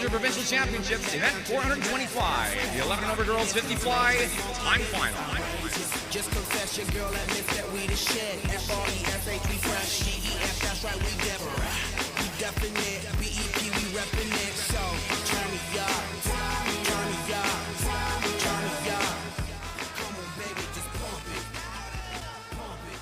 Winter Provincial Championships, event 425, the 11 and over girls 50 fly, time final. Just confess your girl admits that we the shit. F-R-E-S-H, we fresh. G-E-F, that's right, we different. We definite. B-E-P, we reppin' it. So, turn me up. Turn me up. Turn me up. Come on, baby, just pump it. Pump it.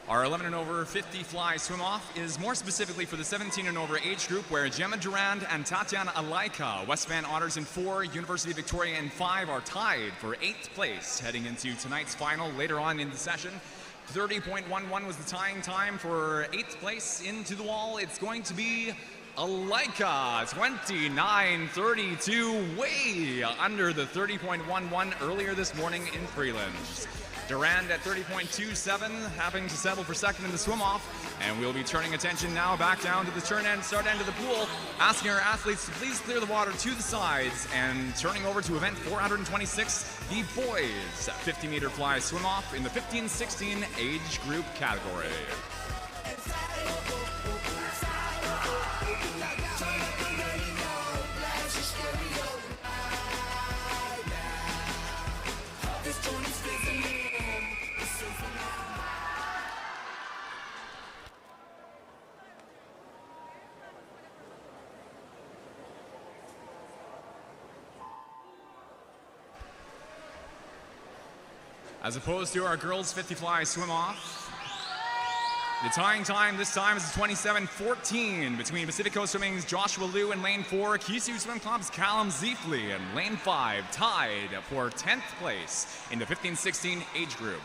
Our 11 and over 50 fly swim off is more specifically for the 17 and over age group, where Gemma Durand and Tatiana Alaika, Westvan Honors in 4, University of Victoria in 5, are tied for 8th place heading into tonight's final later on in the session. 30.11 was the tying time for 8th place. Into the wall, it's going to be Alaika, 29.32, way under the 30.11 earlier this morning in prelims. Durand at 30.27, having to settle for second in the swim-off. And we'll be turning attention now back down to the start end of the pool, asking our athletes to please clear the water to the sides, and turning over to event 426, the boys 50-meter fly swim-off in the 15-16 age group category. As opposed to our girls 50 fly swim off, the tying time this time is 27.14 between Pacific Coast Swimming's Joshua Liu in lane 4, Kisu Swim Club's Callum Ziefley in lane 5, tied for 10th place in the 15-16 age group.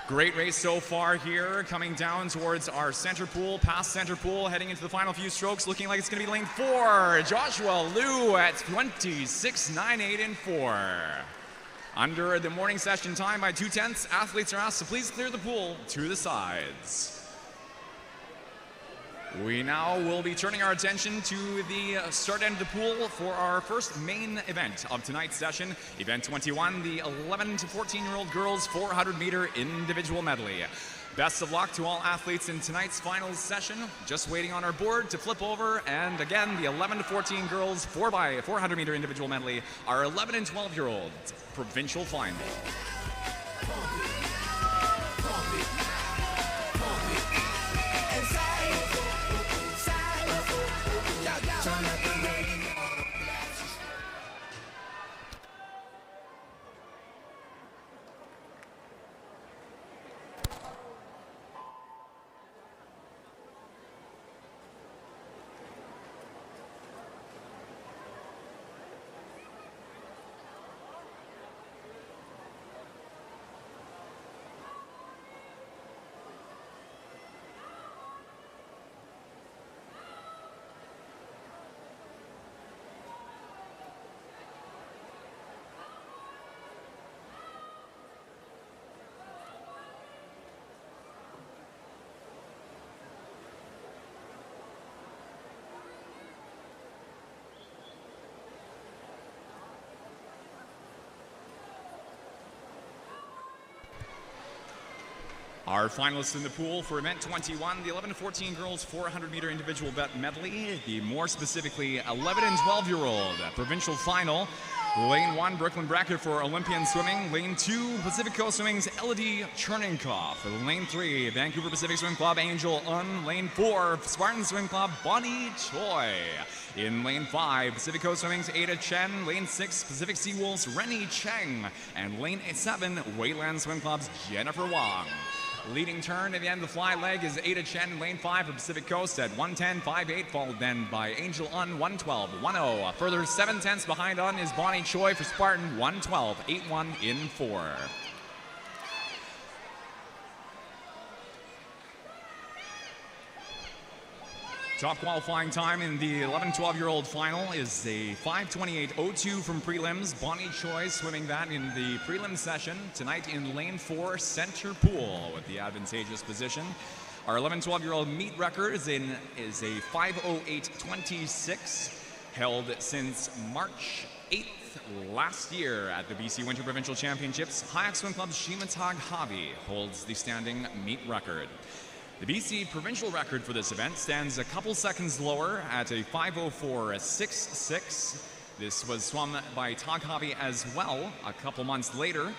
Great race so far here, coming down towards our center pool, past center pool, heading into the final few strokes, looking like it's going to be lane 4. Joshua Liu at 26.98 in 4. Under the morning session time by 0.2, athletes are asked to please clear the pool to the sides. We now will be turning our attention to the start end of the pool for our first main event of tonight's session, event 21, the 11 to 14-year-old girls 400-meter individual medley. Best of luck to all athletes in tonight's finals session. Just waiting on our board to flip over. And again, the 11 to 14 girls 4x400-meter individual medley, our 11 and 12-year-old provincial final. Our finalists in the pool for event 21, the 11 to 14 girls 400-meter individual medley, the more specifically 11 and 12-year-old provincial final. Lane 1, Brooklyn Brackett for Olympian Swimming. Lane 2, Pacific Coast Swimming's Elodie Chernenkoff. Lane 3, Vancouver Pacific Swim Club, Angel Un. Lane 4, Spartan Swim Club, Bonnie Choi. In lane 5, Pacific Coast Swimming's Ada Chen. Lane 6, Pacific Seawolves, Rennie Cheng. And lane 7, Wayland Swim Club's Jennifer Wong. Leading turn at the end of the fly leg is Ada Chen in lane 5 for Pacific Coast at 1:10.58, followed then by Angel Un 1:12.10. A further 7/10 behind Un is Bonnie Choi for Spartan 1:12.81 in 4. Top qualifying time in the 11-12-year-old final is a 5:28.02 from prelims. Bonnie Choi swimming that in the prelim session tonight in lane 4, center pool with the advantageous position. Our 11-12-year-old meet record is a 5:08.26, held since March 8th last year at the BC Winter Provincial Championships. Hayak Swim Club's Shimatag Havi holds the standing meet record. The BC provincial record for this event stands a couple seconds lower at a 5:04.66. This was swum by Taghavi as well a couple months later.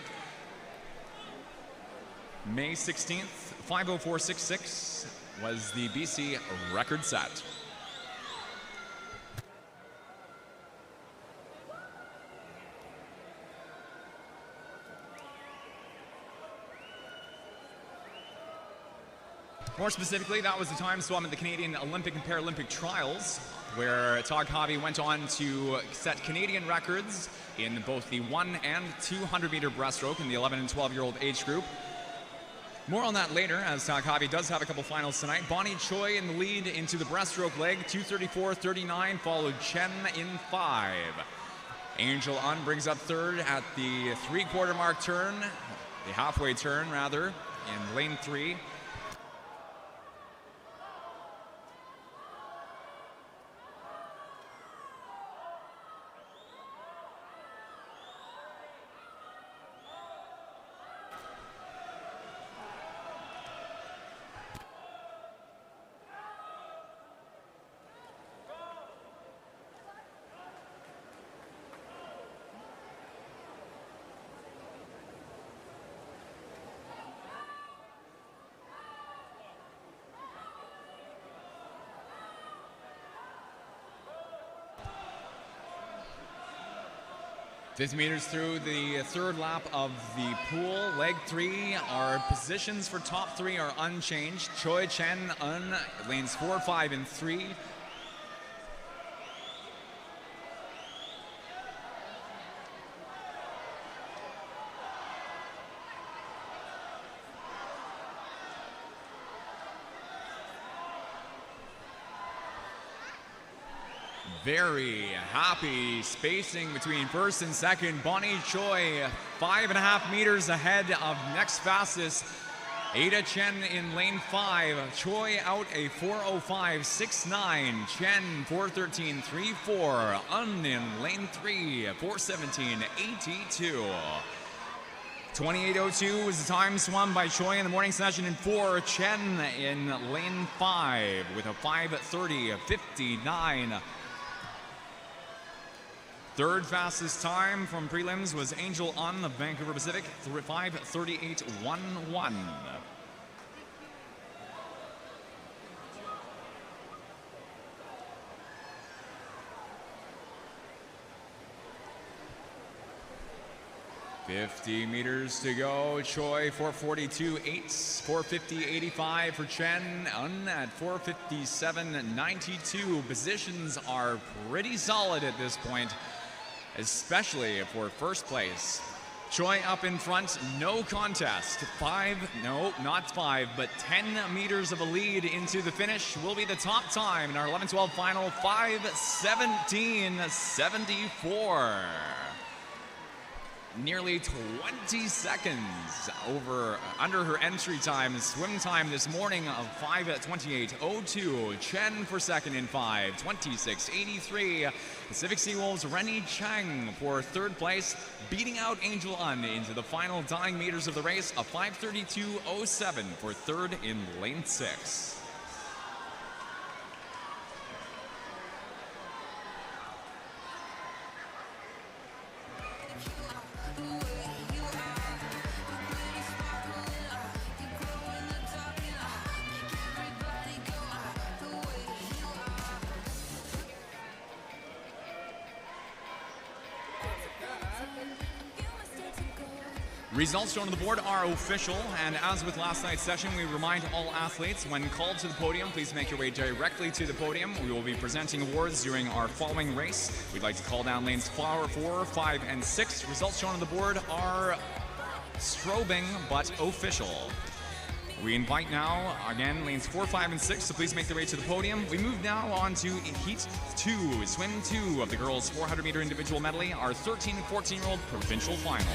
May 16th, 5:04.66 was the BC record set. More specifically, that was the time swum at the Canadian Olympic and Paralympic Trials, where Taghavi went on to set Canadian records in both the 1 and 200 meter breaststroke in the 11 and 12-year-old age group. More on that later, as Taghavi does have a couple finals tonight. Bonnie Choi in the lead into the breaststroke leg, 2:34.39, followed Chen in 5. Angel Un brings up third at the three-quarter mark turn, the halfway turn rather, in lane 3. Fifty meters through the third lap of the pool. Leg 3, our positions for top 3 are unchanged. Choi, Chen, Un, lanes 4, 5, and 3. Very happy spacing between first and second. Bonnie Choi, 5.5 meters ahead of next fastest. Ada Chen in lane 5. Choi out a 4:05.69. Chen 4:13.34. Un in lane 3, 4:17.82. 28:02 was the time swum by Choi in the morning session in 4. Chen in lane 5 with a 5:30.59. Third fastest time from prelims was Angel Un of Vancouver Pacific, 5:38.11. $50 meters to go. Choi 4:42.8, 4:50.85 for Chen. Un at 4:57.92. Positions are pretty solid at this point, especially for first place. Choi up in front, no contest. 10 meters of a lead into the finish will be the top time in our 11-12 final, 5:17.74. Nearly 20 seconds under her entry time, swim time this morning of 5:28.02. Chen for second in 5:26.83. Pacific Seawolves Rennie Chang for third place, beating out Angel Un into the final dying meters of the race, a 5:32.07 for third in lane 6. Results shown on the board are official, and as with last night's session, we remind all athletes, when called to the podium, please make your way directly to the podium. We will be presenting awards during our following race. We'd like to call down lanes 4, 5, and 6. Results shown on the board are strobing, but official. We invite now, again, lanes 4, 5, and 6, so please make their way to the podium. We move now on to Heat 2, Swim 2 of the girls' 400-meter individual medley, our 13 and 14-year-old provincial final.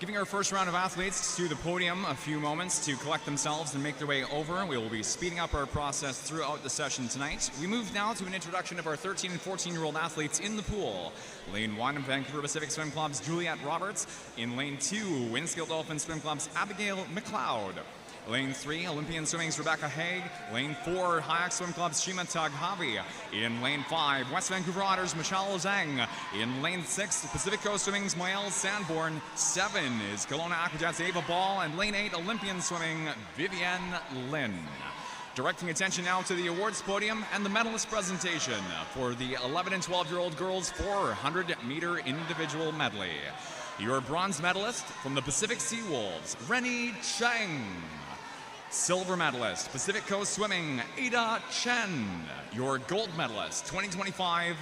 Giving our first round of athletes to the podium a few moments to collect themselves and make their way over. We will be speeding up our process throughout the session tonight. We move now to an introduction of our 13 and 14-year-old athletes in the pool. Lane 1, Vancouver Pacific Swim Club's Juliette Roberts. In Lane 2, Winskill Dolphin Swim Club's Abigail McLeod. Lane 3, Olympian Swimming's Rebecca Haig. Lane 4, Hayak Swim Club's Shima Taghavi. In Lane 5, West Vancouver Otters' Michelle Zhang. In Lane 6, Pacific Coast Swimming's Moelle Sanborn. 7 is Kelowna Aquajets' Ava Ball. And Lane 8, Olympian Swimming, Vivienne Lin. Directing attention now to the awards podium and the medalist presentation for the 11 and 12-year-old girls 400-meter individual medley. Your bronze medalist from the Pacific Sea Wolves, Rennie Cheng. Silver medalist, Pacific Coast Swimming, Ada Chen. Your gold medalist, 2025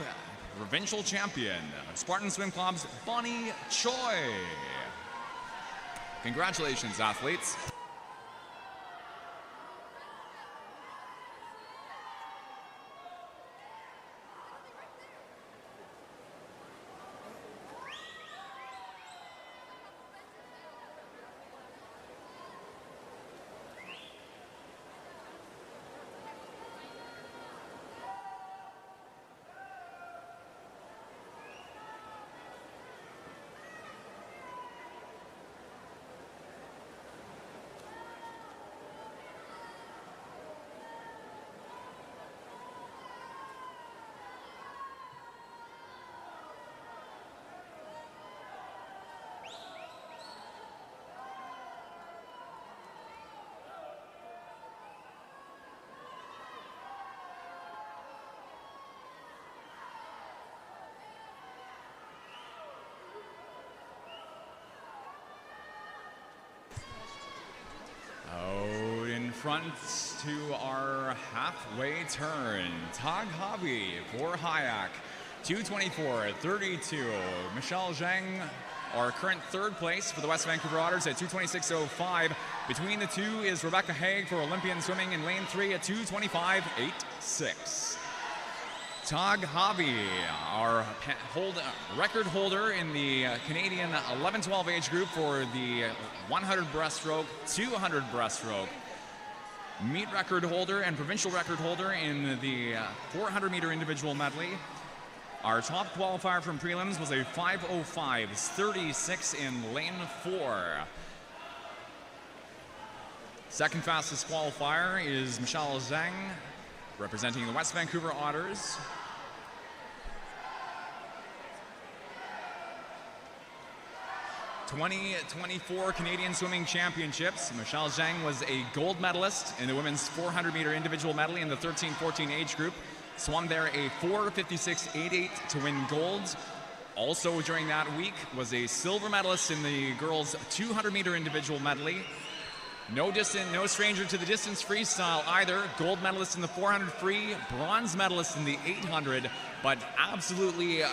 provincial champion, Spartan Swim Club's Bonnie Choi. Congratulations, athletes. Front to our halfway turn. Taghavi for Hayak, 2:24.32. Michelle Zhang, our current third place for the West Vancouver Otters at 2:26.05. Between the two is Rebecca Haig for Olympian Swimming in Lane 3 at 2:25.86. Taghavi, our record holder in the Canadian 11-12 age group for the 100 breaststroke, 200 breaststroke. Meet record holder and provincial record holder in the 400-meter individual medley. Our top qualifier from prelims was a 5:05.36 in lane 4. Second fastest qualifier is Michelle Zhang, representing the West Vancouver Otters. 2024 Canadian Swimming Championships. Michelle Zhang was a gold medalist in the women's 400-meter individual medley in the 13-14 age group. Swam there a 4:56.88 to win gold. Also during that week was a silver medalist in the girls' 200-meter individual medley. No stranger to the distance freestyle either. Gold medalist in the 400 free, bronze medalist in the 800, but absolutely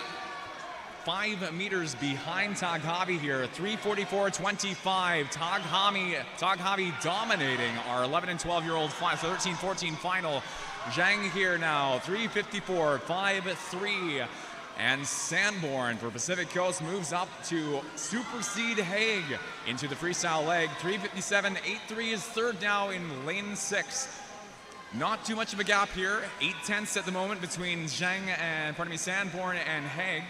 5 meters behind Taghavi here, 3:44.25. Taghavi dominating our 11 and 12-year-old 13-14 final. Zhang here now, 3:54.53. And Sanborn for Pacific Coast moves up to supersede Haig into the freestyle leg. 3:57.83 is third now in lane 6. Not too much of a gap here. 8/10 at the moment between Sanborn and Haig.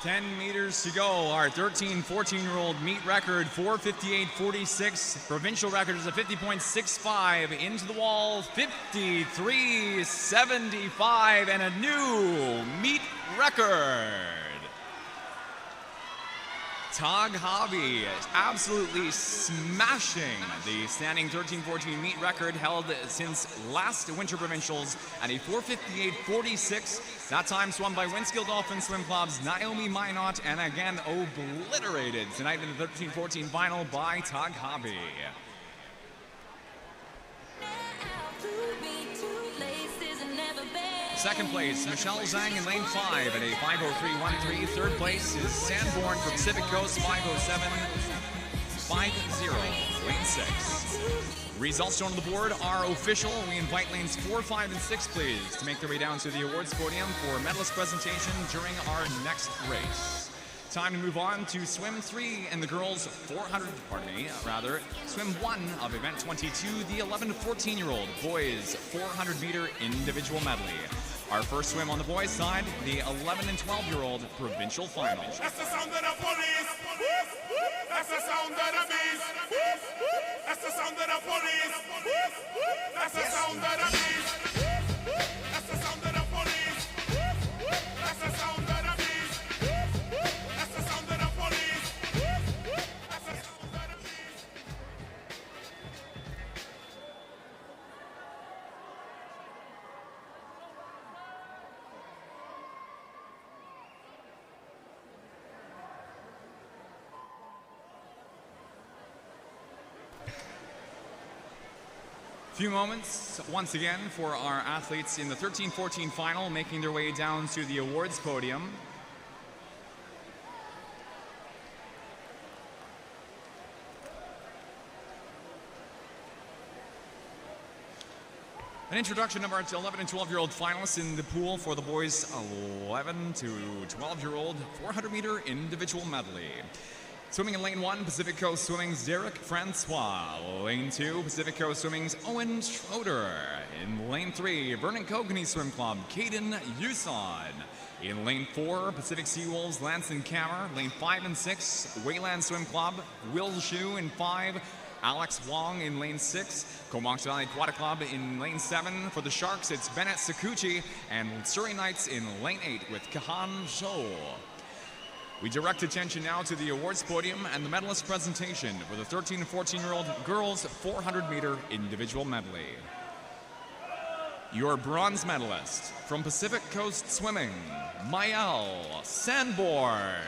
Ten meters to go. Our 13-14-year-old meet record, 4:58.46. Provincial record is a 50.65. Into the wall, 53.75, and a new meet record. Tog Hobby absolutely smashing the standing 13-14 meet record held since last Winter Provincials at a 4:58.46. That time swum by Winskill Dolphin Swim Club's Naomi Minot, and again obliterated tonight in the 13-14 final by Tog Hobby. Second place, Michelle Zhang in lane 5 at a 5:03.13. Third place is Sanborn from Pacific Coast, 5:07.50, lane 6. Results shown on the board are official. We invite lanes 4, 5, and 6, please, to make their way down to the awards podium for medalist presentation during our next race. Time to move on to swim 3 and the girls' 400, swim 1 of event 22, the 11 to 14-year-old boys 400-meter individual medley. Our first swim on the boys' side, the 11 and 12-year-old provincial final. That's the sound of the police. That's the sound of the beast. That's the sound of the police. That's the sound of the beast. That's the sound of the police. That's the sound of the beast. That's the sound of the police. That's the sound of the beast. Few moments once again for our athletes in the 13-14 final making their way down to the awards podium. An introduction of our 11 and 12-year-old finalists in the pool for the boys 11 to 12-year-old 400-meter individual medley. Swimming in lane 1, Pacific Coast Swimming's Derek Francois. Lane 2, Pacific Coast Swimming's Owen Schroeder. In lane 3, Vernon Kokanee Swim Club, Caden Yuson. In lane 4, Pacific Seawolves, Lanson Kammer. Lane 5 and 6, Wayland Swim Club, Will Shu in 5. Alex Wong in lane 6. Comox Valley Aquatic Club in lane 7. For the Sharks, it's Bennett Sakuchi. And Surrey Knights in lane 8 with Kahan Zhou. We direct attention now to the awards podium and the medalist presentation for the 13 and 14-year-old girls 400-meter individual medley. Your bronze medalist from Pacific Coast Swimming, Maëlle Sanborn.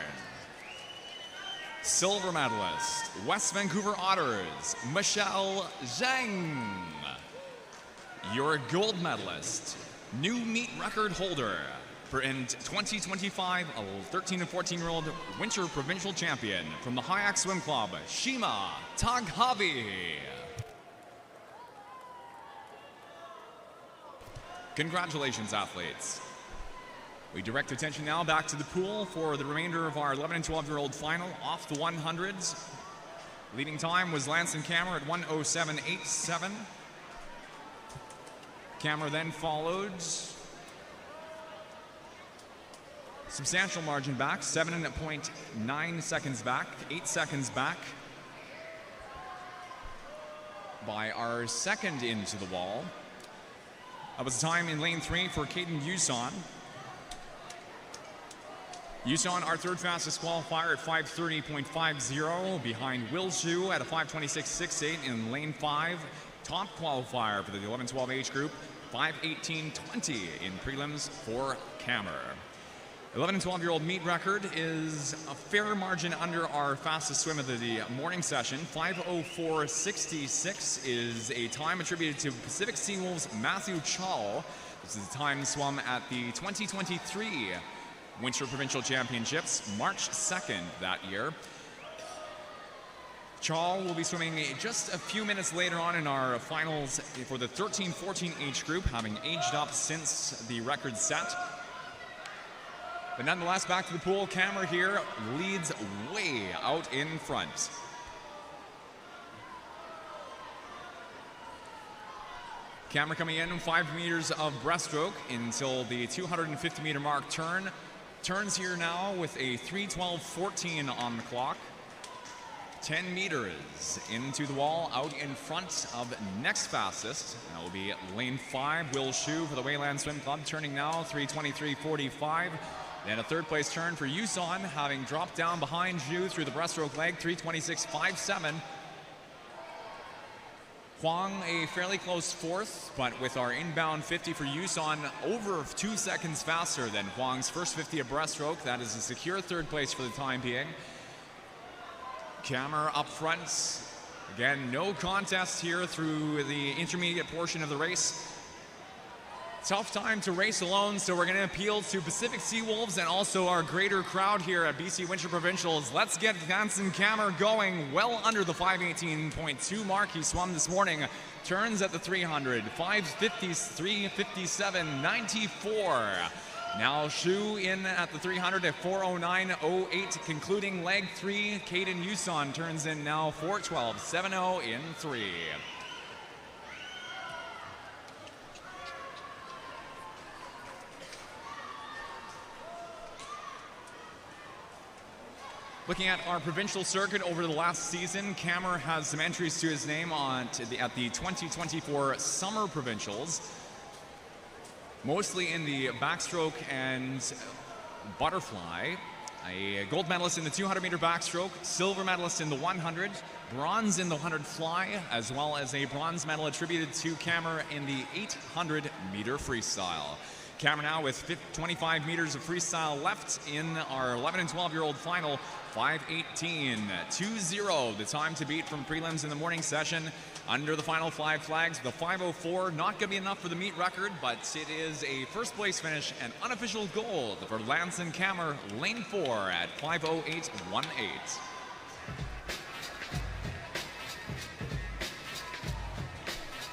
Silver medalist, West Vancouver Otters, Michelle Zhang. Your gold medalist, new meet record holder, for in 2025, a 13 and 14-year-old winter provincial champion from the Hayak Swim Club, Shima Taghavi. Congratulations, athletes. We direct attention now back to the pool for the remainder of our 11 and 12-year-old final off the 100s. Leading time was Lanson Kammer at 1:07.87. Kammer then followed. Substantial margin back, 7.9 seconds back, 8 seconds back by our second into the wall. That was the time in lane 3 for Caden Yuson. Yuson, our third fastest qualifier at 5:30.50, behind Will Shu at a 5:26.68 in lane 5. Top qualifier for the 11-12 age group, 5:18.20 in prelims for Kammer. 11 and 12-year-old meet record is a fair margin under our fastest swim of the morning session. 5:04.66 is a time attributed to Pacific Seawolves' Matthew Chall. This is a time swum at the 2023 Winter Provincial Championships, March 2nd that year. Chall will be swimming just a few minutes later on in our finals for the 13-14 age group, having aged up since the record set. But nonetheless, back to the pool. Kammer here leads way out in front. Kammer coming in 5 meters of breaststroke until the 250-meter mark turn. Turns here now with a 3:12.14 on the clock. 10 meters into the wall, out in front of next fastest. That will be lane 5, Will Shu for the Wayland Swim Club, turning now 3:23.45. Then a third place turn for Yuson, having dropped down behind Zhu through the breaststroke leg, 3:26.57. Huang a fairly close fourth, but with our inbound 50 for Yuson over 2 seconds faster than Huang's first 50 at breaststroke. That is a secure third place for the time being. Kammer up front. Again, no contest here through the intermediate portion of the race. Tough time to race alone, so we're going to appeal to Pacific Seawolves and also our greater crowd here at BC Winter Provincials. Let's get Hansen Kammer going well under the 5:18.2 mark he swum this morning. Turns at the 300, 5:53.57.94. Now Zhu in at the 300 at 4:09.08, concluding leg 3. Caden Yuson turns in now 4:12.70 in 3. Looking at our provincial circuit over the last season, Kammer has some entries to his name at the 2024 Summer Provincials, mostly in the backstroke and butterfly. A gold medalist in the 200-meter backstroke, silver medalist in the 100, bronze in the 100 fly, as well as a bronze medal attributed to Kammer in the 800-meter freestyle. Kammer now with 25 meters of freestyle left in our 11 and 12-year-old final. 5:18.20, the time to beat from prelims in the morning session. Under the final 5 flags, the 5:04, not going to be enough for the meet record, but it is a first place finish and unofficial gold for Hansen Kammer, lane 4 at 5:08.18.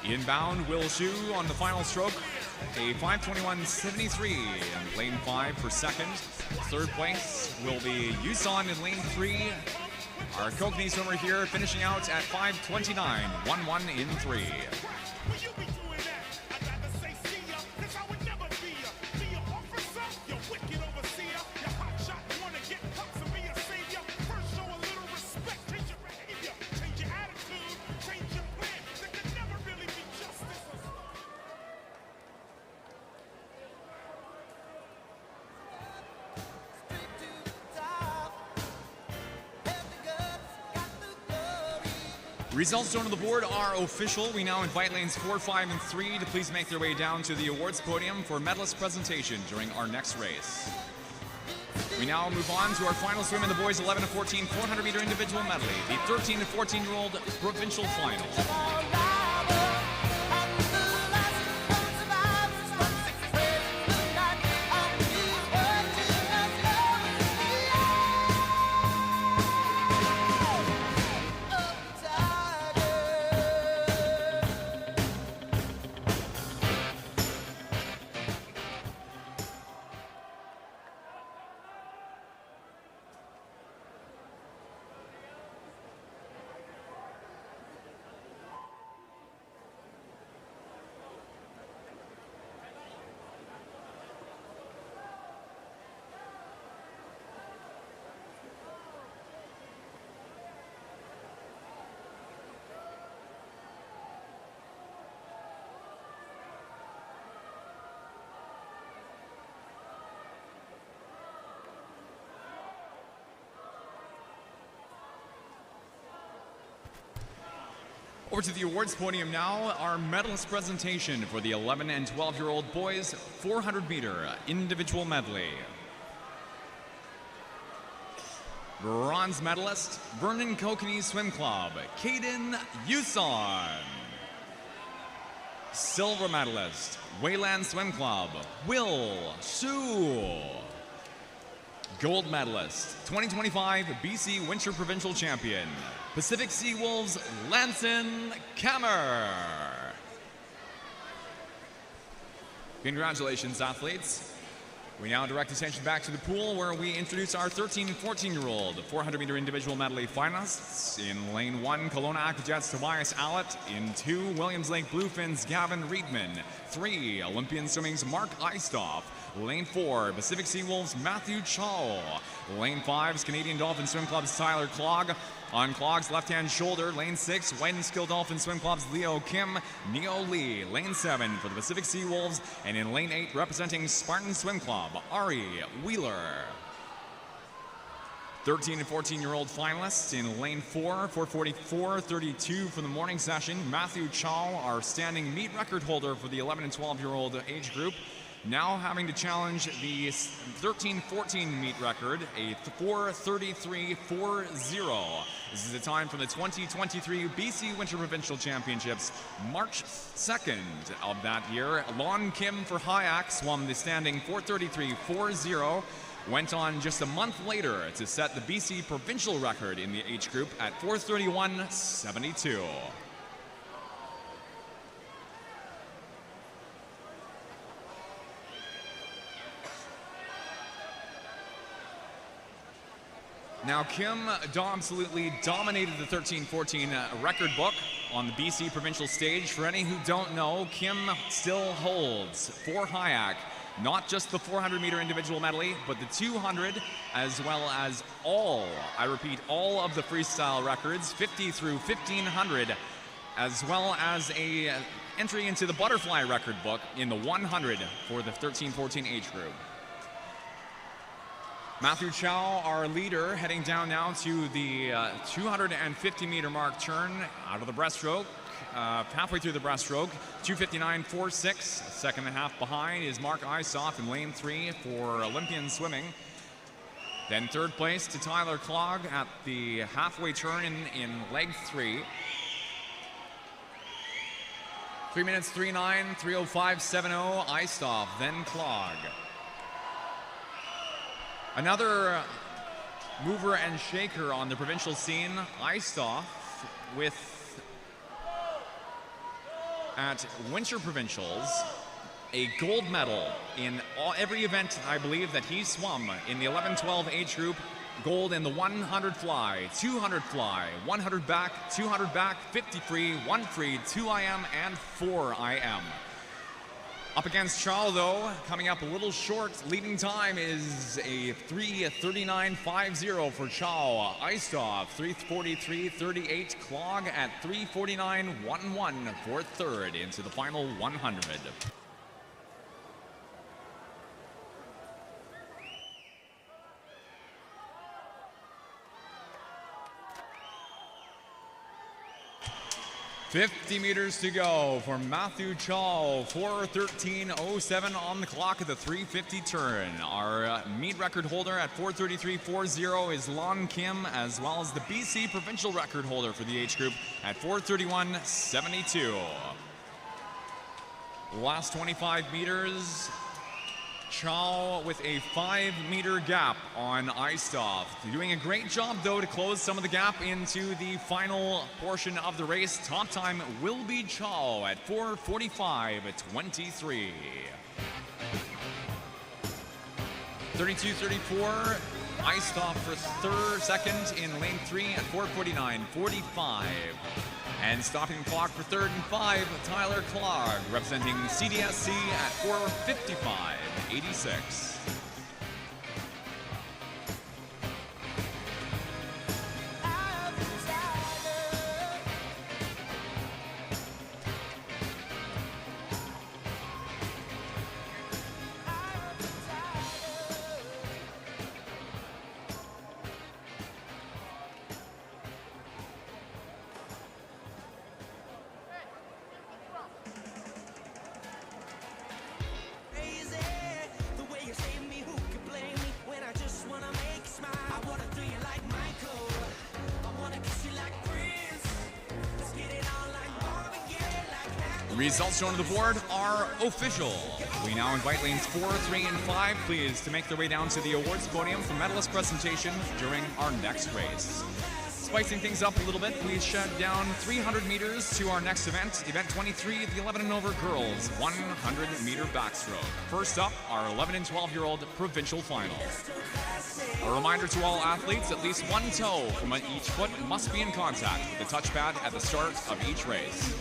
Inbound, Will Zhu on the final stroke, a 5:21.73 in lane 5 for second. Third place will be Yuson in lane 3. Our Kokanee swimmer here finishing out at 5:29.11 in 3. Results shown on the board are official. We now invite lanes 4, 5, and 3 to please make their way down to the awards podium for medalist presentation during our next race. We now move on to our final swim in the boys 11 to 14 400-meter individual medley, the 13 to 14-year-old provincial final. Over to the awards podium now, our medalist presentation for the 11 and 12-year-old boys 400-meter individual medley. Bronze medalist, Vernon Kokanee Swim Club, Caden Yuson. Silver medalist, Wayland Swim Club, Will Zhu. Gold medalist, 2025 BC Winter Provincial Champion, Pacific Seawolves, Hansen Kammer. Congratulations, athletes. We now direct attention back to the pool where we introduce our 13 and 14-year-old 400-meter individual medley finalists. In lane 1, Kelowna Aquajets Tobias Allett. In 2, Williams Lake Bluefins Gavin Reedman. 3, Olympian Swimming's Mark Eistoff. Lane 4, Pacific Seawolves Matthew Chow. Lane 5's Canadian Dolphin Swim Club's Tyler Clogg. On Clog's left-hand shoulder, lane 6, White and Skill Dolphin Swim Club's Leo Kim, Neo Lee. Lane 7 for the Pacific Sea Wolves, and in lane 8, representing Spartan Swim Club, Ari Wheeler. 13 and 14-year-old finalists in lane 4, 4:44.32 for the morning session. Matthew Chow, our standing meet record holder for the 11 and 12-year-old age group, now having to challenge the 13-14 meet record, a 4:33.40. This is the time from the 2023 BC Winter Provincial Championships, March 2nd of that year. Lon Kim for Hayak swam the standing 4:33.40. Went on just a month later to set the BC provincial record in the age group at 4:31.72. Now, Kim absolutely dominated the 13-14 record book on the BC provincial stage. For any who don't know, Kim still holds for Hayak not just the 400-meter individual medley, but the 200, as well as all, I repeat, all of the freestyle records, 50 through 1500, as well as a entry into the butterfly record book in the 100 for the 13-14 age group. Matthew Chow, our leader, heading down now to the 250-meter mark turn out of the breaststroke. Halfway through the breaststroke, 2:59.46. Second and a half behind is Mark Isoff in lane 3 for Olympian swimming. Then third place to Tyler Clog at the halfway turn in leg 3. 3 minutes 3:09, 3:05.70. Isoff, then Clog. Another mover and shaker on the provincial scene, Isoff, with at Winter Provincials, a gold medal in every event, I believe, that he swum in the 11-12 age group. Gold in the 100 fly, 200 fly, 100 back, 200 back, 50 free, 1 free, 2 IM, and 4 IM. Up against Chow, though, coming up a little short. Leading time is a 3:39.50 for Chow. Isoff, 3:43.38. Clog at 3:49.11 for third into the final 100. 50 meters to go for Matthew Chow, 4:13.07 on the clock at the 350 turn. Our meet record holder at 4:33.40 is Lon Kim, as well as the BC provincial record holder for the age group at 4:31.72. Last 25 meters, Chow with a 5-meter gap on Isoff. Doing a great job, though, to close some of the gap into the final portion of the race. Top time will be Chow at 4:45.23. 32.34. Isoff for second in lane 3 at 4:49.45. And stopping the clock for third and 5, Tyler Clog, representing CDSC at 4:55.86. Results shown on the board are official. We now invite lanes 4, 3, and 5, please, to make their way down to the awards podium for medalist presentation during our next race. Spicing things up a little bit, we shut down 300 meters to our next event, event 23, the 11 and over girls 100-meter backstroke. First up, our 11 and 12-year-old provincial final. A reminder to all athletes, at least one toe from each foot must be in contact with the touchpad at the start of each race.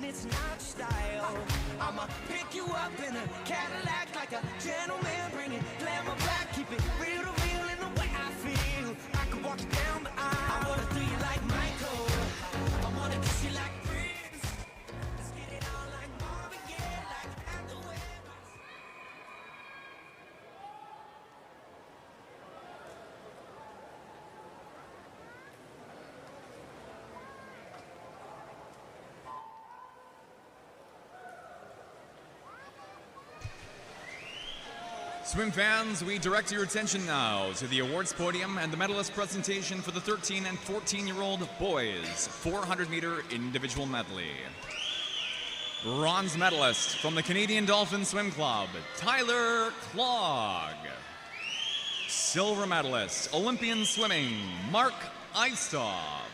It's not style. I'ma pick you up in a Cadillac like a gentleman, bring it glamour back, keep it real to real in the way I feel. I could walk you down the aisle. I wanna do you Swim fans, we direct your attention now to the awards podium and the medalist presentation for the 13 and 14-year-old boys 400-meter individual medley. Bronze medalist from the Canadian Dolphin Swim Club, Tyler Clogg. Silver medalist, Olympian swimming, Mark Eistov.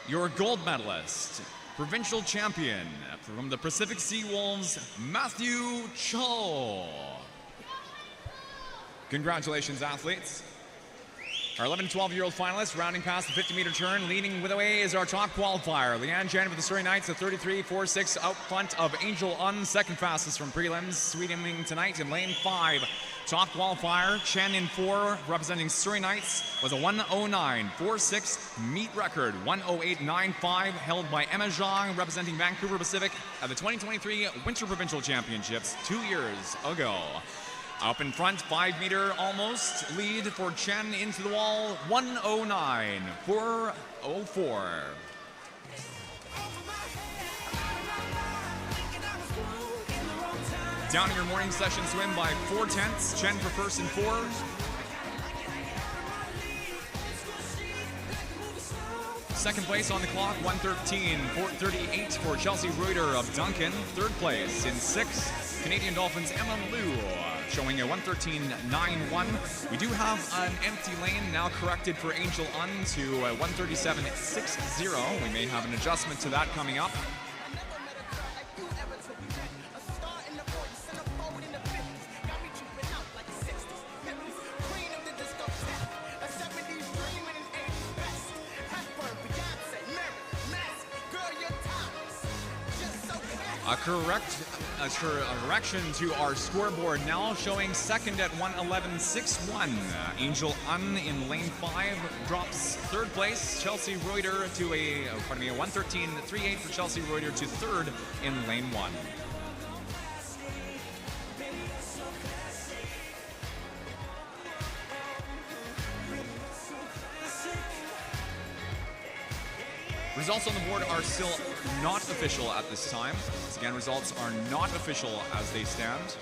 Your gold medalist, provincial champion from the Pacific Sea Wolves, Matthew Cho. Congratulations, athletes. Our 11 and 12-year-old finalists rounding past the 50-meter turn. Leading the way is our top qualifier, Leanne Chen with the Surrey Knights at 33.46 out front of Angel Un, second fastest from prelims. Sweeping tonight in lane 5. Top qualifier, Chen in 4, representing Surrey Knights, was a 1:09.46 meet record. 1:08.95 held by Emma Zhang, representing Vancouver Pacific at the 2023 Winter Provincial Championships 2 years ago. Up in front, 5-meter almost lead for Chen into the wall, 1:09.404. Down in your morning session swim by 4/10, Chen for first and 4. Second place on the clock, 1:13.38 for Chelsea Reuter of Duncan. Third place in 6, Canadian Dolphins Emma Liu, showing a 1:13.91. We do have an empty lane now corrected for Angel Un to 1:37.60. We may have an adjustment to that coming up. A correction to our scoreboard now, showing second at 1:11.61. Angel Un in lane 5 drops third place. Chelsea Reuter to a 1:13.38 for Chelsea Reuter to third in lane 1. Results on the board are still not official at this time. Once again, results are not official as they stand.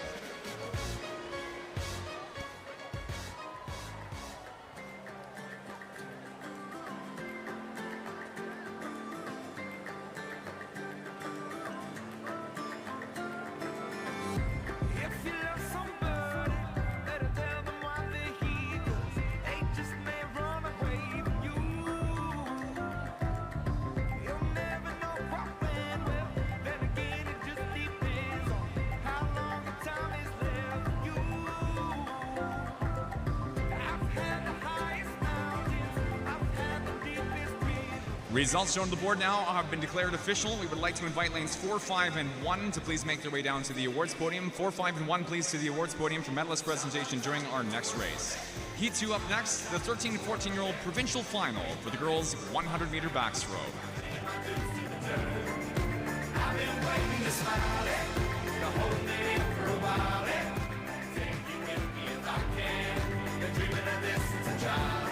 Results shown on the board now have been declared official. We would like to invite lanes 4, 5, and 1 to please make their way down to the awards podium. 4, 5, and 1 please to the awards podium for medalist presentation during our next race. Heat 2 up next, the 13 and 14-year-old provincial final for the girls' 100-meter backstroke. I've been waiting to smile the whole day for a while. Take you with me if I can. Been dreaming of this since a child.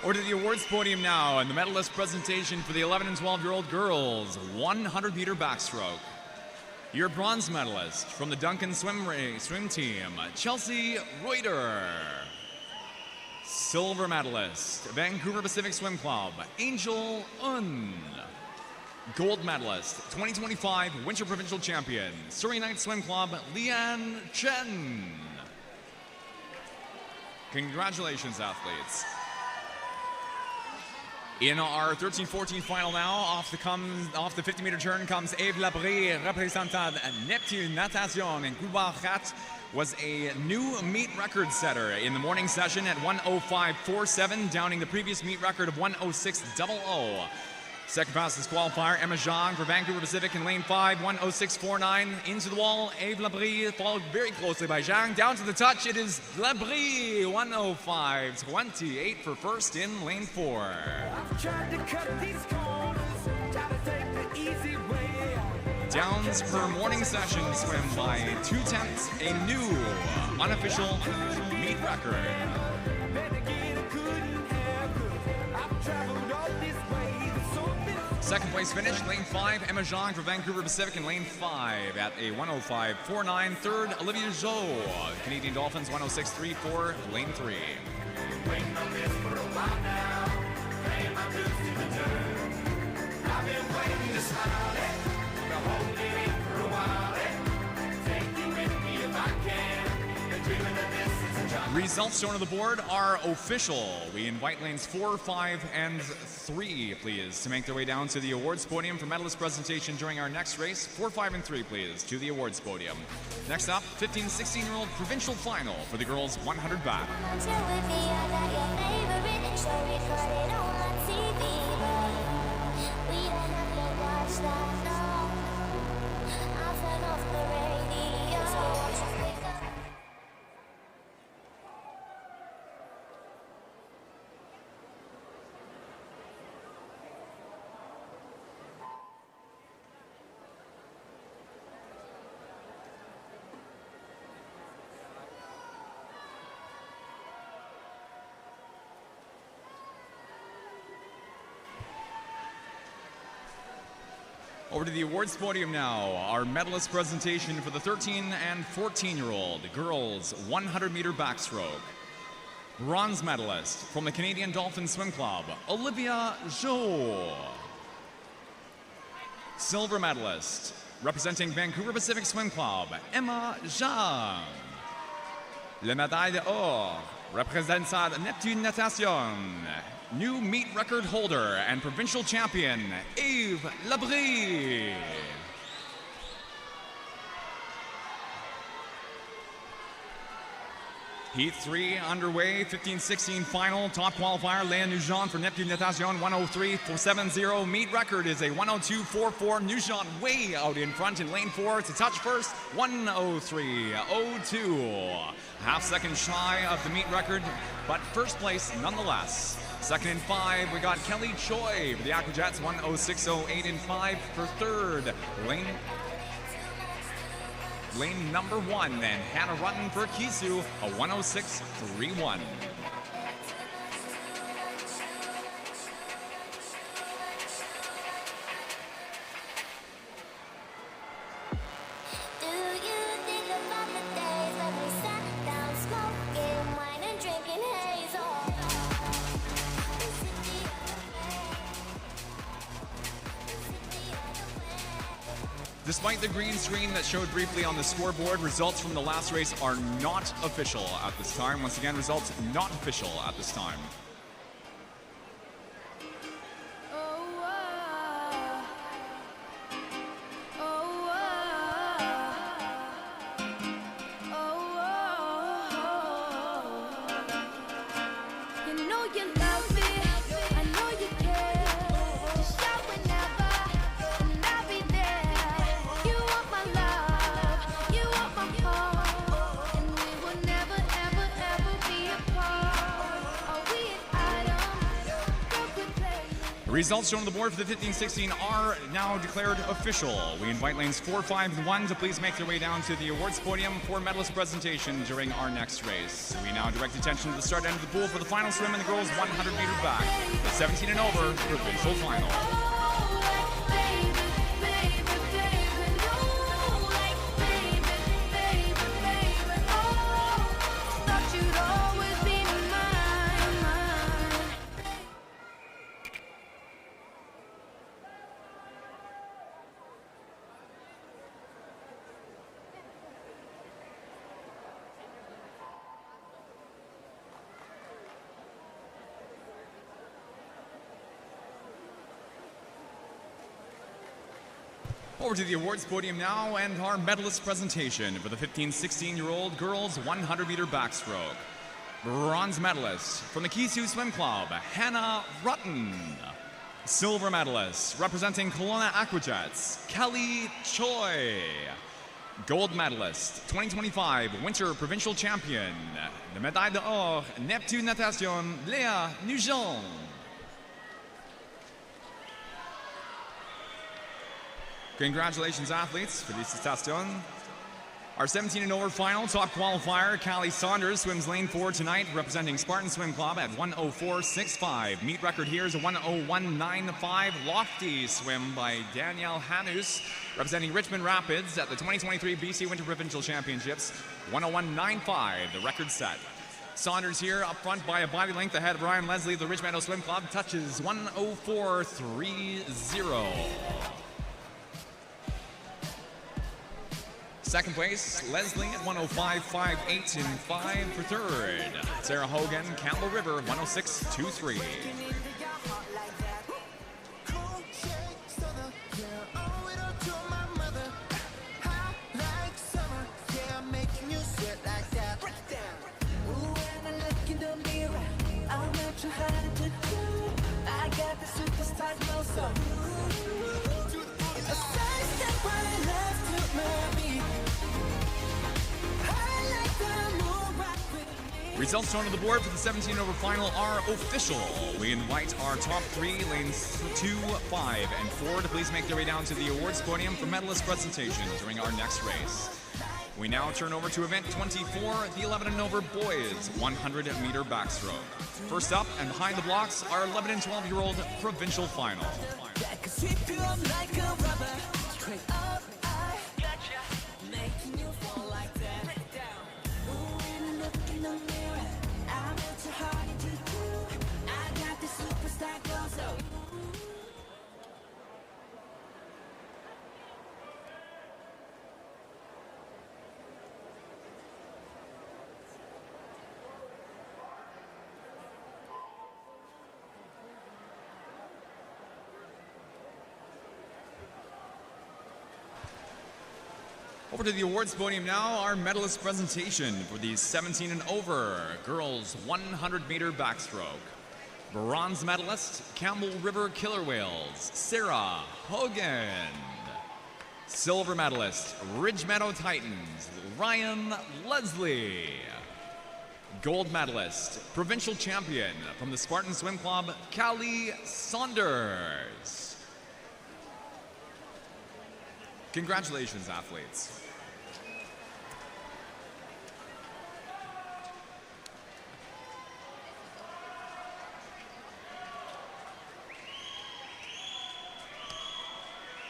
Or to the awards podium now, and the medalist presentation for the 11 and 12-year-old girls 100-meter backstroke. Your bronze medalist from the Duncan swim team, Chelsea Reuter. Silver medalist, Vancouver Pacific Swim Club, Angel Un. Gold medalist, 2025 Winter Provincial Champion, Surrey Knights Swim Club, Leanne Chen. Congratulations, athletes. In our 13-14 final now, off the 50-meter turn comes Eve Labrie, représentant Neptune Natation, and Goubar Khat was a new meet record setter in the morning session at 1:05.47, downing the previous meet record of 1:06.00. Second fastest qualifier, Emma Zhang for Vancouver Pacific in lane 5, 1:06.49. Into the wall, Eve Labrie followed very closely by Zhang. Down to the touch, it is Labrie, 1:05.28 for first in lane 4. I've tried to cut these corners, try to take the easy way. Gowns per morning session swim by 2/10, a new unofficial meet record. Second place finish, lane 5, Emma Zhang for Vancouver Pacific in lane 5 at a 105.49. Third, Olivia Zhou, Canadian Dolphins 106.34, lane 3. Results shown on the board are official. We invite lanes 4, 5, and 3, please, to make their way down to the awards podium for medalist presentation during our next race. 4, 5, and 3, please, to the awards podium. Next up, 15, 16-year-old provincial final for the girls 100 back. Over to the awards podium now. Our medalist presentation for the 13 and 14-year-old girls 100-meter backstroke. Bronze medalist from the Canadian Dolphin Swim Club, Olivia Zhou. Silver medalist representing Vancouver Pacific Swim Club, Emma Zhang. La médaille d'or representant Neptune Natation. New meet record holder and provincial champion, Yves Labrie. Heat 3 underway, 15-16 final. Top qualifier, Léa Nugent for Neptune Natation, 103.470. Meet record is a 102.44. Nugent way out in front in lane 4 to touch first, 103.02. Half second shy of the meet record, but first place nonetheless. Second and 5, we got Kelly Choi for the Aquajets, 106.08 in 5 for third. Lane number 1, then Hannah Rutten for Kisu, a 106.31. Despite the green screen that showed briefly on the scoreboard, results from the last race are not official at this time. Once again, results not official at this time. Results shown on the board for the 15-16 are now declared official. We invite lanes 4, 5, and 1 to please make their way down to the awards podium for medalist presentation during our next race. We now direct attention to the start end of the pool for the final swim in the girls 100-meter back. The 17 and over provincial final. Over to the awards podium now and our medalist presentation for the 15-16-year-old girls 100-meter backstroke. Bronze medalist from the Kisu Swim Club, Hannah Rutten. Silver medalist representing Kelowna Aquajets, Kelly Choi. Gold medalist, 2025 Winter Provincial Champion, the médaille d'or, Neptune Natation, Léa Nugent. Congratulations, athletes. Félicitations. Our 17 and over final top qualifier, Callie Saunders, swims lane 4 tonight, representing Spartan Swim Club at 1:04.65. Meet record here is a 1:01.95. Lofty swim by Danielle Hanus, representing Richmond Rapids at the 2023 BC Winter Provincial Championships, 1:01.95, the record set. Saunders here up front by a body length ahead of Ryan Leslie of the Ridge Meadow Swim Club, touches 1:04.30. Second place, Leslie at 1:05.58 and 5 for third. Sarah Hogan, Campbell River, 1:06.23. Results shown on the board for the 17 over final are official. We invite our top 3, lanes 2, 5, and 4 to please make their way down to the awards podium for medalist presentation during our next race. We now turn over to event 24, the 11 and over boys 100-meter backstroke. First up and behind the blocks, our 11 and 12-year-old provincial final. Over to the awards podium now, our medalist presentation for the 17 and over girls 100-meter backstroke. Bronze medalist, Campbell River Killer Whales, Sarah Hogan. Silver medalist, Ridge Meadow Titans, Ryan Leslie. Gold medalist, provincial champion from the Spartan Swim Club, Callie Saunders. Congratulations, athletes.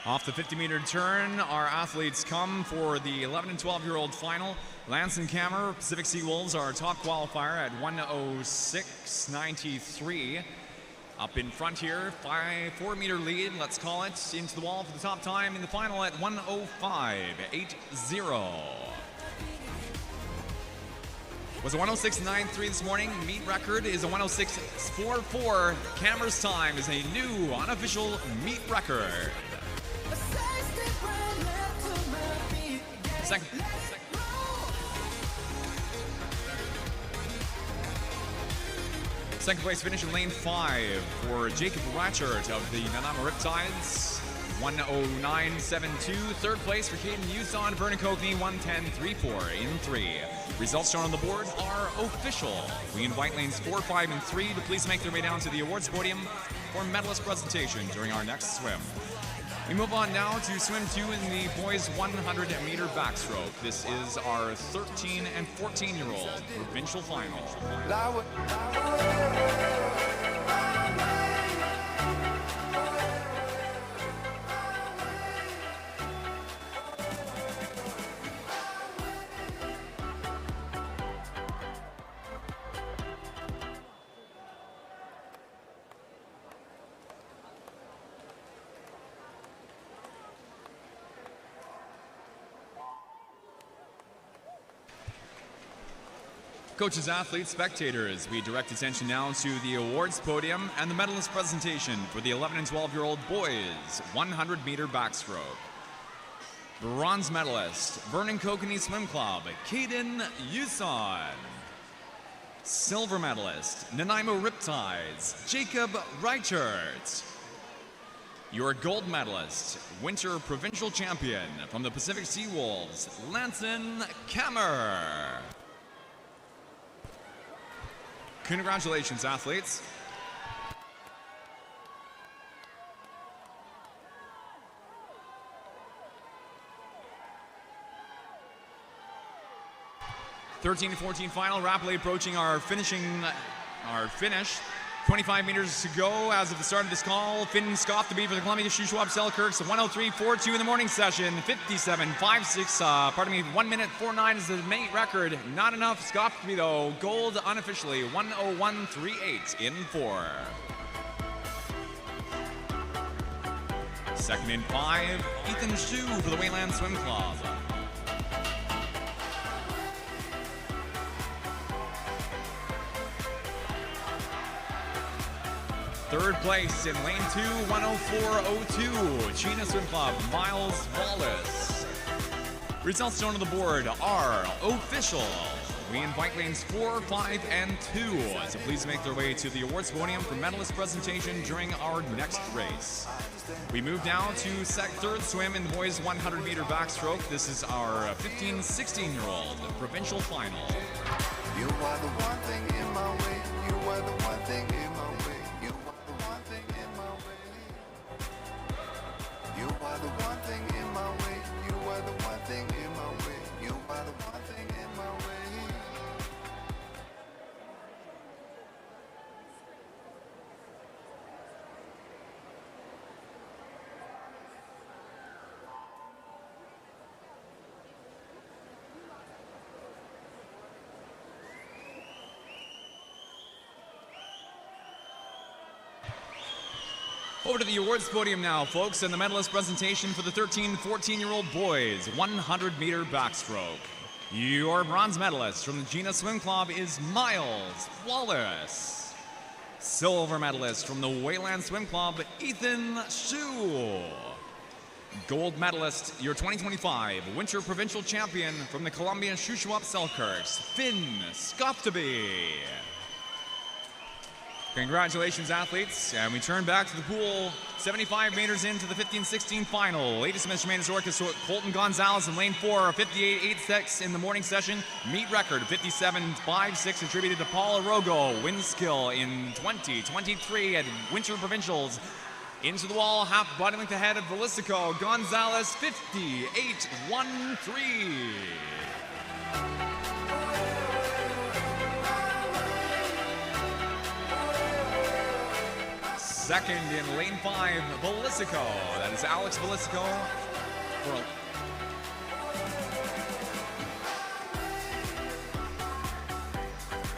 Off the 50-meter turn, our athletes come for the 11 and 12-year-old final. Lance and Kammer, Pacific Sea Wolves, are our top qualifier at 1:06.93. Up in front here, 4-meter lead, let's call it, into the wall for the top time in the final at 1:05.80. Was a 1:06.93 this morning. Meet record is a 1:06.44. Kammer's time is a new unofficial meet record. Second place finish in lane 5 for Jacob Ratchert of the Nanaimo Riptides, 1:09.72. Third place for Caden Uson, Vernon Cockney, 1:10.34 in 3. Results shown on the board are official. We invite lanes 4, 5, and 3 to please make their way down to the awards podium for medalist presentation during our next swim. We move on now to swim 2 in the boys 100-meter backstroke. This is our 13 and 14-year-old provincial final. Coaches, athletes, spectators, we direct attention now to the awards podium and the medalist presentation for the 11 and 12-year-old boys 100-meter backstroke. Bronze medalist, Vernon Cockney Swim Club, Caden Uson. Silver medalist, Nanaimo Riptides, Jacob Reichert. Your gold medalist, Winter Provincial Champion from the Pacific Sea Wolves, Lanson Kammer. Congratulations, athletes. 13 and 14 final, rapidly approaching our finish. 25 meters to go as of the start of this call. Finn Scoff to beat for the Columbia Shuswap Selkirks. 1:03.42 in the morning session. 57.56. 1 minute 49 is the mate record. Not enough. Scoff to be though. Gold unofficially. 1:01.38 in 4. Second and 5. Ethan Shu for the Wayland Swim Club. Third place in lane 2, 1:04.02, Chena Swim Club, Miles Wallace. Results shown on the board are official. We invite lanes 4, 5, and 2 to please make their way to the awards podium for medalist presentation during our next race. We move now to third swim in the boys 100-meter backstroke. This is our 15-16-year-old provincial final. You are the one thing in my way. You are the one thing in my way. You are the one thing in my way. You are the one thing in my way. You are the one thing in my way. You are the one thing in my way. Over to the awards podium now, folks, and the medalist presentation for the 13-14-year-old boys 100-meter backstroke. Your bronze medalist from the Chena Swim Club is Miles Wallace. Silver medalist from the Wayland Swim Club, Ethan Shu. Gold medalist, your 2025 Winter Provincial Champion from the Columbia Shuswap Selkirks, Finn Skoptaby. Congratulations, athletes. And we turn back to the pool, 75 meters into the 15-16 final. Latest measurement is Colton Gonzalez in lane 4, 58.86 in the morning session. Meet record 57.56 attributed to Paul Arogo. Win skill in 2023 at Winter Provincials. Into the wall, half body length ahead of Velicico. Gonzalez 58.13. Second in lane 5, Velicico. That is Alex Velicico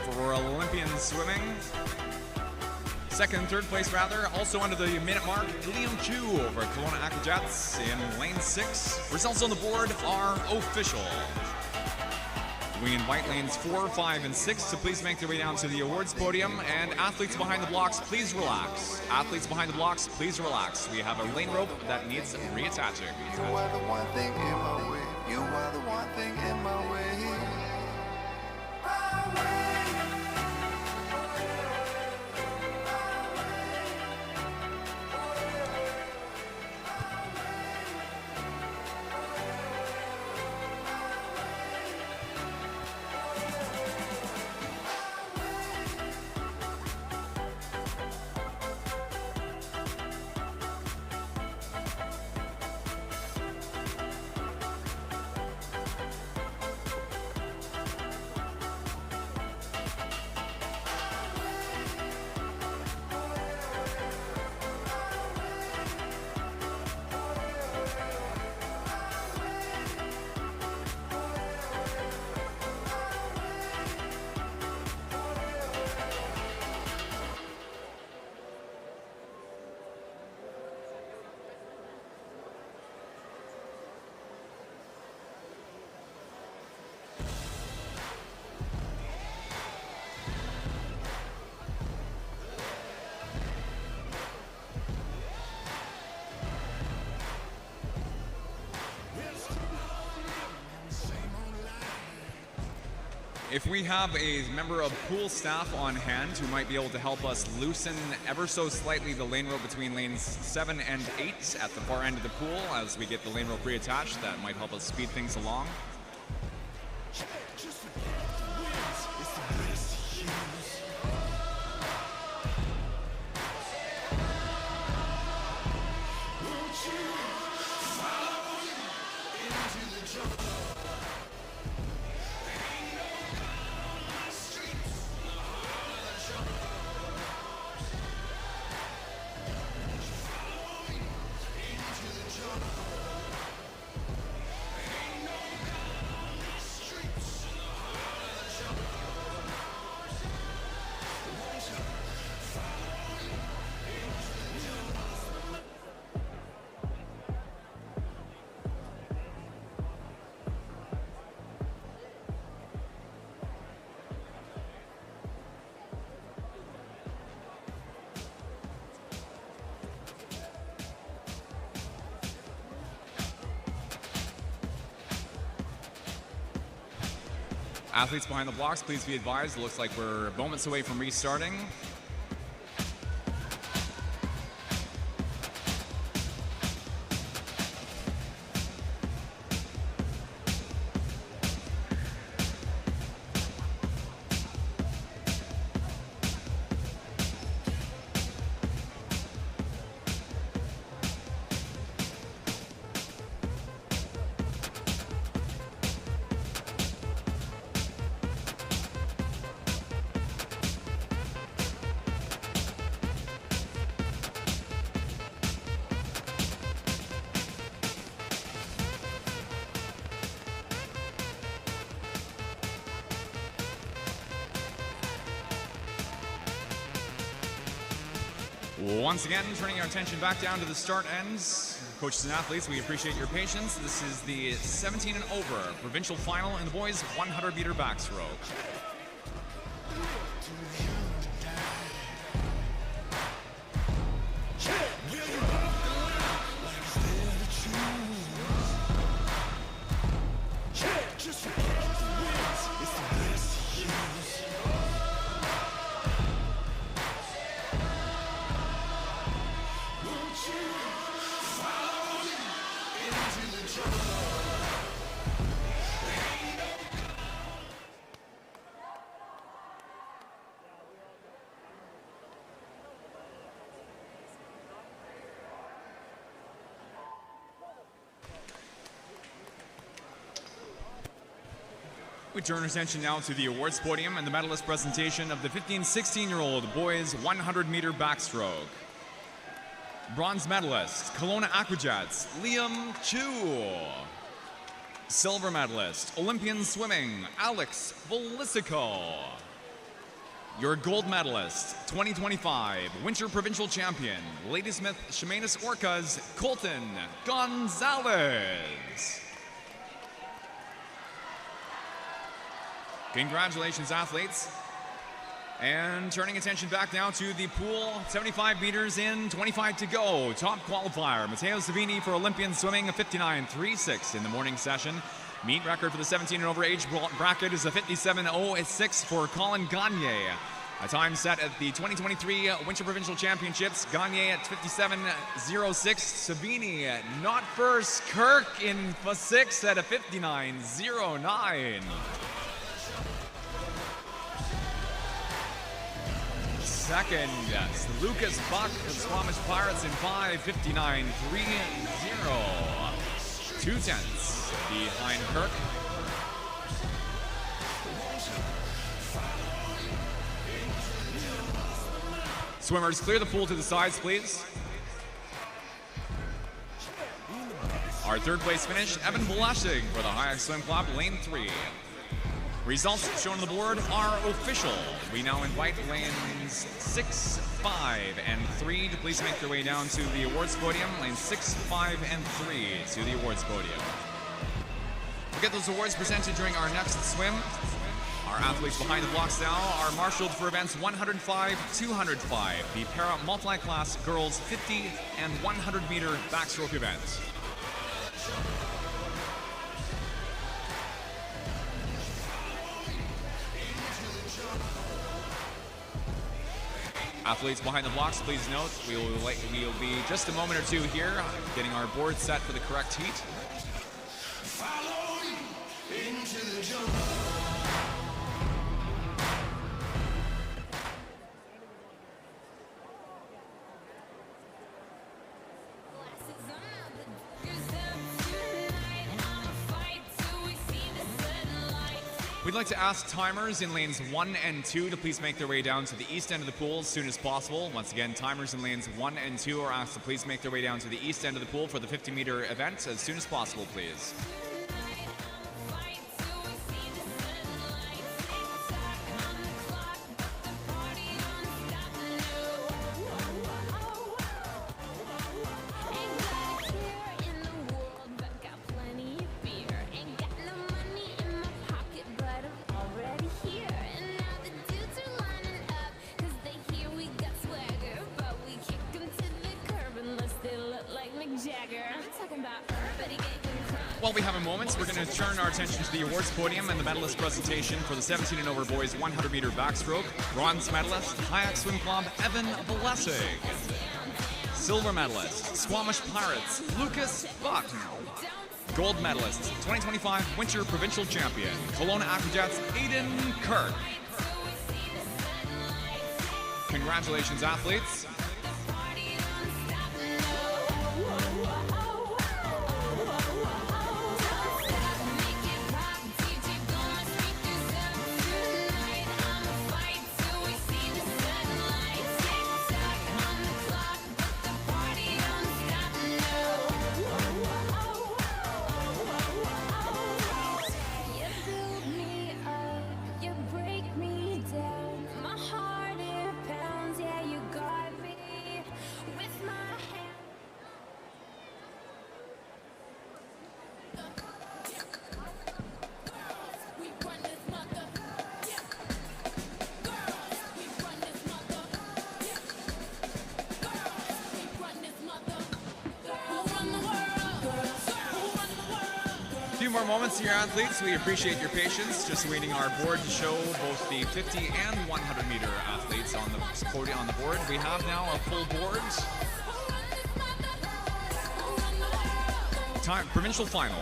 for Olympian swimming. Second and third place, rather, also under the minute mark, Liam Chu over Kelowna Aquajets in lane 6. Results on the board are official. We invite lanes 4, 5, and 6 to please make their way down to the awards podium. And athletes behind the blocks, please relax. Athletes behind the blocks, please relax. We have a lane rope that needs reattaching. You are the one thing in my way. You are the one thing in my way. If we have a member of pool staff on hand who might be able to help us loosen ever so slightly the lane rope between lanes 7 and 8 at the far end of the pool as we get the lane rope reattached, that might help us speed things along. Athletes behind the blocks, please be advised. It looks like we're moments away from restarting. Once again, turning our attention back down to the start ends. Coaches and athletes, we appreciate your patience. This is the 17 and over provincial final in the boys 100-meter backstroke. We turn our attention now to the awards podium and the medalist presentation of the 15-16-year-old boys 100-meter backstroke. Bronze medalist, Kelowna Aquajets, Liam Chu. Silver medalist, Olympian swimming, Alex Velisico. Your gold medalist, 2025 Winter Provincial Champion, Ladysmith Chemainus Orcas, Colton Gonzalez. Congratulations, athletes. And turning attention back now to the pool, 75 meters in, 25 to go. Top qualifier, Matteo Savini for Olympian swimming, a 59.36 in the morning session. Meet record for the 17 and over age bracket is a 57.06 for Colin Gagne. A time set at the 2023 Winter Provincial Championships, Gagne at 57.06. Savini not first, Kirk in 6 at a 59.09. Second, Lucas Buck of the Squamish Pirates in 5:59.30. 2/10 behind Kirk. Swimmers, clear the pool to the sides, please. Our third place finish, Evan Blessing for the Hayek Swim Club, lane 3. Results shown on the board are official. We now invite lanes 6, 5, and 3 to please make their way down to the awards podium. Lanes 6, 5, and 3 to the awards podium. We'll get those awards presented during our next swim. Our athletes behind the blocks now are marshaled for events 105, 205, the para multi-class girls 50 and 100 meter backstroke events. Athletes behind the blocks, please note, we'll be just a moment or two here, getting our board set for the correct heat. Follow into the jungle. We'd like to ask timers in lanes 1 and 2 to please make their way down to the east end of the pool as soon as possible. Once again, timers in lanes 1 and 2 are asked to please make their way down to the east end of the pool for the 50-meter event as soon as possible, please. Jagger. I'm talking about everybody getting crunk. While we have a moment, we're going to turn our attention to the awards podium and the medalist presentation for the 17 and over boys 100-meter backstroke. Bronze medalist, Kayak Swim Club, Evan Blessing. Silver medalist, Squamish Pirates, Lucas Buck. Gold medalist, 2025 Winter Provincial Champion, Kelowna Aquajets, Aiden Kirk. Congratulations, athletes. Few more moments here, athletes. We appreciate your patience. Just waiting our board to show both the 50 and 100-meter athletes on the podium on the board. We have now a full board. Time provincial final.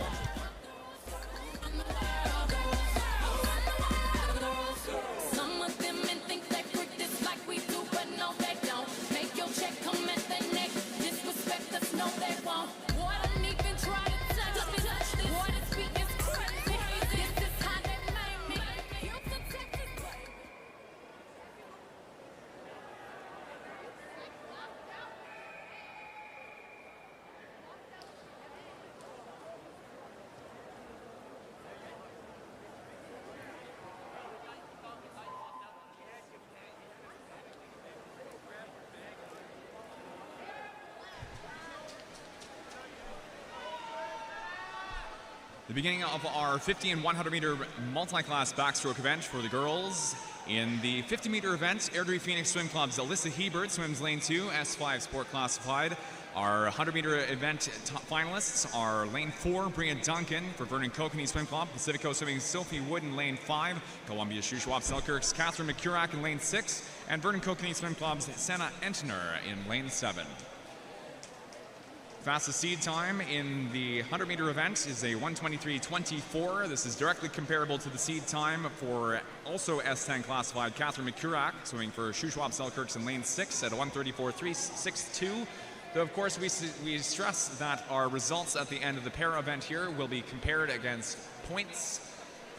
The beginning of our 50 and 100-meter multi-class backstroke event for the girls. In the 50-meter event, Airdrie Phoenix Swim Club's Alyssa Hebert swims lane 2, S5 sport classified. Our 100-meter event finalists are lane 4, Bria Duncan for Vernon Kokanee Swim Club, Pacific Coast Swimming's Sophie Wood in lane 5, Columbia Shuswap Selkirk's Catherine McCurack in lane 6, and Vernon Kokanee Swim Club's Senna Entner in lane 7. Fastest seed time in the 100-meter event is a 1:23.24. This is directly comparable to the seed time for also S10 classified Catherine McCurack, swimming for Shuswap Selkirks in lane 6 at a 1:34.362. Though, of course, we stress that our results at the end of the para event here will be compared against points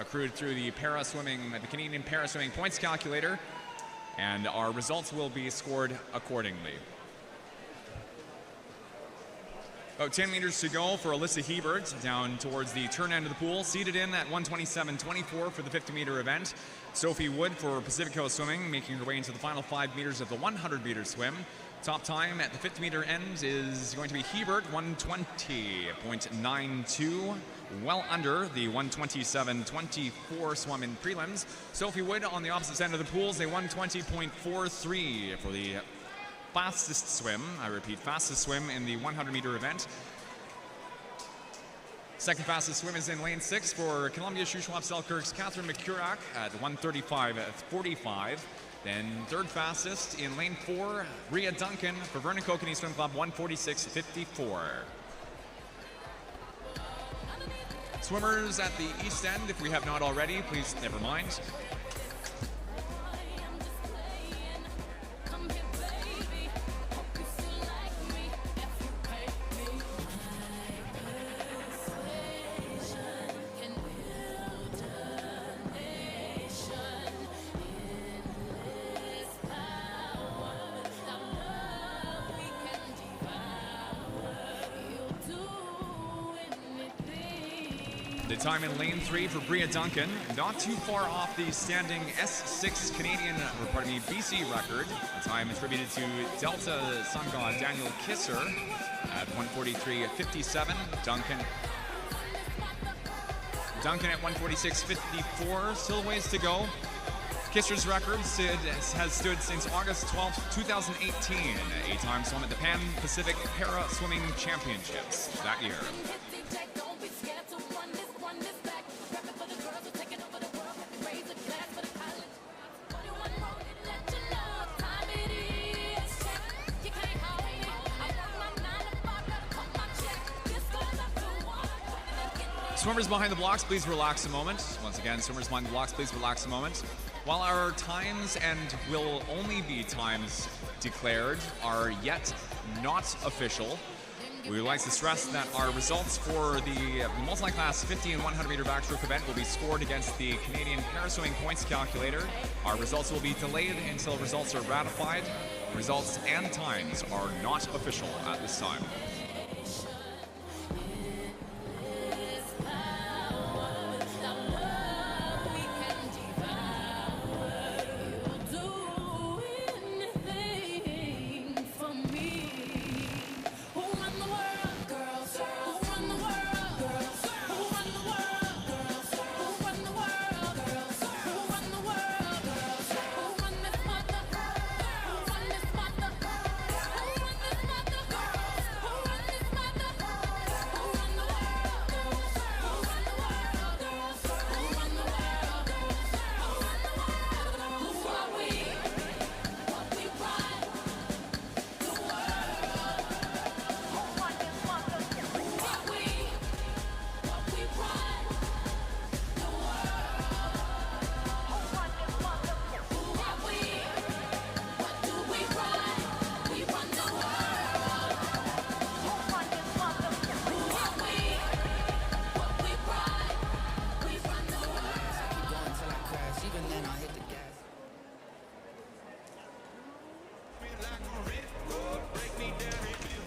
accrued through the Canadian Para Swimming Points Calculator, and our results will be scored accordingly. About 10 meters to go for Alyssa Hebert down towards the turn end of the pool. Seated in at 1:27.24 for the 50-meter event. Sophie Wood for Pacific Coast Swimming making her way into the final 5 meters of the 100-meter swim. Top time at the 50-meter end is going to be Hebert, 1:20.92, well under the 1:27.24 swum in prelims. Sophie Wood on the opposite end of the pool is a 1:20.43 for the fastest swim. I repeat, fastest swim in the 100-meter event. Second fastest swim is in lane 6 for Columbia Shuswap Selkirk's Catherine McCurack at 1:35.45. Then third fastest in lane 4, Bria Duncan for Vernon Kokanee Swim Club, 1:46.54. Swimmers at the east end, if we have not already, please never mind. The time in lane 3 for Bria Duncan, not too far off the standing S6 BC record. The time attributed to Delta Sun God Daniel Kisser at 1:43.57. Duncan at 1:46.54. Still a ways to go. Kisser's record has stood since August 12, 2018, a time swum at the Pan Pacific Para Swimming Championships that year. Swimmers behind the blocks, please relax a moment. Once again, swimmers behind the blocks, please relax a moment. While our times and will only be times declared are yet not official, we would like to stress that our results for the multi-class 50 and 100 meter backstroke event will be scored against the Canadian Paraswimming Points Calculator. Our results will be delayed until results are ratified. Results and times are not official at this time.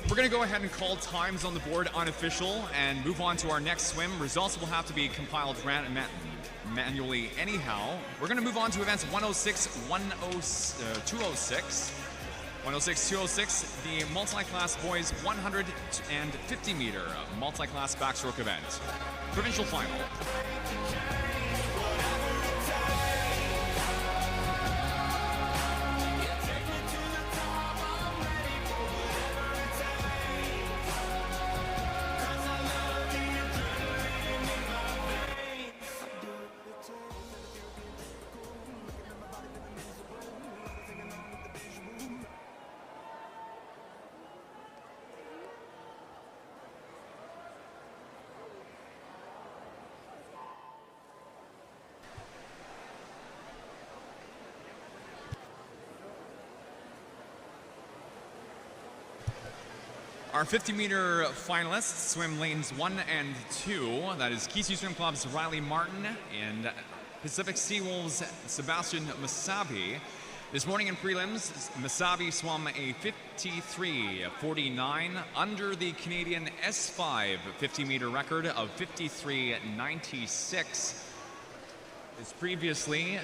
We're going to go ahead and call times on the board unofficial and move on to our next swim. Results will have to be compiled manually anyhow. We're going to move on to events 106, 206. 106, 206, the multi-class boys 150 meter multi-class backstroke event. Provincial final. Our 50-meter finalists swim lanes 1 and 2. That is Kisu Swim Club's Riley Martin and Pacific Seawolves' Sebastian Masabi. This morning in prelims, Masabi swam a 53.49 under the Canadian S5 50-meter record of 53.96. This previously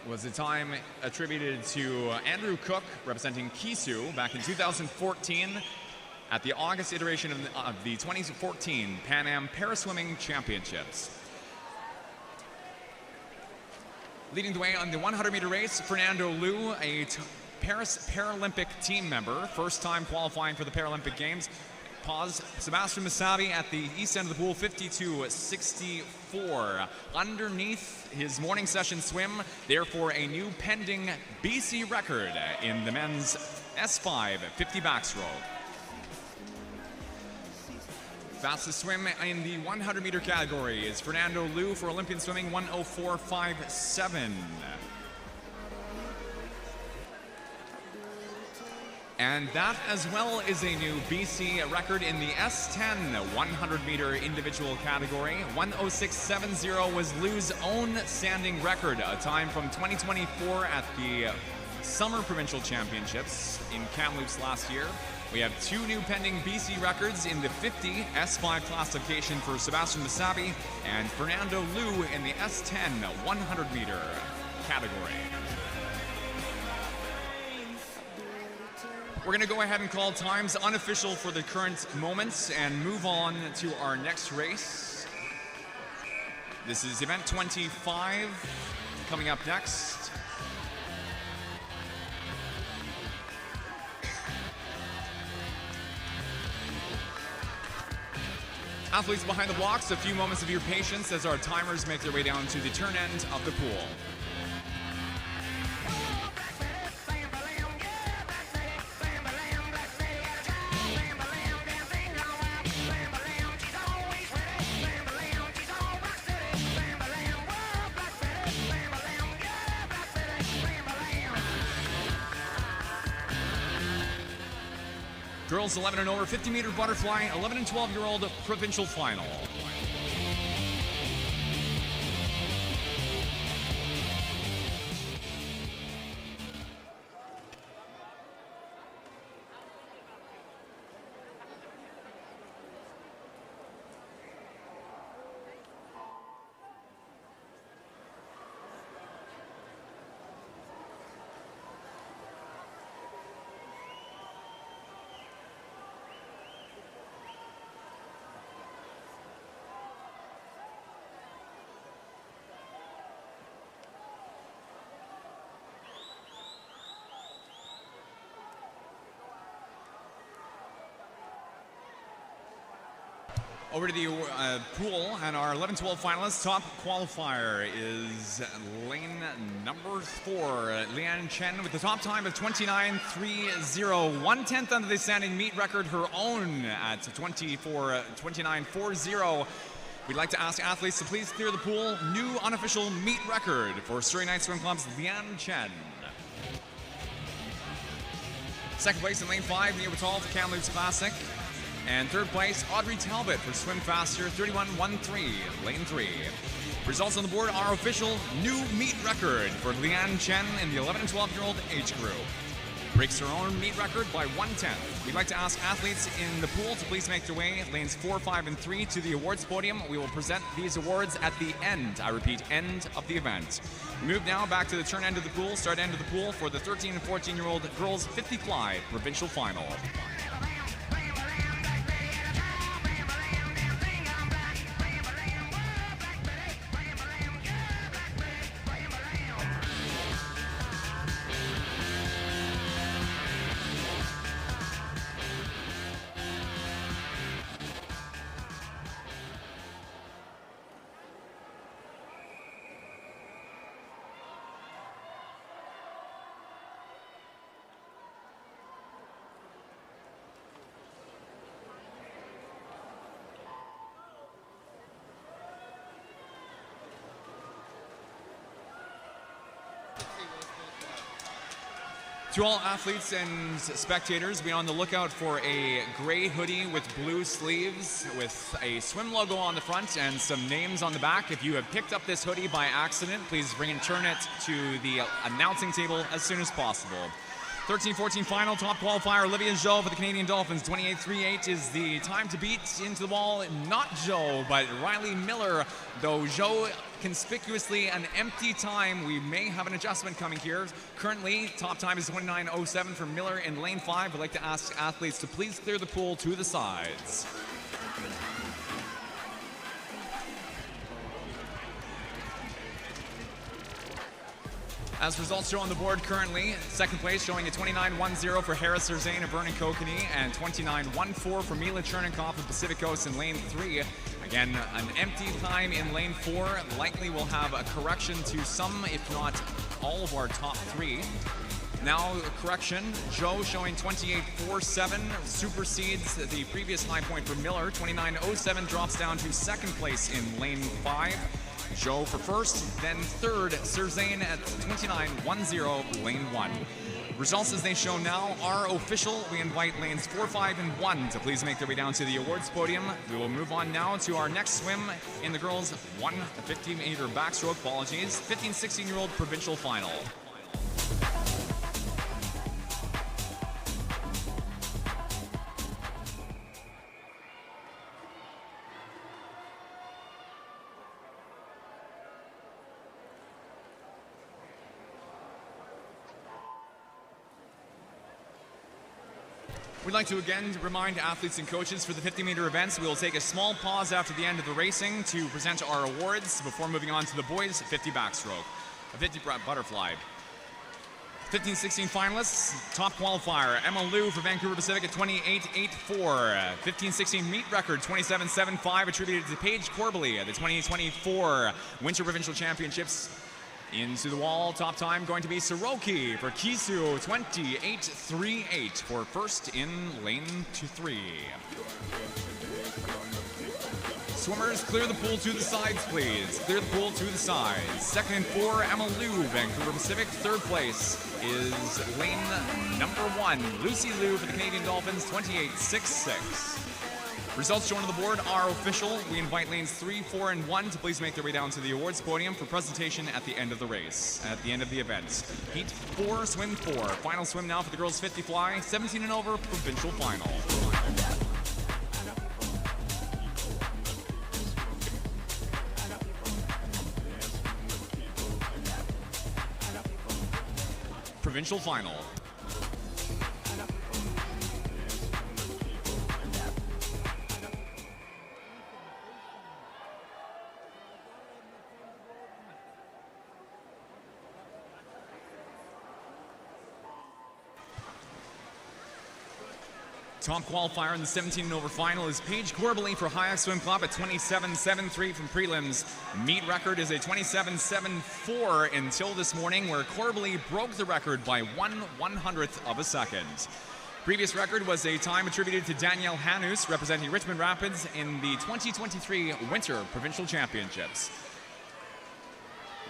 was a time attributed to Andrew Cook representing Kisu back in 2014 at the August iteration of the 2014 Pan Am Paraswimming Championships. Leading the way on the 100-meter race, Fernando Liu, a Paris Paralympic team member, first time qualifying for the Paralympic Games. Sebastian Masabi at the east end of the pool, 52.64. Underneath his morning session swim, therefore a new pending BC record in the men's S5 50 backstroke. Fastest swim in the 100-meter category is Fernando Liu for Olympian swimming, 1:04.57. And that as well is a new BC record in the S10 100-meter individual category. 1:06.70 was Liu's own standing record, a time from 2024 at the Summer Provincial Championships in Kamloops last year. We have two new pending BC records in the 50 S5 classification for Sebastian Masabi and Fernando Liu in the S10 100-meter category. We're going to go ahead and call times unofficial for the current moments and move on to our next race. This is event 25 coming up next. Athletes behind the blocks, a few moments of your patience as our timers make their way down to the turn end of the pool. Girls 11 and over, 50-meter butterfly, 11 and 12-year-old provincial final. Over to the pool, and our 11-12 finalists. Top qualifier is lane number 4, Lian Chen, with the top time of 29.30, 1/10 under the standing meet record, her own at 29.40. We'd like to ask athletes to please clear the pool. New unofficial meet record for Surrey Night Swim Club's Lian Chen. Second place in lane 5, Nia Watal for Kamloops Classic. And third place, Audrey Talbot for Swim Faster, 31.13, lane 3. Results on the board are official new meet record for Lian Chen in the 11 and 12-year-old age group. Breaks her own meet record by 1/10. We'd like to ask athletes in the pool to please make their way lanes 4, 5, and 3 to the awards podium. We will present these awards at the end, I repeat, end of the event. We move now back to the turn end of the pool, start end of the pool for the 13 and 14-year-old girls 50 fly provincial final. To all athletes and spectators, be on the lookout for a gray hoodie with blue sleeves with a swim logo on the front and some names on the back. If you have picked up this hoodie by accident, please bring and turn it to the announcing table as soon as possible. 13-14 final, top qualifier Olivia Zhou for the Canadian Dolphins. 28.38 is the time to beat into the wall. Not Zhou, but Riley Miller, though Zhou conspicuously an empty time. We may have an adjustment coming here. Currently, top time is 29.07 for Miller in lane 5. We'd like to ask athletes to please clear the pool to the sides. As results show on the board currently, second place showing a 29.10 for Harris Erzane of Vernon Kokanee and 29.14 for Mila Chernikov of Pacific Coast in lane 3. Again, an empty time in lane 4. Likely we'll have a correction to some, if not all of our top 3. Now, correction, Zhou showing 28.47, supersedes the previous high point for Miller. 29.07 drops down to second place in lane 5. Zhou for first, then third, Serzane at 29.10, lane 1. Results as they show now are official. We invite lanes 4, 5, and 1 to please make their way down to the awards podium. We will move on now to our next swim in the girls' 150-meter backstroke, 15, 16-year-old provincial final. We'd like to again remind athletes and coaches for the 50-meter events, we will take a small pause after the end of the racing to present our awards before moving on to the boys' 50 backstroke, a 50 butterfly. 15-16 finalists, top qualifier, Emma Liu for Vancouver Pacific at 28.84. 15-16 meet record, 27.75, attributed to Paige Corbally at the 2024 Winter Provincial Championships. Into the wall, top time going to be Soroki for Kisu, 28.38 for first in lane 2-3. Swimmers, clear the pool to the sides, please. Clear the pool to the sides. Second and 4, Emma Liu, Vancouver Pacific. Third place is lane number 1, Lucy Liu for the Canadian Dolphins, 28.66. Results shown on the board are official. We invite lanes 3, 4, and 1 to please make their way down to the awards podium for presentation at the end of the race, at the end of the event. Heat 4, swim 4. Final swim now for the girls 50 fly, 17 and over, provincial final. Provincial final. Top qualifier in the 17 and over final is Paige Corbally for Hayek Swim Club at 27.73 from prelims. Meet record is a 27.74 until this morning, where Corbally broke the record by 1/100th of a second. Previous record was a time attributed to Danielle Hanus, representing Richmond Rapids in the 2023 Winter Provincial Championships.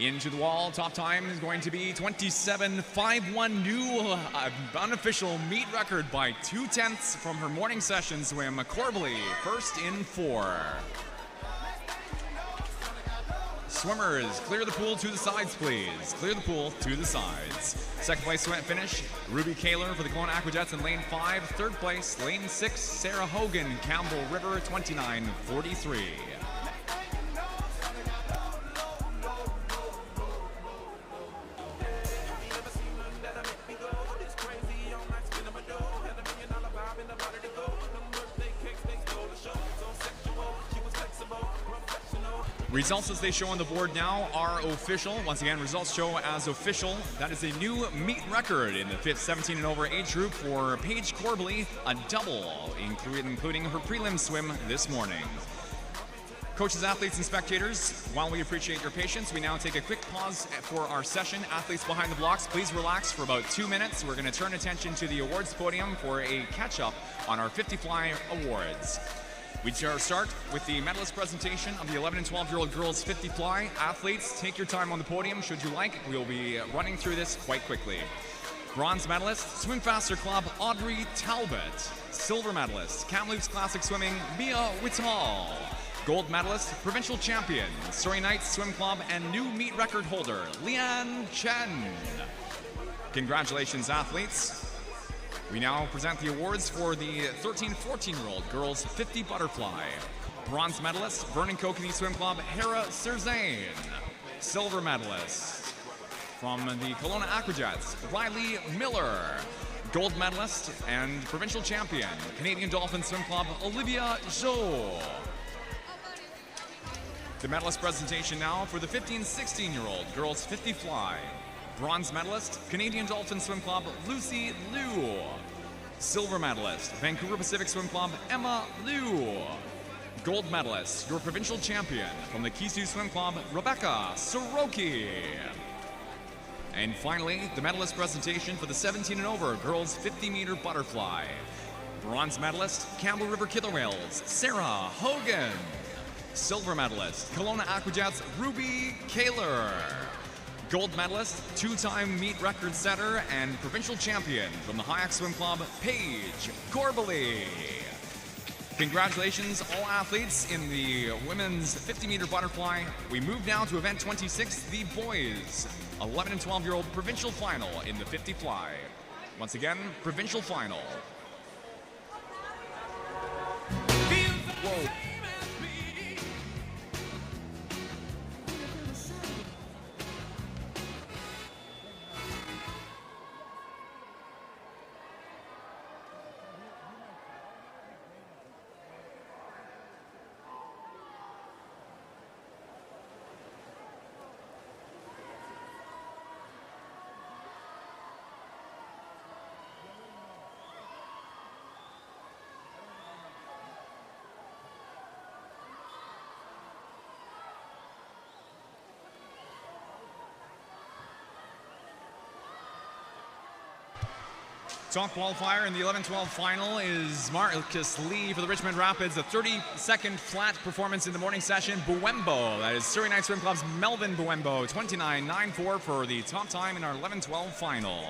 Into the wall, top time is going to be 27.51, new unofficial meet record by 2/10 from her morning session swim. Corbally, first in 4. Swimmers, clear the pool to the sides, please. Clear the pool to the sides. Second place swim finish, Ruby Kaler for the Kelowna Aquajets in lane 5. Third place, lane 6, Sarah Hogan, Campbell River, 29.43. Results as they show on the board now are official. Once again, results show as official. That is a new meet record in the 5th 17 and over age group for Paige Corbally, a double, including her prelim swim this morning. Coaches, athletes, and spectators, while we appreciate your patience, we now take a quick pause for our session. Athletes behind the blocks, please relax for about 2 minutes. We're going to turn attention to the awards podium for a catch-up on our 50 Fly Awards. We start with the medalist presentation of the 11 and 12-year-old girls 50 fly. Athletes, take your time on the podium should you like. We'll be running through this quite quickly. Bronze medalist, Swim Faster Club, Audrey Talbot. Silver medalist, Kamloops Classic Swimming, Mia Whitall. Gold medalist, provincial champion, Surrey Knights Swim Club, and new meet record holder, Leanne Chen. Congratulations, athletes. We now present the awards for the 13-14-year-old girls 50 butterfly. Bronze medalist, Vernon Kokanee Swim Club, Hera Serzane. Silver medalist from the Kelowna Aquajets, Riley Miller. Gold medalist and provincial champion, Canadian Dolphin Swim Club, Olivia Zhou. The medalist presentation now for the 15-16-year-old girls 50 fly. Bronze medalist, Canadian Dolphin Swim Club, Lucy Liu. Silver medalist, Vancouver Pacific Swim Club, Emma Liu. Gold medalist, your provincial champion from the Kisu Swim Club, Rebecca Soroki. And finally, the medalist presentation for the 17 and over girls 50-meter butterfly. Bronze medalist, Campbell River Killer Whales, Sarah Hogan. Silver medalist, Kelowna Aquajets, Ruby Kaler. Gold medalist, two-time meet record setter, and provincial champion from the Hayek Swim Club, Paige Corbally. Congratulations, all athletes in the women's 50-meter butterfly. We move now to event 26, the boys 11 and 12-year-old provincial final in the 50 fly. Once again, provincial final. Whoa. Top qualifier in the 11-12 final is Marcus Lee for the Richmond Rapids. A 30-second flat performance in the morning session. Buembo, that is Surrey Night Swim Club's Melvin Buembo, 29.94 for the top time in our 11-12 final.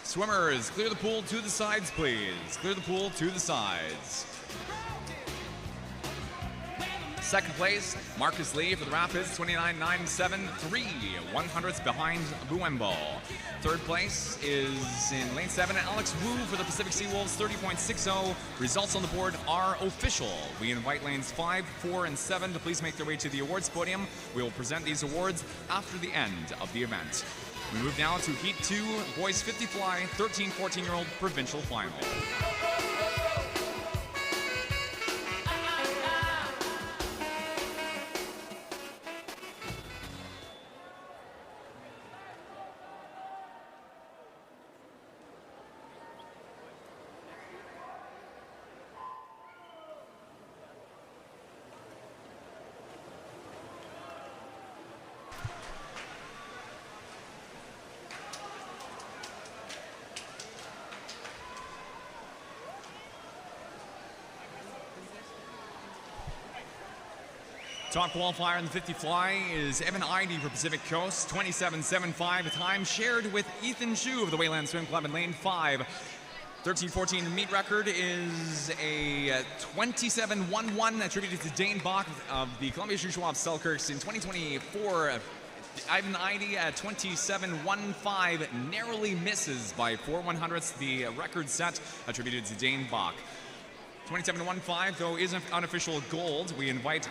Swimmers, clear the pool to the sides, please. Clear the pool to the sides. Second place, Marcus Lee for the Rapids, 29.97, 3/100ths behind Buembo. Third place is in lane 7, Alex Wu for the Pacific Seawolves, 30.60. Results on the board are official. We invite lanes 5, 4, and 7 to please make their way to the awards podium. We will present these awards after the end of the event. We move now to Heat 2, boys 50 fly, 13-14-year-old provincial final. Top qualifier in the 50 fly is Evan Eide for Pacific Coast, 27.75, a time shared with Ethan Zhu of the Wayland Swim Club in lane 5. 13-14 meet record is a 27.11 attributed to Dane Bach of the Columbia Shuswap Selkirks in 2024. Ivan Eide at 27.15 narrowly misses by 4/100ths the record set attributed to Dane Bach. 27.15 though is an unofficial gold. We invite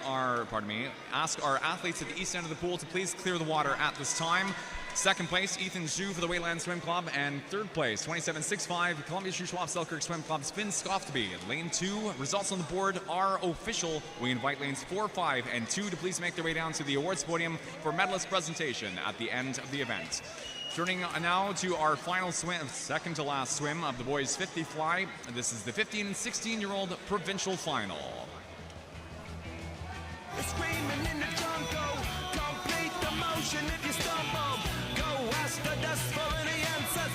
ask our athletes at the east end of the pool to please clear the water at this time. Second place, Ethan Zhu for the Wayland Swim Club, and third place, 27.65, Columbia Shuswap Selkirk Swim Club's Finn Skofteby. Lane 2, results on the board are official. We invite lanes 4, 5, and 2 to please make their way down to the awards podium for medalist presentation at the end of the event. Turning now to our final swim, second to last swim of the boys 50 fly. This is the 15 and 16-year-old provincial final. Screaming in the jungle, complete the motion if you stumble. Go ask the dust for any answers.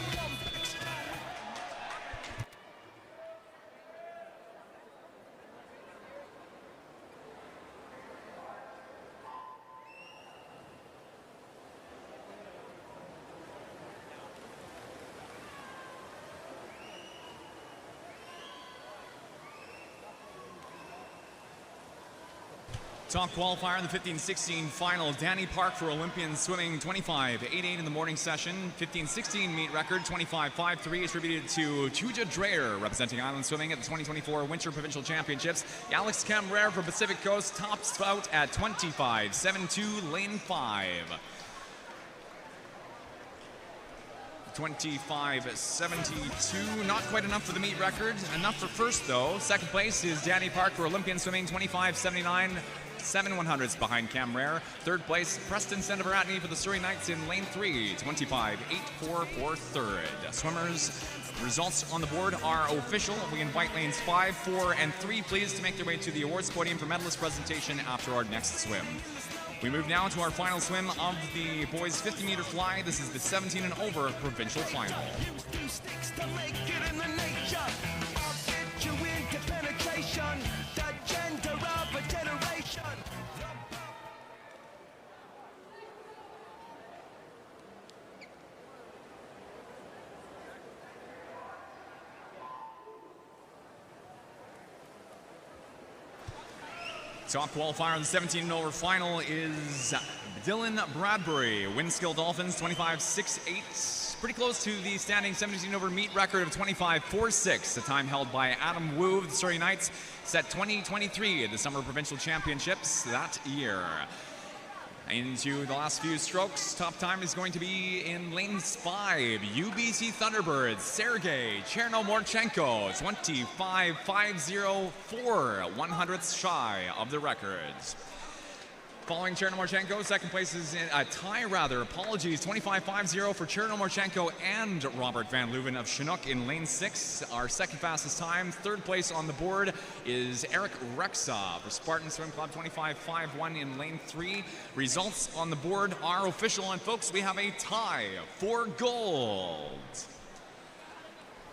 Top qualifier in the 15-16 final, Danny Park for Olympian swimming, 25.88 in the morning session. 15-16 meet record, 25.53 attributed to Chuja Dreyer, representing Island Swimming at the 2024 Winter Provincial Championships. Alex Camrere from Pacific Coast tops out at 25.72, lane 5. 25.72, not quite enough for the meet record. Enough for first, though. Second place is Danny Park for Olympian swimming, 25.79, 7/100ths behind Camrere. Third place, Preston Sendeveratney for the Surrey Knights in lane 3, 25.84 for third. Swimmers, results on the board are official. We invite lanes 5, 4, and 3, please, to make their way to the awards podium for medalist presentation after our next swim. We move now to our final swim of the boys 50-meter fly. This is the 17 and over provincial final. Top qualifier on the 17 and over final is Dylan Bradbury. Windskill Dolphins, 25.68. Pretty close to the standing 17 over meet record of 25.46. The time held by Adam Wu of the Surrey Knights, set 2023 at the Summer Provincial Championships that year. Into the last few strokes, top time is going to be in lanes 5. UBC Thunderbirds, Sergei Chernomorchenko, 25.504, 1/100ths shy of the records. Following Chernomorchenko, second place is a tie, apologies, 25.50 for Chernomorchenko and Robert Van Leuven of Chinook in lane 6, our second fastest time. Third place on the board is Eric Rexa for Spartan Swim Club, 25.51 in lane 3. Results on the board are official, and folks, we have a tie for gold.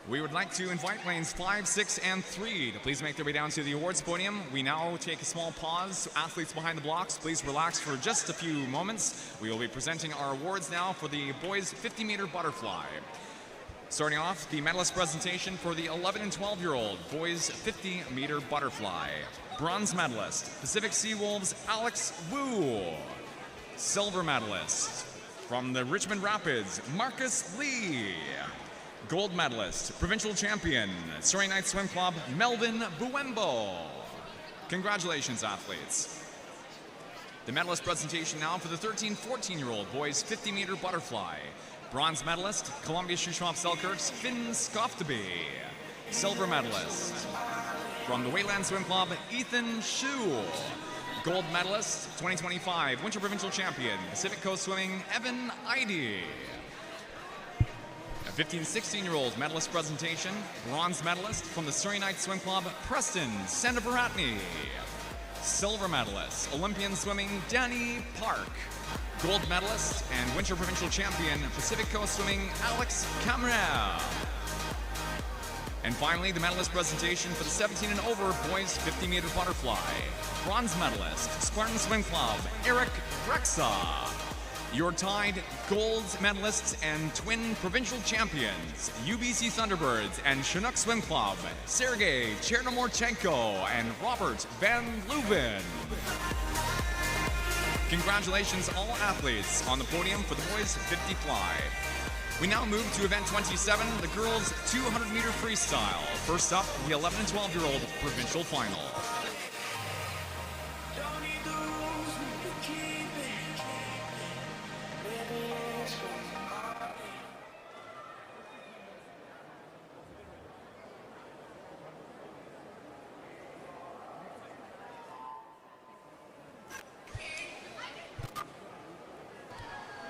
We would like to invite lanes 5, 6, and 3 to please make their way down to the awards podium. We now take a small pause. Athletes behind the blocks, please relax for just a few moments. We will be presenting our awards now for the boys 50-meter butterfly. Starting off, the medalist presentation for the 11 and 12-year-old boys 50-meter butterfly. Bronze medalist, Pacific Seawolves, Alex Wu. Silver medalist, from the Richmond Rapids, Marcus Lee. Gold medalist, provincial champion, Surrey Knights Swim Club, Melvin Buembo. Congratulations, athletes. The medalist presentation now for the 13-14-year-old boys 50-meter butterfly. Bronze medalist, Columbia Shuswap Selkirk's Finn Skofteby. Silver medalist, from the Wayland Swim Club, Ethan Shu. Gold medalist, 2025 Winter Provincial Champion, Pacific Coast Swimming, Evan Eide. A 15-16-year-old medalist presentation, bronze medalist from the Surrey Knights Swim Club, Preston Sandabaratney. Silver medalist, Olympian swimming, Danny Park. Gold medalist and Winter Provincial Champion, Pacific Coast Swimming, Alex Camera. And finally, the medalist presentation for the 17 and over boys 50-meter butterfly. Bronze medalist, Spartan Swim Club, Eric Rexa. Your tied gold medalists and twin provincial champions, UBC Thunderbirds and Chinook Swim Club, Sergei Chernomorchenko and Robert Van Leuven. Congratulations all athletes on the podium for the boys 50 fly. We now move to event 27, the girls 200-meter freestyle. First up, the 11 and 12-year-old provincial final.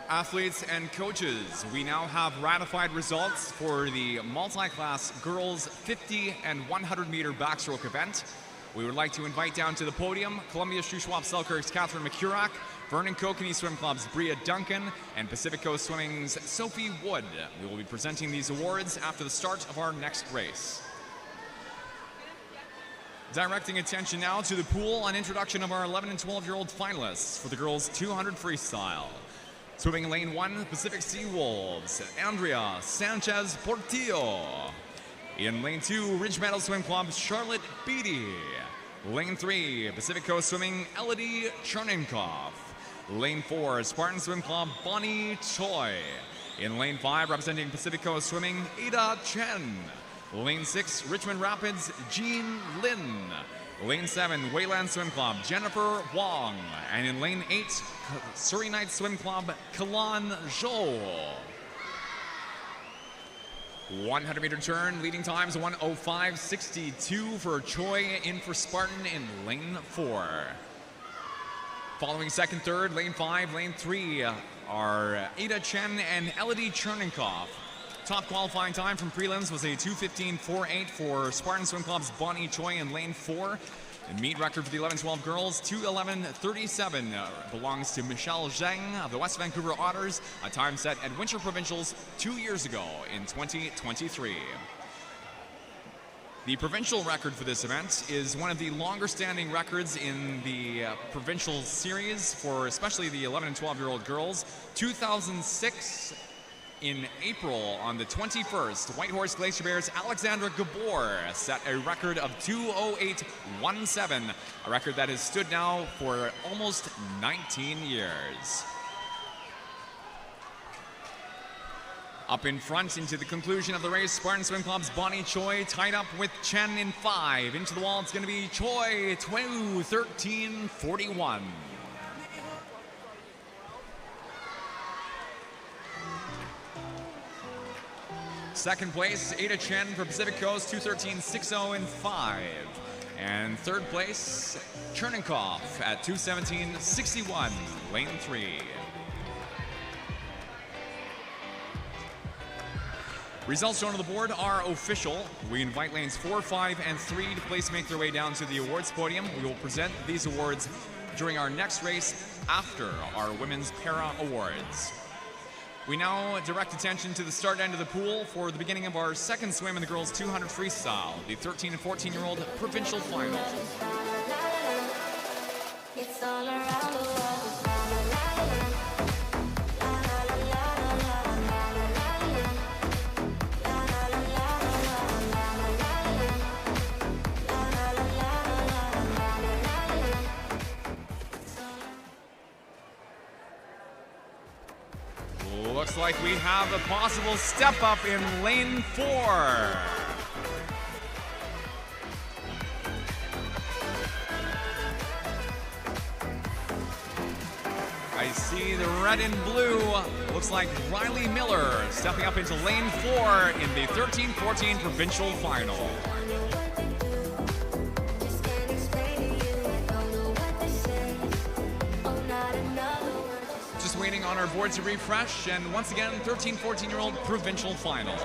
Athletes and coaches, we now have ratified results for the multi-class girls 50 and 100-meter backstroke event. We would like to invite down to the podium Columbia Shuswap Selkirk's Catherine McCurach, Vernon Kokanee Swim Club's Bria Duncan, and Pacific Coast Swimming's Sophie Wood. We will be presenting these awards after the start of our next race. Directing attention now to the pool and introduction of our 11 and 12-year-old finalists for the girls 200 freestyle. Swimming lane 1, Pacific Seawolves, Andrea Sanchez Portillo. In lane 2, Ridge Meadow Swim Club, Charlotte Beatty. Lane 3, Pacific Coast Swimming, Elodie Chernenkov. Lane 4, Spartan Swim Club, Bonnie Choi. In lane 5, representing Pacific Coast Swimming, Ada Chen. Lane 6, Richmond Rapids, Jean Lin. Lane 7, Wayland Swim Club, Jennifer Wong. And in lane 8, Surrey Knights Swim Club, Kalan Zhou. 100-meter turn, leading times 1:05.62 for Choi, in for Spartan in lane 4. Following second, third, lane 5, lane 3 are Ada Chen and Elodie Chernenkov. Top qualifying time from prelims was a 2:15.48 for Spartan Swim Club's Bonnie Choi in lane 4. The meet record for the 11-12 girls, 2:11.37, belongs to Michelle Zheng of the West Vancouver Otters, a time set at Winter Provincials 2 years ago in 2023. The provincial record for this event is one of the longer standing records in the provincial series for especially the 11 and 12-year-old girls. 2006 in April on the 21st, Whitehorse Glacier Bears' Alexandra Gabor set a record of 2:08.17, a record that has stood now for almost 19 years. Up in front into the conclusion of the race, Spartan Swim Club's Bonnie Choi tied up with Chen in 5. Into the wall, it's going to be Choi, 2:13.41. Second place, Ada Chen for Pacific Coast, 2:13.60 in 5. And third place, Chernenkov at 2:17.61, lane 3. Results shown on the board are official. We invite lanes 4, 5, and 3 to please make their way down to the awards podium. We will present these awards during our next race after our Women's Para Awards. We now direct attention to the start end of the pool for the beginning of our second swim in the girls 200 freestyle, the 13 and 14-year-old provincial final. It's all around the world. Looks like we have a possible step up in lane 4. I see the red and blue. Looks like Riley Miller stepping up into lane 4 in the 13-14 provincial final. Just waiting on our board to refresh, and once again, 13-14-year-old provincial final.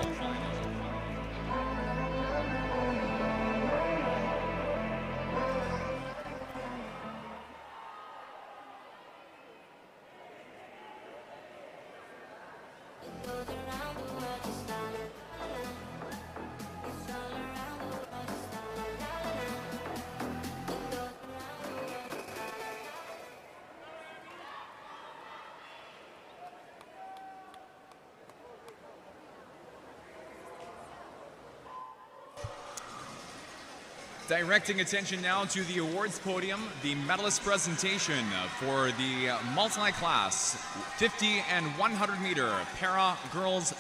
Directing attention now to the awards podium, the medalist presentation for the multi-class 50 and 100 meter para girls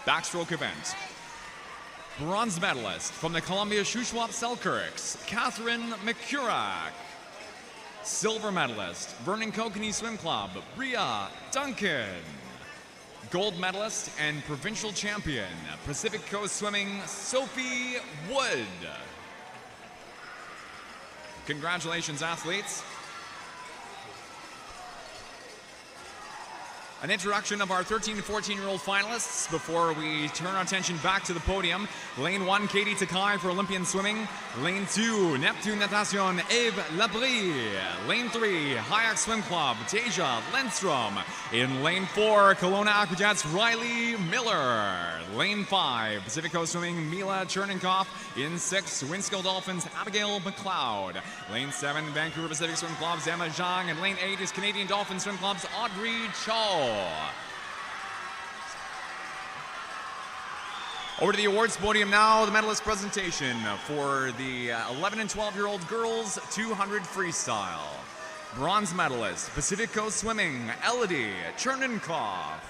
backstroke event. Bronze medalist from the Columbia Shuswap Selkirks, Catherine McCurach. Silver medalist, Vernon Kokanee Swim Club, Bria Duncan. Gold medalist and provincial champion, Pacific Coast Swimming, Sophie Wood. Congratulations, athletes. An introduction of our 13 to 14-year-old finalists before we turn our attention back to the podium. Lane 1, Katie Takai for Olympian swimming. Lane 2, Neptune Natation, Eve Labrie. Lane 3, Hayak Swim Club, Tasia Lindstrom. In lane 4, Kelowna Aquajets, Riley Miller. Lane 5, Pacific Coast Swimming, Mila Chernenkoff. In 6, Winskill Dolphins, Abigail McLeod. Lane 7, Vancouver Pacific Swim Club's Emma Zhang. And lane 8 is Canadian Dolphin Swim Club's Audrey Cho. Over to the awards podium now, the medalist presentation for the 11 and 12-year-old girls 200 freestyle. Bronze medalist, Pacific Coast Swimming, Elodie Chernenkoff.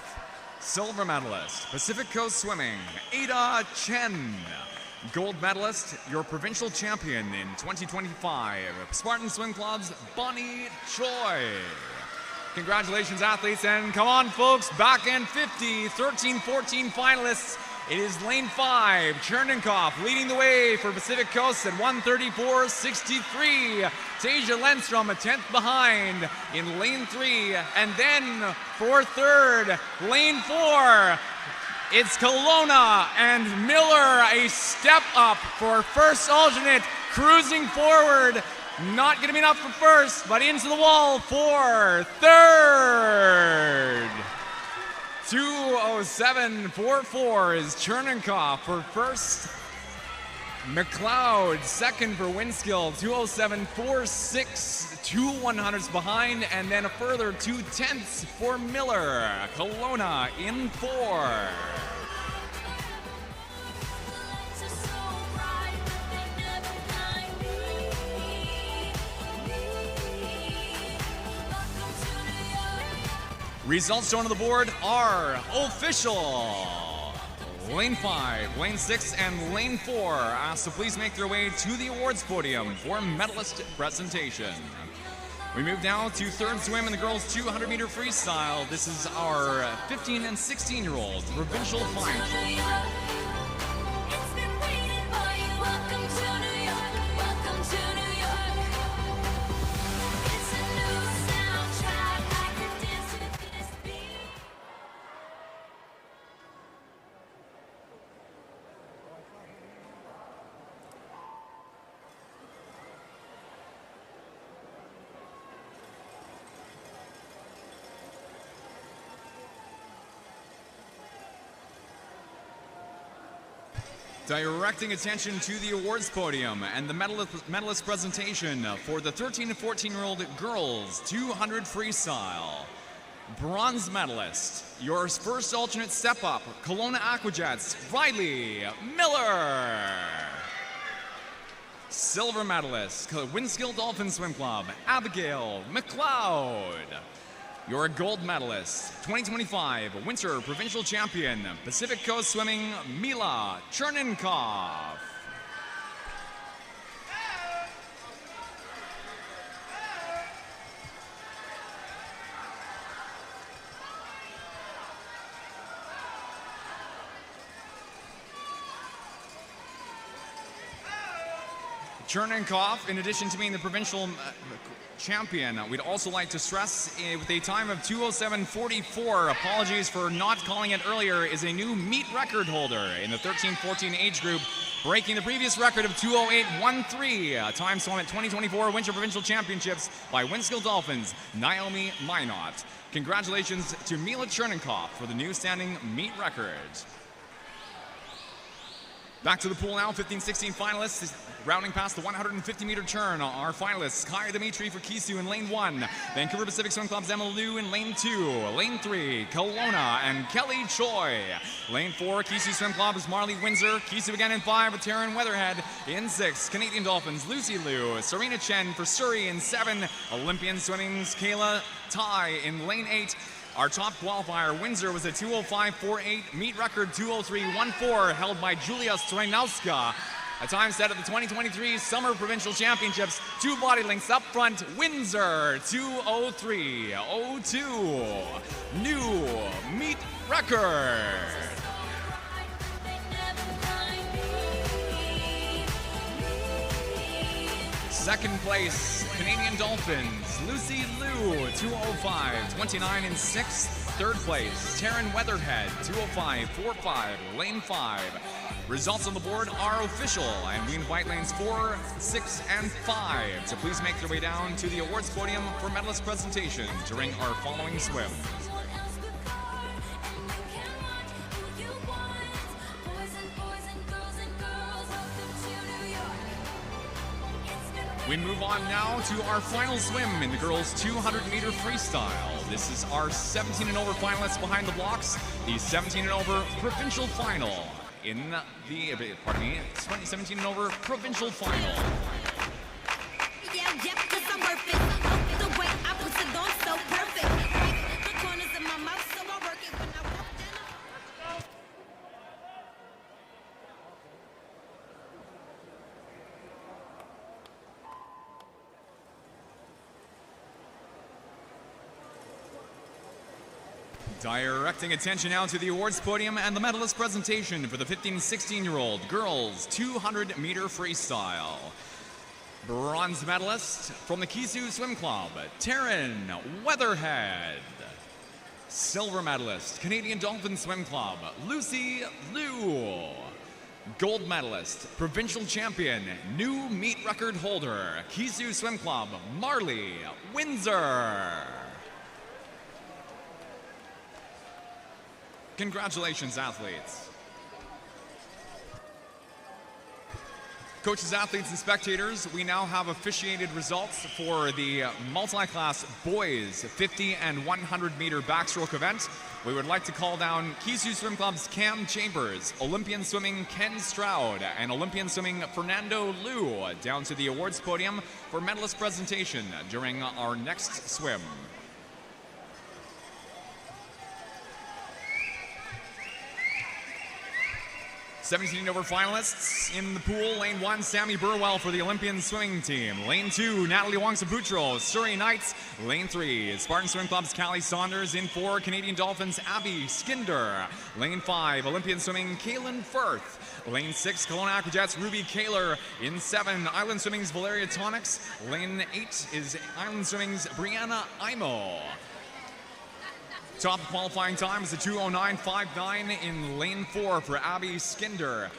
Silver medalist, Pacific Coast Swimming, Ada Chen. Gold medalist, your provincial champion in 2025, Spartan Swim Club's Bonnie Choi. Congratulations, athletes, and come on, folks, back end 50, 13-14 finalists. It is lane 5, Chernenkoff leading the way for Pacific Coast at 134.63. Tasia Lindstrom a 10th behind in lane 3, and then for third, lane 4. It's Kelowna and Miller, a step up for first alternate, cruising forward. Not going to be enough for first, but into the wall for third. 2:07.44 is Chernenkoff for first. McLeod second for Winskill, 2:07.46, 2 100s behind, and then a further 2 tenths for Miller. Kelowna in 4. Results shown on the board are official. Lane 5, Lane 6, and Lane 4 asked to please make their way to the awards podium for medalist presentation. We move now to third swim in the girls 200 meter freestyle. This is our 15 and 16-year-old provincial final. Directing attention to the awards podium and the medalist presentation for the 13 to 14-year-old girls 200 freestyle. Bronze medalist, your first alternate step up, Kelowna Aquajets, Riley Miller. Silver medalist, Winskill Dolphin Swim Club, Abigail McLeod. Your gold medalist, 2025 Winter Provincial Champion, Pacific Coast Swimming, Mila Cherninkov. Cherninkov, in addition to being the provincial champion, we'd also like to stress with a time of 2:07:44, apologies for not calling it earlier, is a new meet record holder in the 13-14 age group, breaking the previous record of 2:08:13, a time swum at 2024 Winter Provincial Championships by Winskill Dolphins, Naomi Minot. Congratulations to Mila Cherninkov for the new standing meet record. Back to the pool now, 15-16 finalists, rounding past the 150-meter turn. Our finalists, Kaya Dimitri for Kisu in lane 1, Vancouver Pacific Swim Club's Emma Liu in lane 2, lane 3, Kelowna and Kelly Choi. Lane 4, Kisu Swim Club's Marley Windsor, Kisu again in 5 with Taryn Weatherhead. In 6, Canadian Dolphins, Lucy Liu, Serena Chen for Surrey in 7, Olympian Swimming's Kayla Tai in lane 8. Our top qualifier, Windsor, was a 2:05:48, meet record 2:03:14, held by Julia Strojnowska. A time set at the 2023 Summer Provincial Championships. 2 body links up front, Windsor, 2:03:02. New meet record. Second place, Canadian Dolphins, Lucy Liu, 2:05:29 in 6th. Third place, Taryn Weatherhead, 2:05:45, lane 5. Results on the board are official, and we invite lanes 4, 6, and 5 to please make their way down to the awards podium for medalist presentation during our following swim. We move on now to our final swim in the girls' 200-meter freestyle. This is our 17 and over finalists behind the blocks, the 17 and over provincial final in the, 17 and over provincial final. Yeah, 'cause I'm worth it. The way I put it on so perfect. The corners of my mouth, so I work it when I walk down. Directing attention now to the awards podium and the medalist presentation for the 15 and 16-year-old girls 200-meter freestyle. Bronze medalist from the Kisu Swim Club, Taryn Weatherhead. Silver medalist, Canadian Dolphin Swim Club, Lucy Liu. Gold medalist, provincial champion, new meet record holder, Kisu Swim Club, Marley Windsor. Congratulations, athletes. Coaches, athletes, and spectators, we now have officiated results for the multi-class boys 50 and 100-meter backstroke event. We would like to call down Kisu Swim Club's Cam Chambers, Olympian Swimming Ken Stroud, and Olympian Swimming Fernando Liu down to the awards podium for medalist presentation during our next swim. 17 over finalists in the pool. Lane 1, Sammy Burwell for the Olympian swimming team. Lane 2, Natalie Wongsa-Boutro, Surrey Knights. Lane 3, Spartan Swim Club's Callie Saunders. In 4, Canadian Dolphins, Abby Skinder. Lane 5, Olympian Swimming, Kaylin Firth. Lane 6, Kelowna Aquajets, Ruby Kaler. In 7, Island Swimming's Valeria Tonix. Lane 8 is Island Swimming's Brianna Imo. Top qualifying time is a 2:09:59 in lane 4 for Abby Skinder.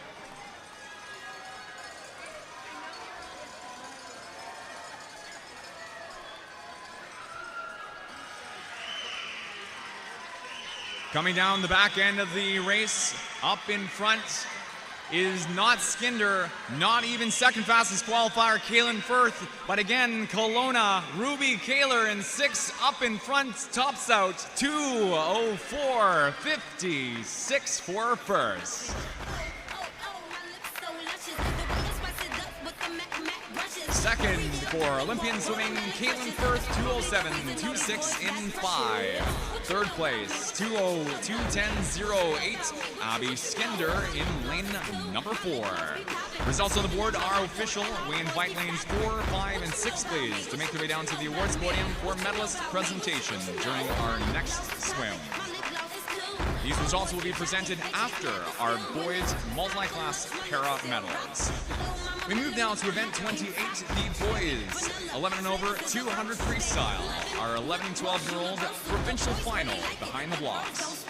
Coming down the back end of the race, up in front, is not Skinder, not even second fastest qualifier, Kaylin Firth, but again, Kelowna, Ruby Kaler in 6 up in front, tops out 2:04.56 for first. Second for Olympian swimming, Caitlin Firth, 2:07.26 in 5. Third place, 2:10.08, Abby Skinder in lane number 4. Results on the board are official. We invite lanes 4, 5, and 6, please, to make their way down to the awards podium for medalist presentation during our next swim. These results will be presented after our boys multi-class para medals. We move now to event 28, the boys 11 and over 200 freestyle, our 11 and 12-year-old provincial final behind the blocks.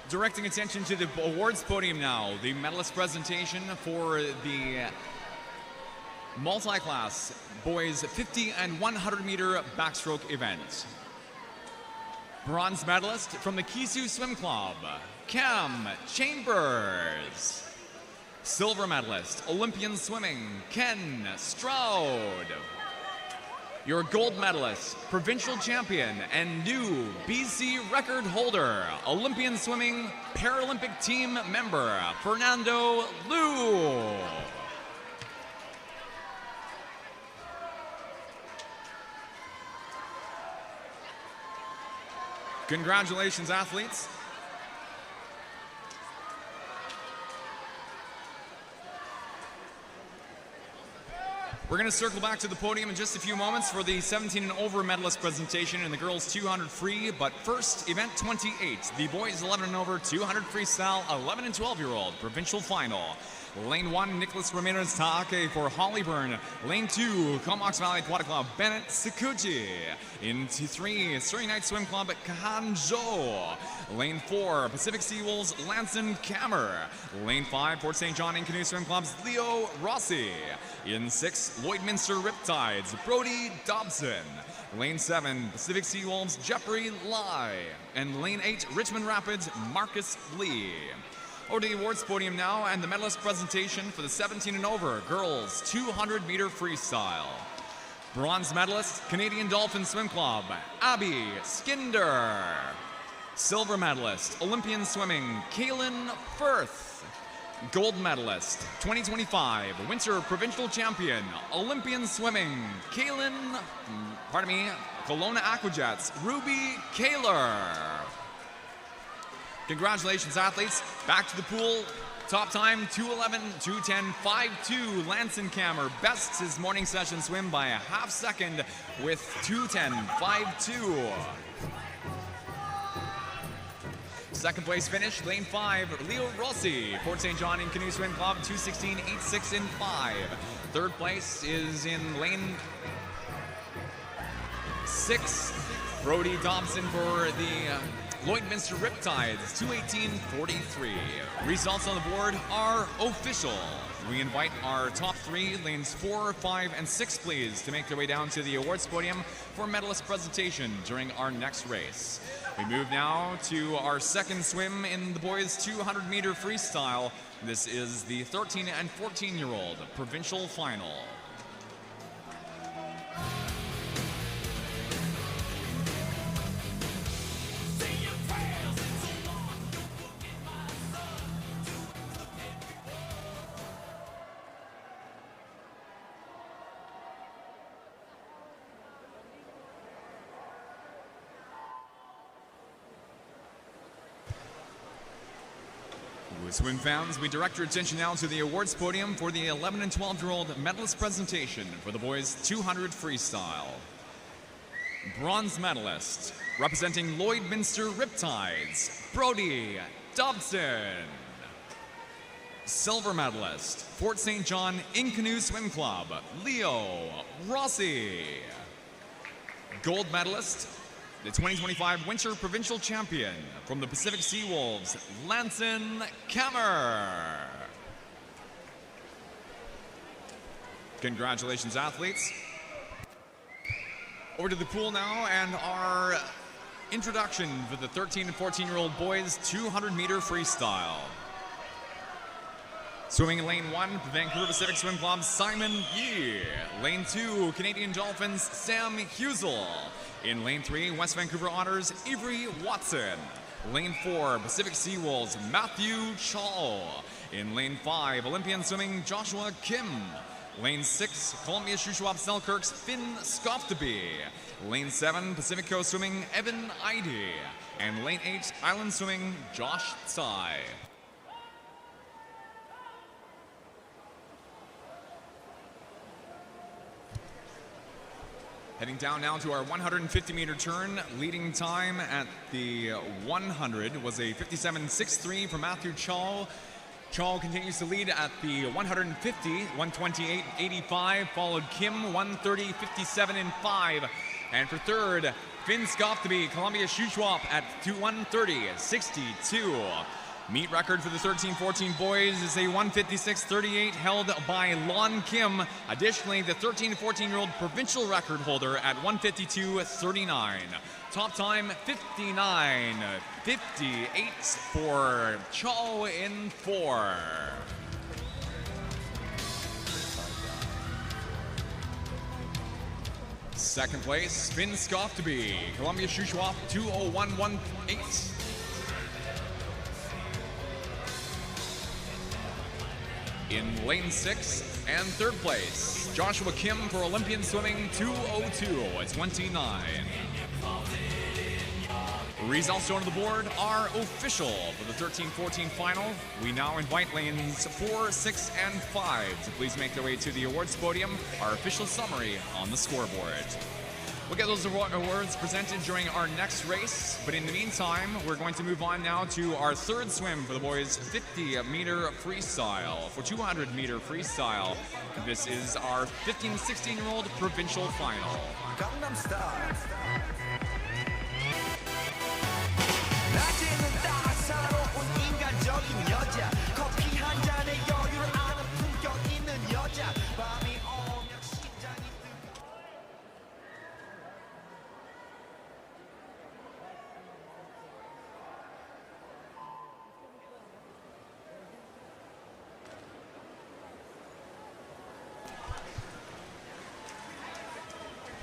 Directing attention to the awards podium now, the medalist presentation for the multi-class boys 50 and 100 meter backstroke event. Bronze medalist from the Kisu Swim Club, Cam Chambers. Silver medalist, Olympian swimming, Ken Stroud. Your gold medalist, provincial champion, and new BC record holder, Olympian swimming Paralympic team member, Fernando Liu. Congratulations, athletes. We're going to circle back to the podium in just a few moments for the 17 and over medalist presentation in the girls 200 free. But first, event 28, the boys 11 and over 200 freestyle 11 and 12-year-old provincial final. Lane 1, Nicholas Ramirez Taake for Hollyburn. Lane 2, Comox Valley Aquatic Club, Bennett Sikuchi. Into 3, Surrey Night Swim Club at Kahanzhou. Lane 4, Pacific Seawolves, Lanson Kammer. Lane 5, Port St. John and Canoe Swim Club's Leo Rossi. In 6, Lloydminster Riptides, Brody Dobson. Lane 7, Pacific Seawolves, Jeffrey Lai. And Lane 8, Richmond Rapids, Marcus Lee. Over to the awards podium now and the medalist presentation for the 17 and over girls 200 meter freestyle. Bronze medalist, Canadian Dolphin Swim Club, Abby Skinder. Silver medalist, Olympian swimming, Kaylin Firth. Gold medalist, 2025 Winter Provincial Champion, Olympian swimming, Kelowna Aquajets, Ruby Kaler. Congratulations, athletes. Back to the pool. Top time, 2:11, 2:10, 5:2. Lanson Kammer bests his morning session swim by a half second with 2:10, 5:2. Second place finish, lane 5, Leo Rossi, Port St. John and Canoe Swim Club, 2:16, 8:6 in 5. Third place is in lane 6, Brody Dobson for the Lloydminster Riptides, 2:18.43. Results on the board are official. We invite our top 3, lanes 4, 5, and 6, please, to make their way down to the awards podium for medalist presentation during our next race. We move now to our second swim in the boys 200 meter freestyle. This is the 13 and 14-year-old provincial final. Swim fans, we direct your attention now to the awards podium for the 11 and 12-year-old medalist presentation for the boys 200 freestyle. Bronze medalist, representing Lloydminster Riptides, Brody Dobson. Silver medalist, Fort St. John In-Canoe Swim Club, Leo Rossi. Gold medalist, the 2025 Winter Provincial Champion from the Pacific Seawolves, Lanson Kammer. Congratulations, athletes. Over to the pool now and our introduction for the 13 and 14-year-old boys 200-meter freestyle. Swimming in lane 1, Vancouver Pacific Swim Club, Simon Yee. Lane 2, Canadian Dolphins, Sam Husel. In lane 3, West Vancouver Otters, Avery Watson. Lane 4, Pacific Seawolves, Matthew Chall. In lane 5, Olympian Swimming, Joshua Kim. Lane 6, Columbia Shuswap Selkirk's Finn Skoftaby. Lane 7, Pacific Coast Swimming, Evan Idy. And lane 8, Island Swimming, Josh Tsai. Heading down now to our 150-meter turn. Leading time at the 100 was a 57.63 for Matthew Chall. Chall continues to lead at the 150, 128.85, followed Kim, 130.57 and 5. And for third, Finn Skoftaby, Columbia Shuswap at 130.62. Meet record for the 13-14 boys is a 156.38 held by Lon Kim. Additionally, the 13-14-year-old provincial record holder at 152.39. Top time 59.58 for Chao in 4. Second place, Finn Skoftaby, Columbia Shuswap 201.18. In lane 6 and third place, Joshua Kim for Olympian Swimming 202.29. Results shown on the board are official for the 13-14 final. We now invite lanes 4, 6, and 5 to please make their way to the awards podium. Our official summary on the scoreboard. We'll get those awards presented during our next race, but in the meantime, we're going to move on now to our third swim for the boys' 50-meter freestyle. For 200-meter freestyle, this is our 15 and 16-year-old provincial final.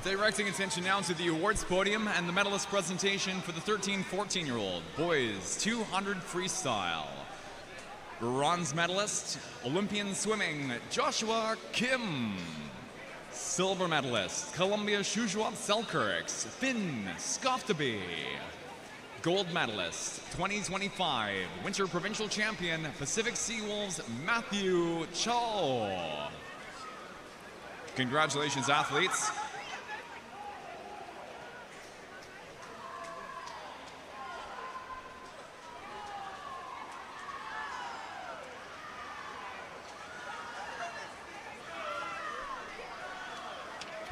Directing attention now to the awards podium and the medalist presentation for the 13-14-year-old boys 200 freestyle. Bronze medalist, Olympian Swimming, Joshua Kim. Silver medalist, Columbia Shuswap Selkirk's Finn Skoftaby. Gold medalist, 2025 Winter Provincial Champion, Pacific Seawolves, Matthew Chall. Congratulations, athletes.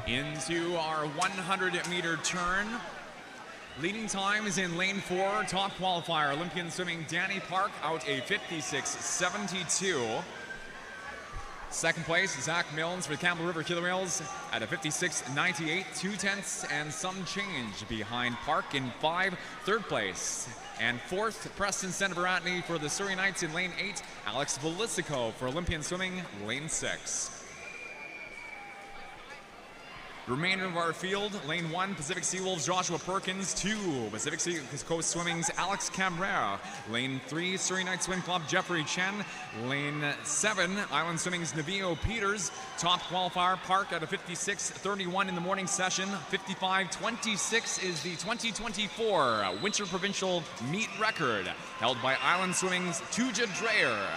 Into our 100-meter turn. Leading time is in lane 4, top qualifier, Olympian Swimming Danny Park out a 56.72. Second place, Zach Milnes for the Campbell River Killer Whales at a 56.98, 2/10 and some change behind Park in 5. Third place and fourth, Preston Senabaratney for the Surrey Knights in lane 8, Alex Velicico for Olympian Swimming, lane 6. The remainder of our field, lane 1, Pacific Seawolves, Joshua Perkins. 2, Pacific Sea Coast Swimming's Alex Cabrera. Lane 3, Surrey Night Swim Club, Jeffrey Chen. Lane 7, Island Swimming's Navio Peters. Top qualifier, Park at a 56:31 in the morning session. 55:26 is the 2024 Winter Provincial meet record, held by Island Swimming's Tuja Dreyer.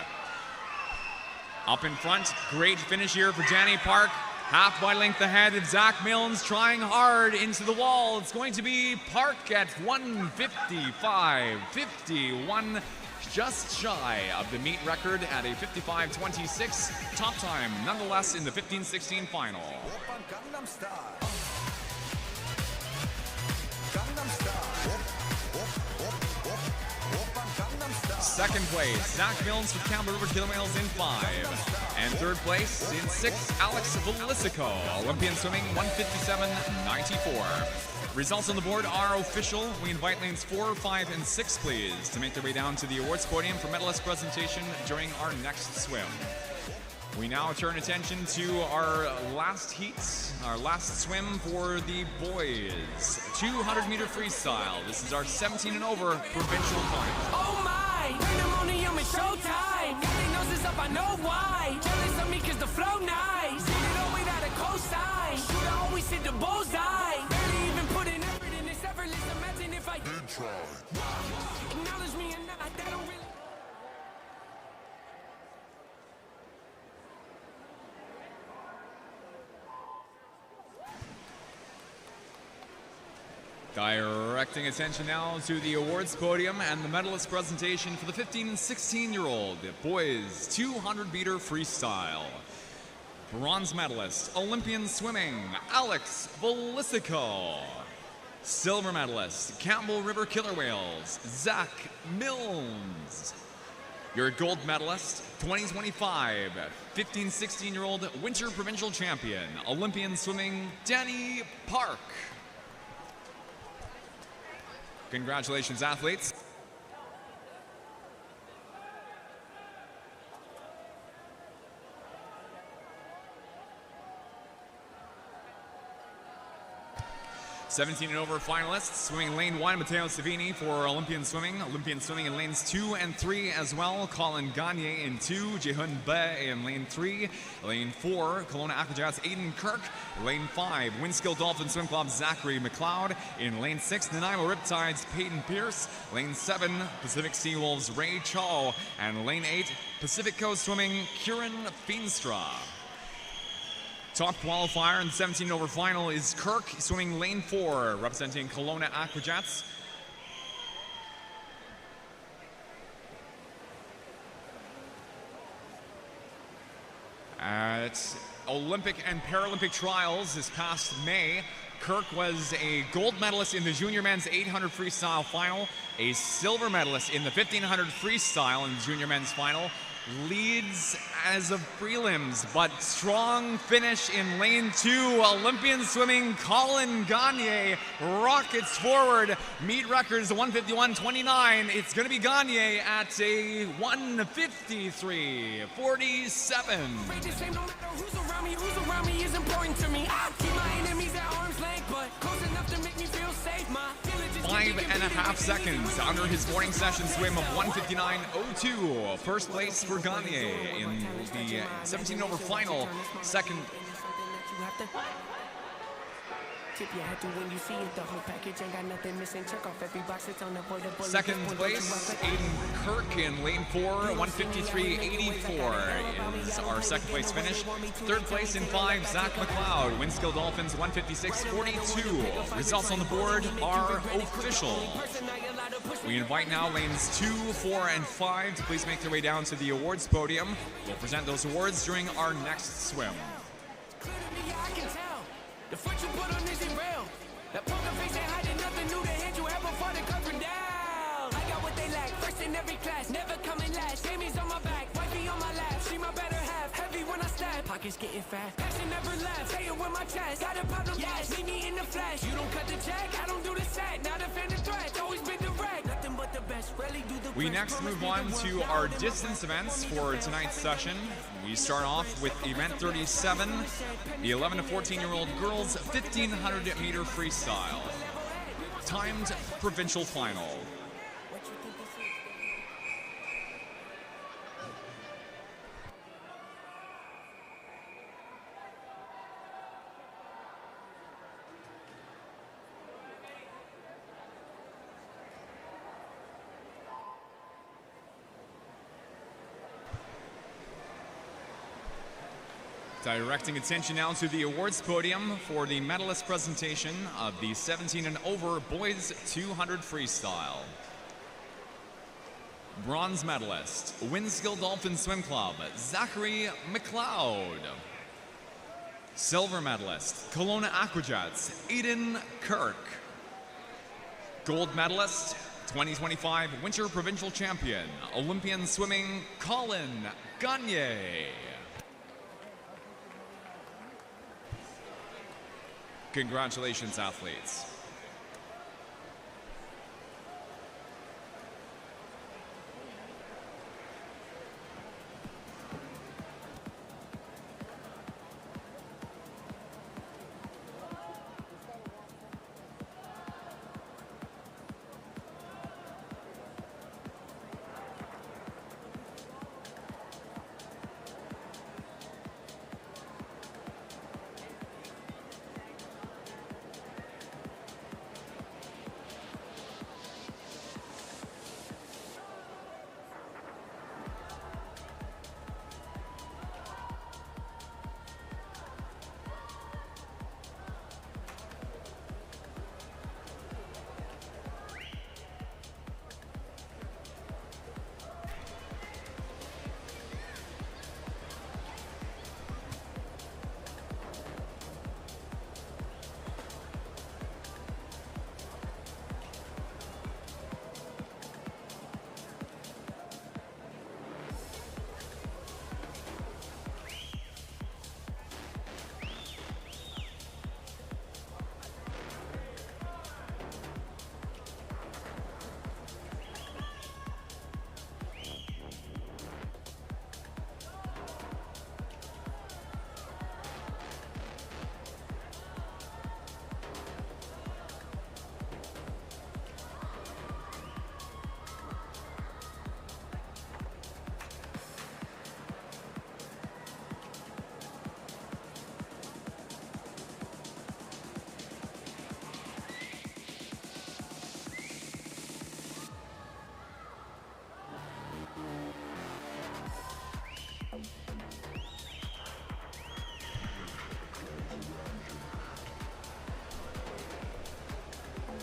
Up in front, great finish here for Danny Park. Half by length ahead of Zach Milnes, trying hard into the wall. It's going to be Park at 1:55.51, just shy of the meet record at a 55:26 top time, nonetheless in the 15-16 final. Second place, Zach Milnes with Campbell River Killer Whales in 5. And third place in 6, Alex Velisico, Olympian Swimming, 1:57.94. Results on the board are official. We invite lanes 4, 5, and 6, please, to make their way down to the awards podium for medalist presentation during our next swim. We now turn attention to our last heats, our last swim for the boys. 200-meter freestyle. This is our 17 and over provincial final. Oh my! Pandemonium is showtime. Got their noses up, I know why. Jealous of me cause the flow nice. Hit it all way down the coastline. Shooter always hit the bullseye. Barely even put in effort in this effortless. Imagine if I did try. Acknowledge me and not, that don't really. Directing attention now to the awards podium and the medalist presentation for the 15 and 16-year-old boys 200-meter freestyle. Bronze medalist, Olympian swimming, Alex Velisico. Silver medalist, Campbell River Killer Whales, Zach Milnes. Your gold medalist, 2025 15-16-year-old Winter Provincial Champion, Olympian swimming, Danny Park. Congratulations, athletes. '17 and over finalists, swimming lane 1, Matteo Savini for Olympian swimming in lanes 2 and 3 as well. Colin Gagne in 2, Jehun Bae in lane 3. Lane 4, Kelowna Aquajats, Aiden Kirk. Lane 5, Windskill Dolphin Swim Club, Zachary McLeod. In lane 6, Nanaimo Riptides, Peyton Pierce. Lane 7, Pacific Seawolves, Ray Cho. And lane 8, Pacific Coast Swimming, Kieran Feenstra. Top qualifier in the 17 over final is Kirk, swimming lane 4, representing Kelowna Aquajats. At Olympic and Paralympic trials this past May, Kirk was a gold medalist in the junior men's 800 freestyle final, a silver medalist in the 1500 freestyle in the junior men's final. Leads as of prelims, but strong finish in lane 2. Olympian swimming, Colin Gagne rockets forward. Meet records 1:51.29. It's going to be Gagne at a 1:53.47. Who's around me is important to me. I keep my enemies at arm's length, but close enough to make me feel safe. My 5.5 seconds under his morning session swim of 1:59.02. First place for Gagne in the 17 over final. Second. Second place, Aiden Kirk in lane 4, 1:53.84 is our second place finish. Third place in 5, Zach McLeod, Windskill Dolphins, 1:56.42. Results on the board are official. We invite now lanes 2, 4, and 5 to please make their way down to the awards podium. We'll present those awards during our next swim. The foot you put on isn't real. That poker face ain't hiding nothing new. They hit you ever before they covering down. I got what they lack. First in every class, never coming last. Jamie's on my back, wifey on my lap. She my better half. Heavy when I snap. Pockets getting fat. Passion never left. Say it with my chest. Got a problem, yes. Meet me in the flesh. You don't cut the check, I don't do the set. Not a fan of threats. Always been direct. Nothing but the best. Rarely do the We next move on to our distance events for tonight's session. We start off with event 37, the 11 to 14-year-old girls 1500 meter freestyle. Timed provincial final. Directing attention now to the awards podium for the medalist presentation of the 17 and over boys 200 freestyle. Bronze medalist, Winskill Dolphin Swim Club, Zachary McLeod. Silver medalist, Kelowna Aquajets, Eden Kirk. Gold medalist, 2025 Winter Provincial Champion, Olympian Swimming, Colin Gagne. Congratulations, athletes.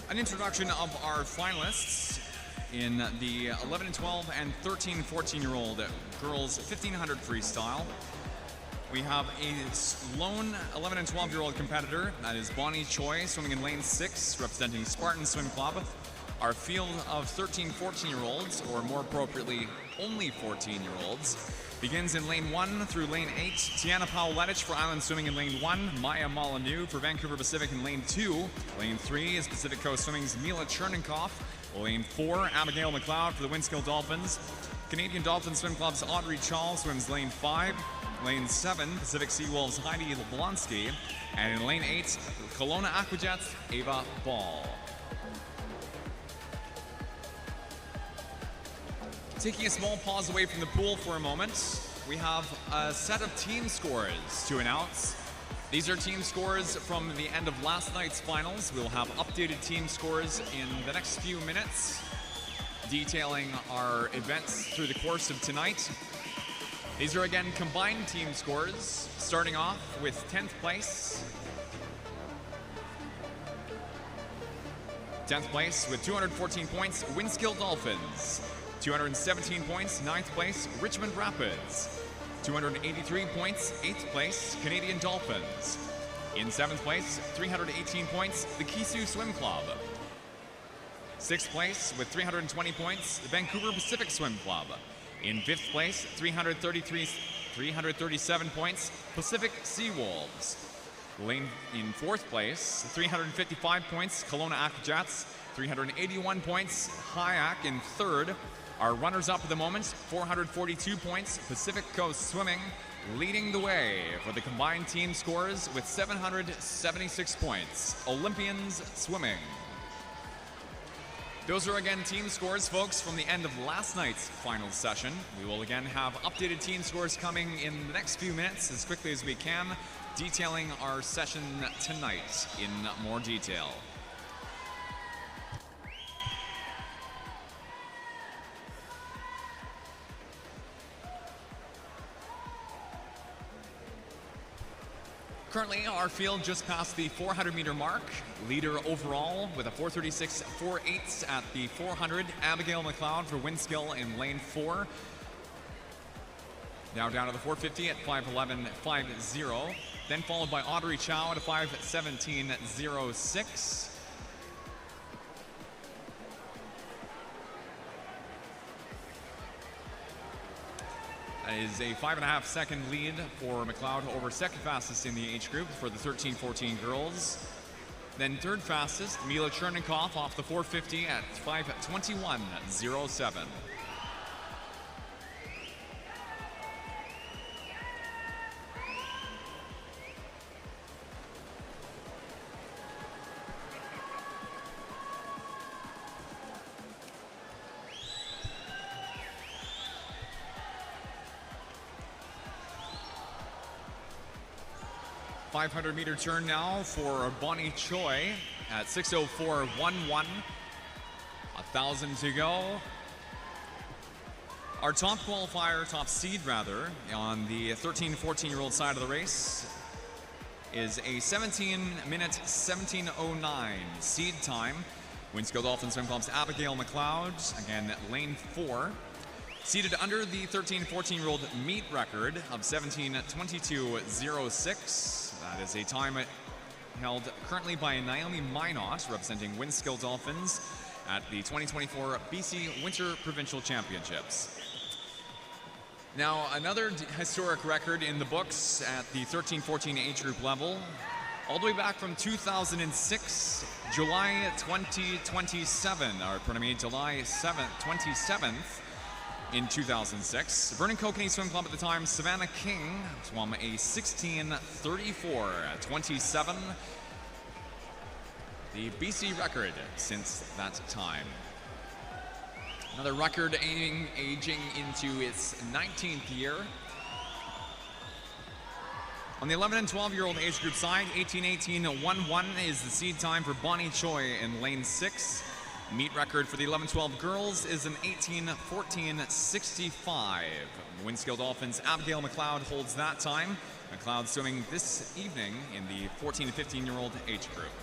An introduction of our finalists in the 11 and 12 and 13 and 14-year-old girls 1500 freestyle. We have a lone 11 and 12-year-old competitor, that is Bonnie Choi, swimming in lane 6, representing Spartan Swim Club. Our field of 13, 14-year-olds, or more appropriately, only 14-year-olds, begins in lane 1 through lane 8. Tiana Powletich for Island Swimming in lane 1. Maya Molyneux for Vancouver Pacific in lane 2. Lane 3 is Pacific Coast Swimming's Mila Chernikoff. Lane 4, Abigail McLeod for the Winskill Dolphins. Canadian Dolphin Swim Club's Audrey Chall swims lane 5. Lane 7, Pacific Seawolves Heidi Blonsky. And in lane 8, Kelowna Aquajets, Ava Ball. Taking a small pause away from the pool for a moment, we have a set of team scores to announce. These are team scores from the end of last night's finals. We'll have updated team scores in the next few minutes, detailing our events through the course of tonight. These are again combined team scores, starting off with 10th place. 10th place with 214 points, Winskill Dolphins. 217 points, 9th place, Richmond Rapids. 283 points, 8th place, Canadian Dolphins. In 7th place, 318 points, the Kisu Swim Club. 6th place with 320 points, the Vancouver Pacific Swim Club. In 5th place, 337 points, Pacific Seawolves. In 4th place, 355 points, Kelowna Aquajets. 381 points, Hayak in 3rd. Our runners-up at the moment, 442 points. Pacific Coast Swimming leading the way for the combined team scores with 776 points. Olympians Swimming. Those are again team scores, folks, from the end of last night's final session. We will again have updated team scores coming in the next few minutes as quickly as we can, detailing our session tonight in more detail. Currently, our field just passed the 400-meter mark. Leader overall with a 4:36.48 at the 400. Abigail McLeod for Winskill in lane 4. Now down to the 450 at 5:11.50. Then followed by Audrey Chow at a 5:17.06. That is a 5.5 second lead for McLeod over second fastest in the age group for the 13-14 girls. Then third fastest, Mila Chernikoff off the 450 at 5:21.07. 500-meter turn now for Bonnie Choi at 6:04.11. 1,000 to go. Our top qualifier, top seed rather, on the 13-14-year-old side of the race is a 17-minute 17:09 seed time. Winskill Dolphin Swim Club's Abigail McLeod, again lane 4. Seated under the 13-14-year-old meet record of 17:22.06. That is a time held currently by Naomi Minot, representing Winskill Dolphins at the 2024 BC Winter Provincial Championships. Now, another historic record in the books at the 13-14 age group level, all the way back from 2006, July 27th. In 2006, Vernon Kokanee Swim Club at the time, Savannah King swam a 16:34.27. The BC record since that time. Another record aging into its 19th year. On the 11 and 12-year-old age group side, 18:18.11 is the seed time for Bonnie Choi in lane 6. Meet record for the 11-12 girls is an 18:14.65. Winskill Dolphins' Abigail McLeod holds that time. McLeod swimming this evening in the 14 to 15-year-old age group.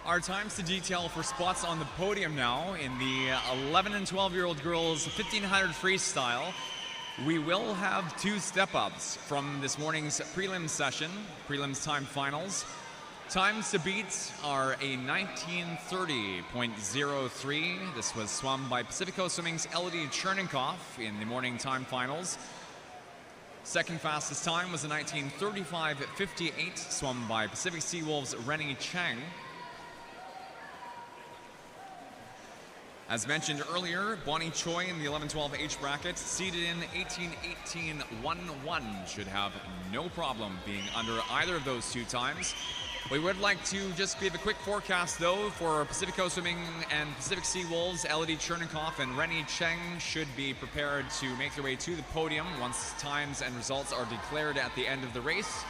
Our times to detail for spots on the podium now in the 11 and 12-year-old girls 1500 freestyle. We will have 2 step-ups from this morning's prelims session, prelims time finals. Times to beat are a 19:30.03. This was swum by Pacific Coast Swimming's Elodie Chernikoff in the morning time finals. Second fastest time was a 19:35.58, swum by Pacific Seawolves' Rennie Cheng. As mentioned earlier, Bonnie Choi in the 11-12 age bracket, seated in 18:18.11, should have no problem being under either of those 2 times. We would like to just give a quick forecast, though, for Pacific Coast Swimming and Pacific Seawolves. Elodie Chernikoff and Rennie Cheng should be prepared to make their way to the podium once times and results are declared at the end of the race.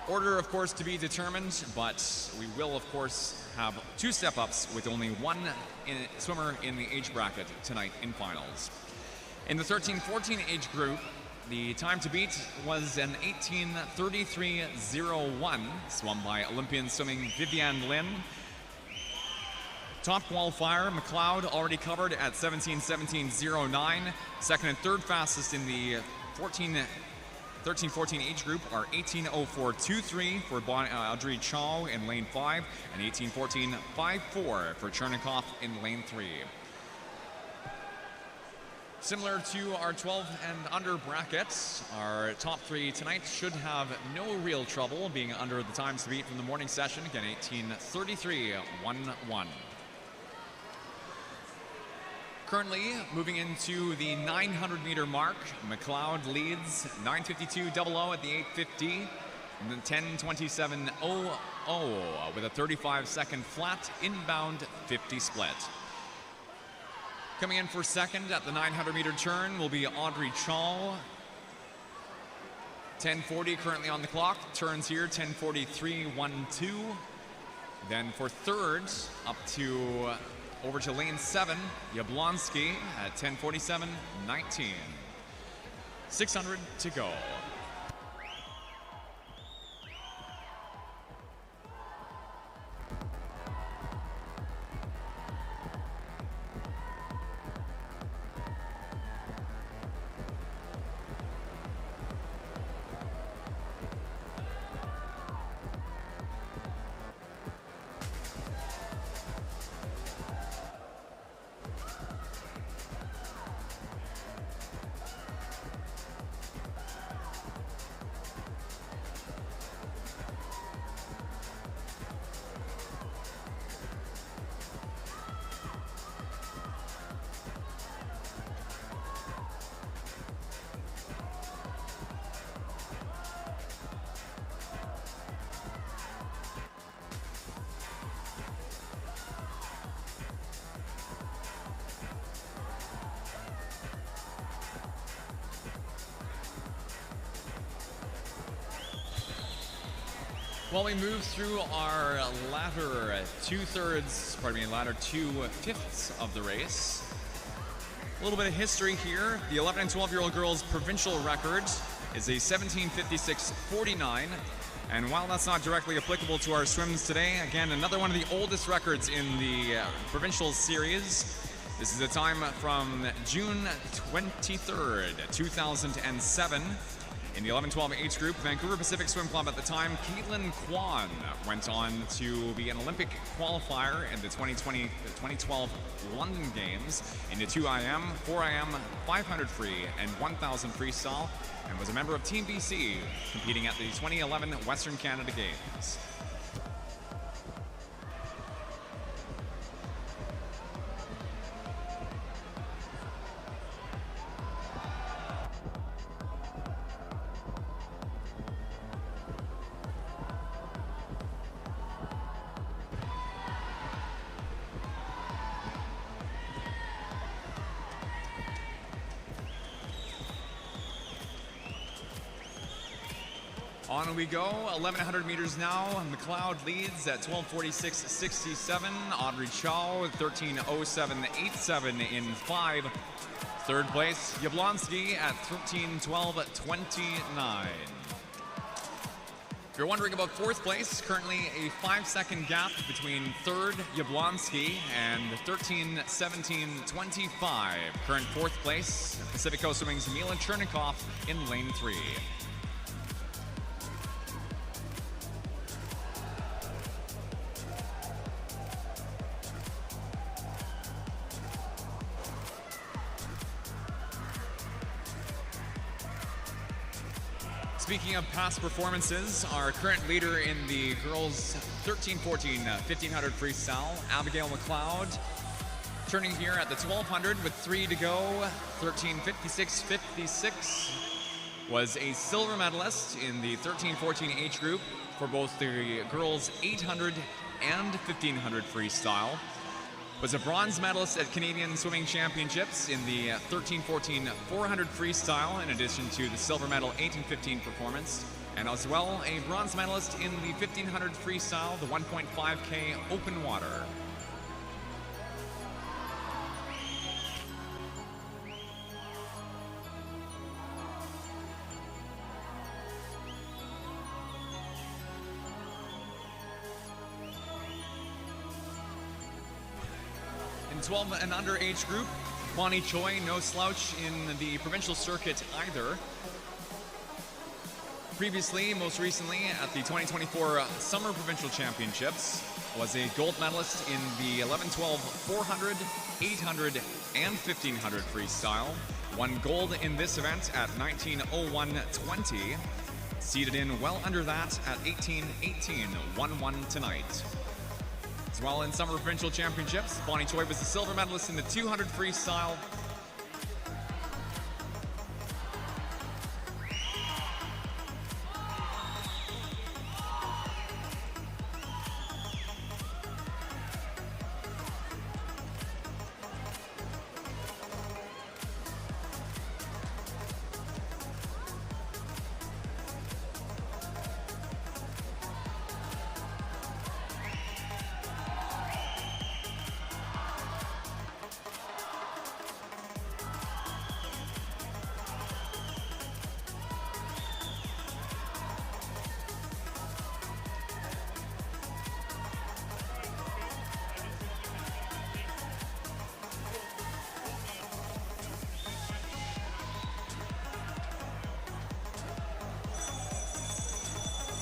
Order, of course, to be determined, but we will, of course, have 2 step-ups with only one swimmer in the age bracket tonight in finals. In the 13-14 age group, the time to beat was an 18:33.01, swum by Olympian swimming Viviane Lin. Top qualifier, McLeod, already covered at 17:17.09. Second and third fastest in the 13-14 age group are 18:04.23 for Audrey Chow in lane 5 and 18:14.54 for Chernikoff in lane 3. Similar to our 12 and under brackets, our top 3 tonight should have no real trouble being under the times to beat from the morning session. Again, 18:33.11. Currently moving into the 900-meter mark, McLeod leads 9:52.00 at the 8:50, and then 10:27.00 with a 35-second flat inbound 50 split. Coming in for second at the 900-meter turn will be Audrey Chow. 10:40 currently on the clock. Turns here 10:43.12. Then for third, over to lane 7, Yablonsky at 10:47.19. 600 to go. While we move through our latter 2/5 of the race, a little bit of history here. The 11 and 12-year-old girls' provincial record is a 17:56.49. And while that's not directly applicable to our swims today, again, another one of the oldest records in the Provincials series. This is a time from June 23rd, 2007. In the 11-12 age group, Vancouver Pacific Swim Club at the time, Caitlin Kwan went on to be an Olympic qualifier in the 2012 London Games in the 2 IM, 4 IM, 500 free, and 1,000 freestyle, and was a member of Team BC competing at the 2011 Western Canada Games. On we go, 1,100 meters now. McLeod leads at 12:46.67. Audrey Chow, 13:07.87 in 5. Third place, Yablonsky at 13:12.29. If you're wondering about fourth place, currently a 5-second gap between third, Yablonsky, and 13:17.25. Current fourth place, Pacific Coast Swimming's Mila Chernikoff in lane 3. Speaking of past performances, our current leader in the girls' 13-14 1500 freestyle, Abigail McLeod, turning here at the 1200 with 3 to go, 13:56.56, was a silver medalist in the 13-14 age group for both the girls' 800 and 1500 freestyle. was a bronze medalist at Canadian Swimming Championships in the 13-14 400 freestyle, in addition to the silver medal 18-15 performance, and as well a bronze medalist in the 1500 freestyle, the 1.5K open water. In 12 and under age group, Bonnie Choi, no slouch in the provincial circuit either. Previously, most recently, at the 2024 Summer Provincial Championships, was a gold medalist in the 11-12 400, 800, and 1500 freestyle. Won gold in this event at 19:01:20. Seated in well under that at 18:18, 1-1 tonight. As well in Summer Provincial Championships, Bonnie Choi was the silver medalist in the 200 freestyle.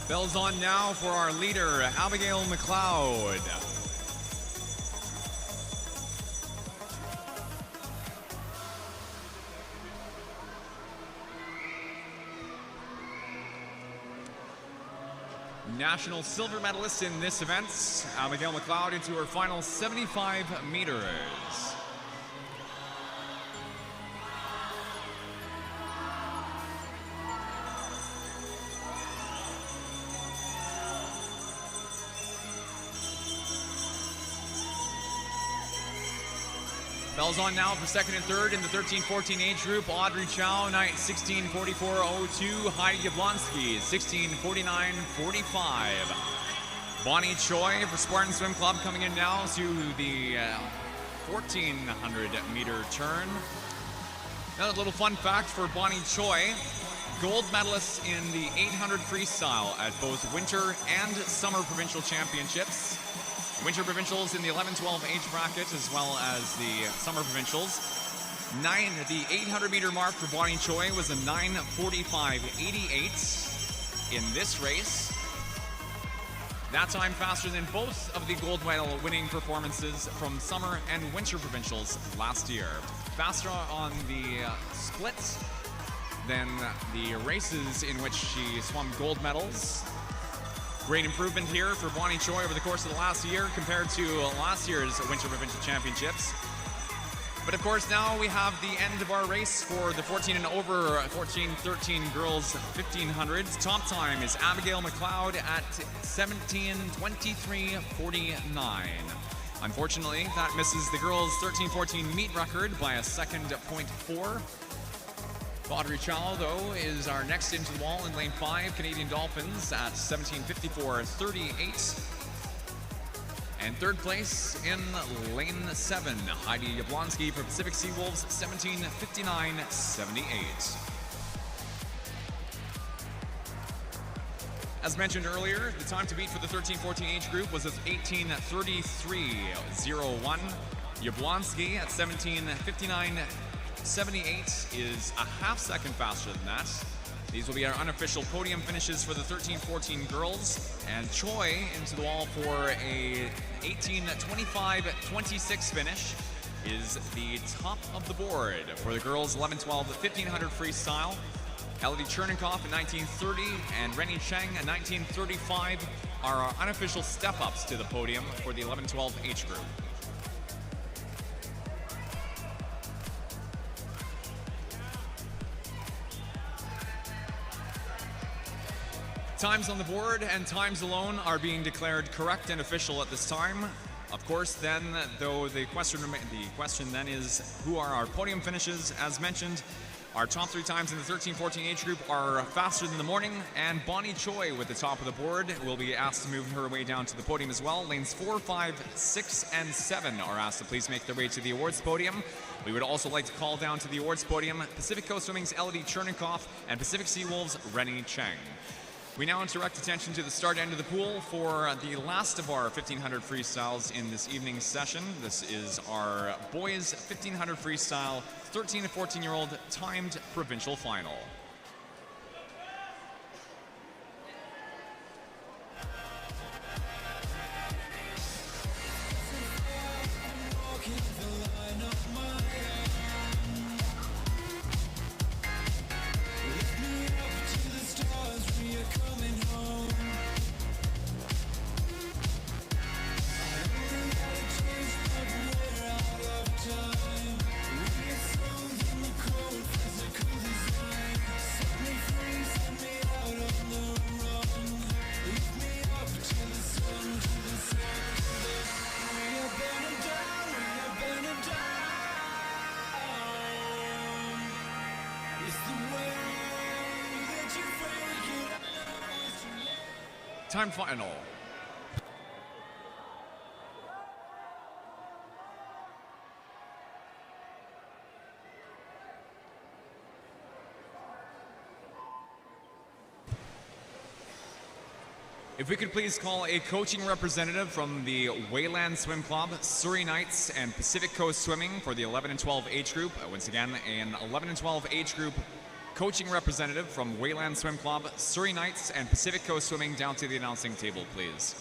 Bells on now for our leader, Abigail McLeod. National silver medalist in this event, Abigail McLeod, into her final 75 meters. Bells on now for second and third in the 13-14 age group. Audrey Chow, 16:44:02. Heidi Jablonski, 16:49:45. Bonnie Choi for Spartan Swim Club coming in now to the 1400 meter turn. Another little fun fact for Bonnie Choi: gold medalist in the 800 freestyle at both winter and summer provincial championships. Winter provincials in the 11-12 age bracket, as well as the summer provincials. The 800 meter mark for Bonnie Choi was a 9:45:88 in this race. That time faster than both of the gold medal winning performances from summer and winter provincials last year. Faster on the splits than the races in which she swum gold medals. Great improvement here for Bonnie Choi over the course of the last year compared to last year's Winter Provincial Championships. But of course, now we have the end of our race for the 14 and over 14-13 girls 1500s. Top time is Abigail McLeod at 17:23:49. Unfortunately, that misses the girls 13-14 meet record by a second .4. Audrey Chow, though, is our next into the wall in lane 5, Canadian Dolphins at 17:54:38. And third place in lane 7, Heidi Jablonski for Pacific Seawolves, 17:59:78. As mentioned earlier, the time to beat for the 13-14 age group was at 18:33:01. Jablonski at 17:59:78 is a half second faster than that. These will be our unofficial podium finishes for the 13-14 girls. And Choi into the wall for a 18:25:26 finish is the top of the board for the girls 11-12 1500 freestyle. Elodie Chernikoff at 19:30 and Rennie Cheng at 19:35 are our unofficial step-ups to the podium for the 11-12 age group. Times on the board and times alone are being declared correct and official at this time. Of course, then, though, the question then is, who are our podium finishes? As mentioned, our top 3 times in the 13-14 age group are faster than the morning, and Bonnie Choi with the top of the board will be asked to move her way down to the podium as well. Lanes 4, 5, 6, and 7 are asked to please make their way to the awards podium. We would also like to call down to the awards podium Pacific Coast Swimming's Elodie Chernikoff and Pacific Sea Wolves' Rennie Cheng. We now direct attention to the start end of the pool for the last of our 1500 freestyles in this evening's session. This is our boys 1500 freestyle 13 to 14-year-old timed provincial final. Time final. If we could please call a coaching representative from the Wayland Swim Club, Surrey Knights, and Pacific Coast Swimming for the 11 and 12 age group. Once again, an 11 and 12 age group coaching representative from Wayland Swim Club, Surrey Knights, and Pacific Coast Swimming down to the announcing table, please.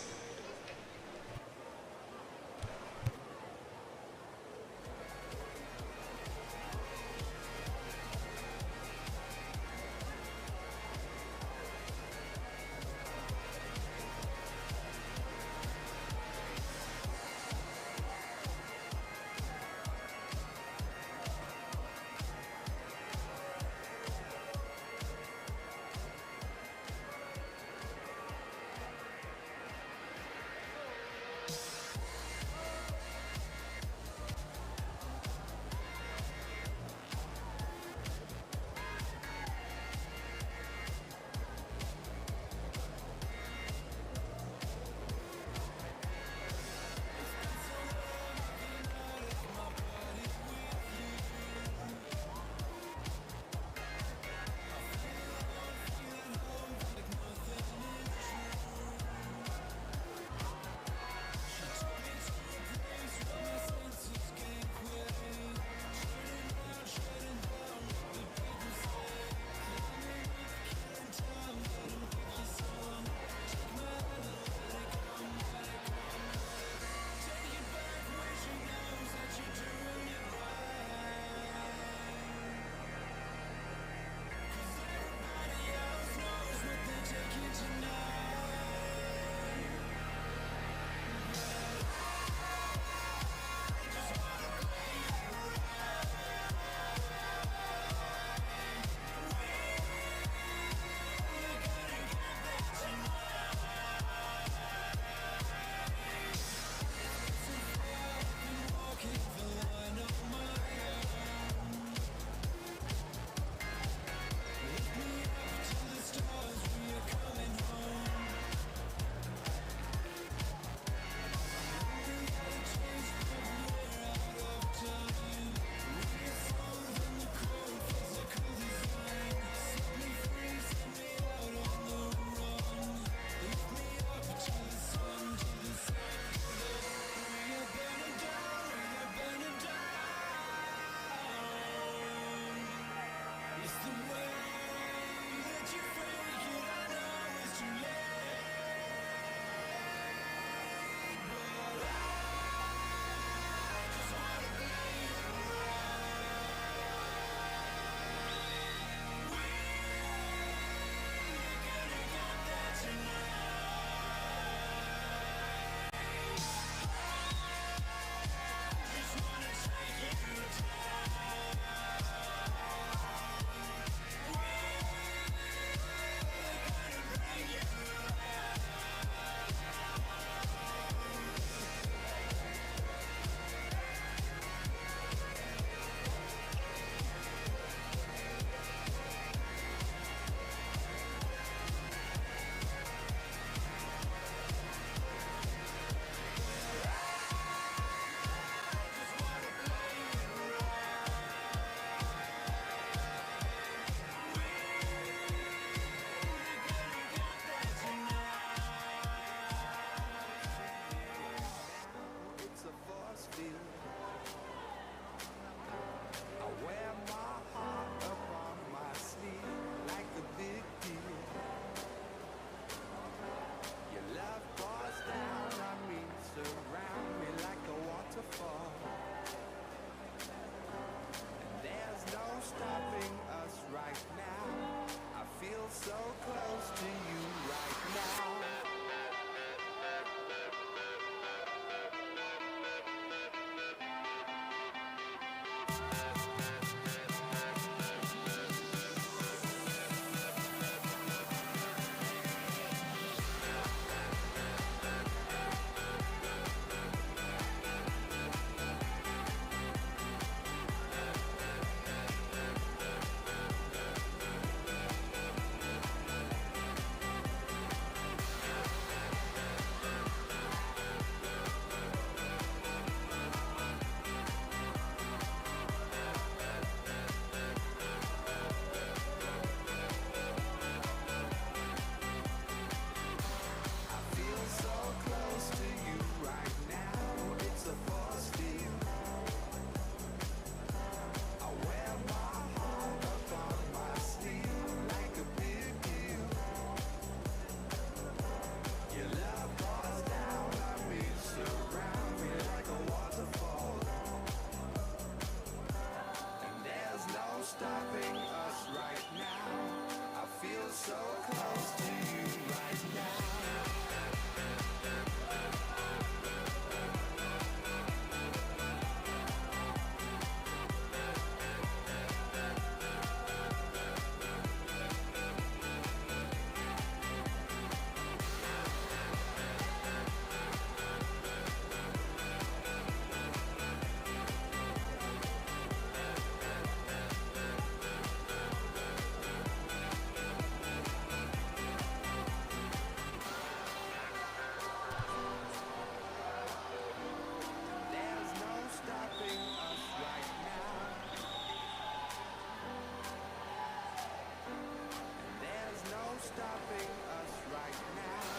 stopping us right now.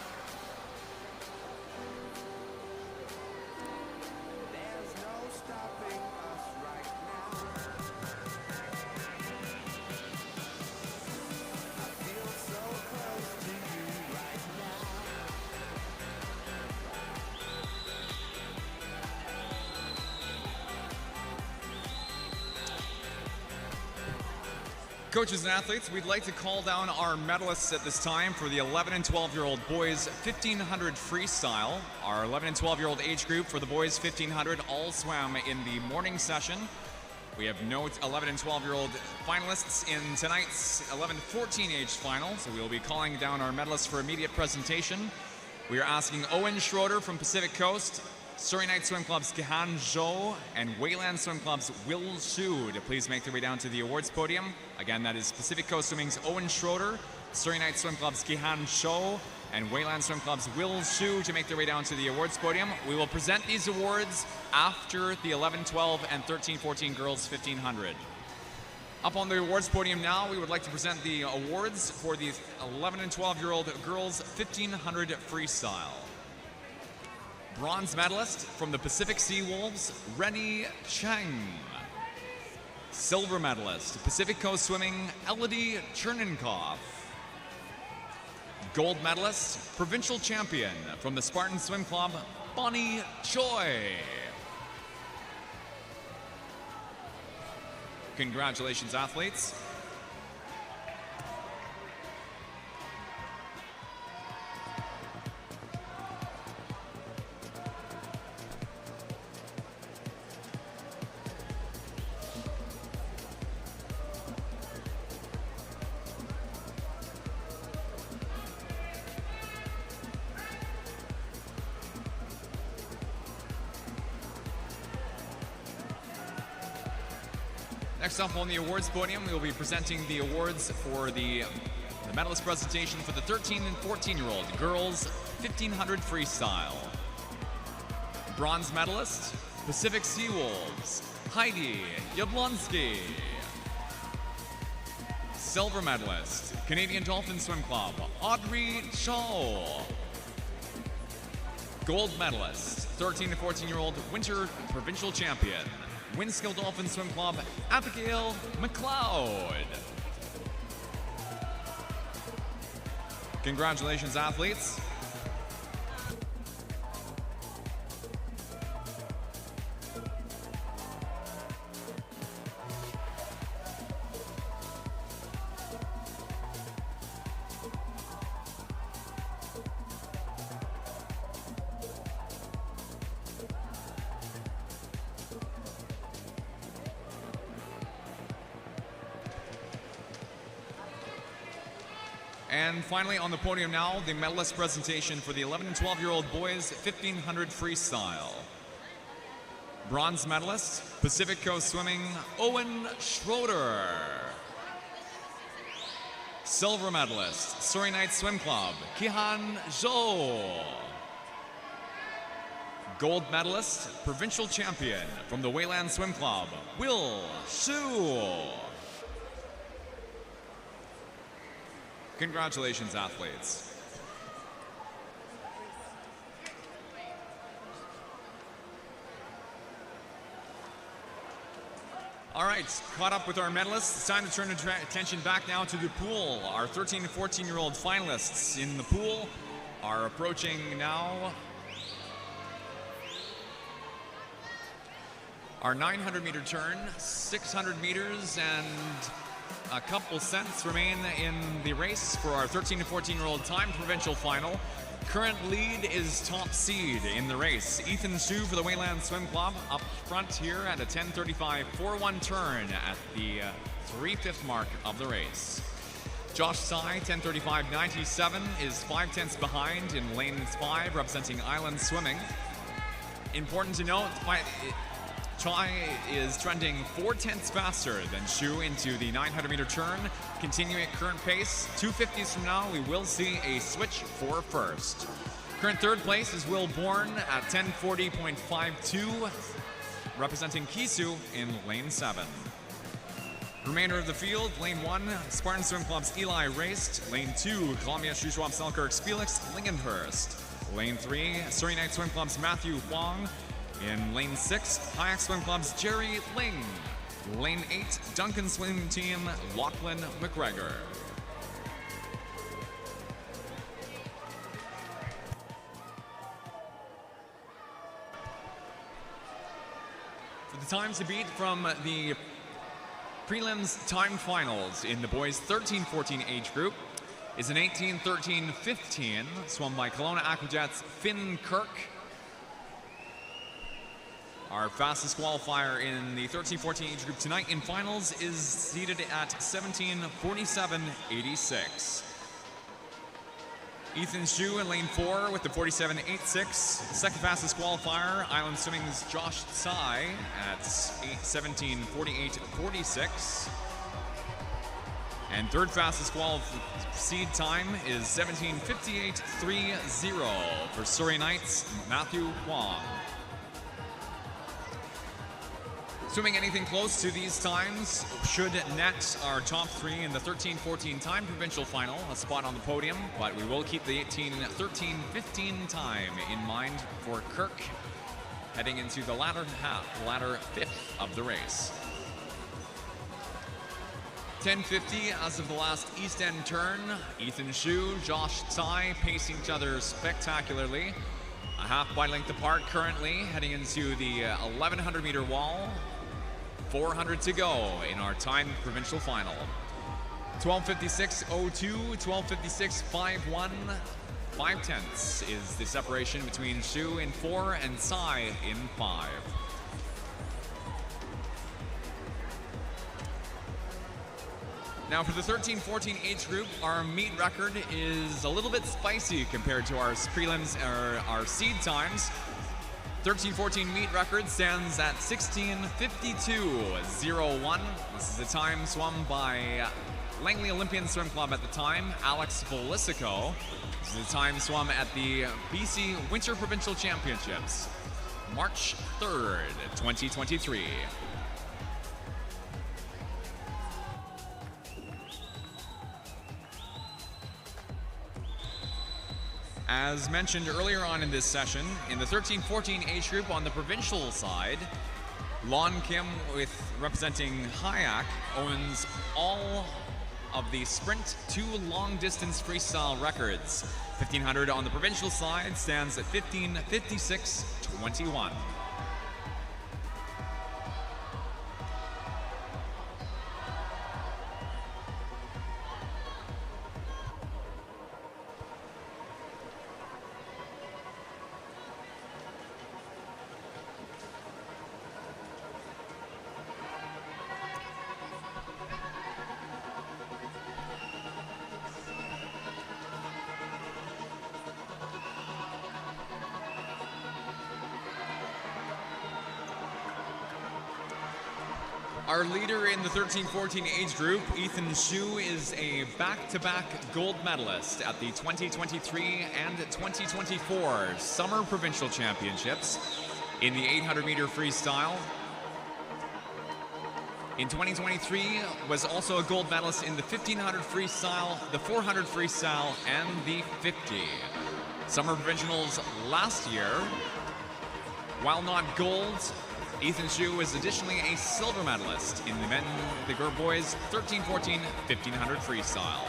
There's no stopping us right now. I feel so close to you right now. Coaches and athletes, we'd like to call down our medalists at this time for the 11 and 12-year-old boys 1500 freestyle. Our 11 and 12-year-old age group for the boys 1500 all swam in the morning session. We have no 11 and 12-year-old finalists in tonight's 11 to 14 age final, so we'll be calling down our medalists for immediate presentation. We are asking Owen Schroeder from Pacific Coast, Surrey Night Swim Club's Kihan Zhou, and Wayland Swim Club's Will Shu to please make their way down to the awards podium. Again, that is Pacific Coast Swimming's Owen Schroeder, Surrey Night Swim Club's Kihan Zhou, and Wayland Swim Club's Will Shu to make their way down to the awards podium. We will present these awards after the 11, 12, and 13, 14 girls 1500. Up on the awards podium now, we would like to present the awards for the 11 and 12-year-old girls 1500 freestyle. Bronze medalist from the Pacific Sea Wolves, Rennie Cheng. Silver medalist, Pacific Coast Swimming, Elodie Cherninkov. Gold medalist, provincial champion from the Spartan Swim Club, Bonnie Choi. Congratulations, athletes. Next up on the awards podium, we will be presenting the awards for the medalist presentation for the 13 and 14-year-old girls 1500 freestyle. Bronze medalist, Pacific Sea Wolves, Heidi Jablonski. Silver medalist, Canadian Dolphin Swim Club, Audrey Shaw. Gold medalist, 13 to 14-year-old winter provincial champion, Winskill Dolphin Swim Club, Abigail McLeod. Congratulations, athletes. And finally on the podium now, the medalist presentation for the 11 and 12-year-old boys 1500 freestyle. Bronze medalist, Pacific Coast Swimming, Owen Schroeder. Silver medalist, Surrey Night Swim Club, Kihan Zhou. Gold medalist, provincial champion from the Wayland Swim Club, Will Shu. Congratulations, athletes. All right, caught up with our medalists. It's time to turn attention back now to the pool. Our 13 to 14-year-old finalists in the pool are approaching now our 900-meter turn, 600 meters, and a couple cents remain in the race for our 13 to 14-year-old time provincial final. Current lead is top seed in the race, Ethan Shu for the Wayland Swim Club, up front here at a 10:35.41 turn at the 3/5 mark of the race. Josh Tsai, 10:35.97, is 5/10 behind in lane 5, representing Island Swimming. Important to note, Chai is trending 4/10 faster than Shu into the 900-meter turn. Continuing at current pace, 250s from now, we will see a switch for first. Current third place is Will Bourne at 10:40.52, representing Kisu in lane 7. Remainder of the field, lane 1, Spartan Swim Club's Eli Raced. Lane 2, Columbia Shuswap Selkirk's Felix Lingenhurst. Lane 3, Surrey Night Swim Club's Matthew Huang. In lane 6, Kayak Swim Club's Jerry Ling. Lane 8, Duncan Swim Team, Lachlan McGregor. For the time to beat from the prelims timed finals in the boys 13-14 age group is an 18-13-15 swum by Kelowna Aquajets Finn Kirk. Our fastest qualifier in the 13-14 age group tonight in finals is seated at 17:47.86. Ethan Shu in lane 4 with the 47.86. Second fastest qualifier, Island Swimming's Josh Tsai at 17:48.46. And third fastest seed time is 17:58.30 for Surrey Knights' Matthew Huang. Swimming anything close to these times should net our top 3 in the 13-14 time provincial final, a spot on the podium, but we will keep the 18-13-15 time in mind for Kirk heading into the latter fifth of the race. 10:50 as of the last East End turn. Ethan Shu, Josh Tsai pacing each other spectacularly. A half by length apart currently, heading into the 1100 meter wall. 400 to go in our timed provincial final. 12:56.02, 12:56.51, 5/10 is the separation between Shu in 4 and Tsai in 5. Now for the 13-14 age group, our meet record is a little bit spicy compared to our prelims or our seed times. 13-14 meet record stands at 16:52.01. This is a time swum by Langley Olympian Swim Club at the time, Alex Felicico. This is a time swum at the BC Winter Provincial Championships, March 3rd, 2023. As mentioned earlier on in this session, in the 13-14 age group on the provincial side, Lon Kim, representing Hayak, owns all of the sprint to long distance freestyle records. 1500 on the provincial side stands at 15:56.21. Our leader in the 13-14 age group, Ethan Shu, is a back-to-back gold medalist at the 2023 and 2024 Summer Provincial Championships in the 800-meter freestyle. In 2023, was also a gold medalist in the 1500 freestyle, the 400 freestyle, and the 50. Summer Provincials last year, while not gold, Ethan Shu was additionally a silver medalist in the boys 13-14 1500 freestyle.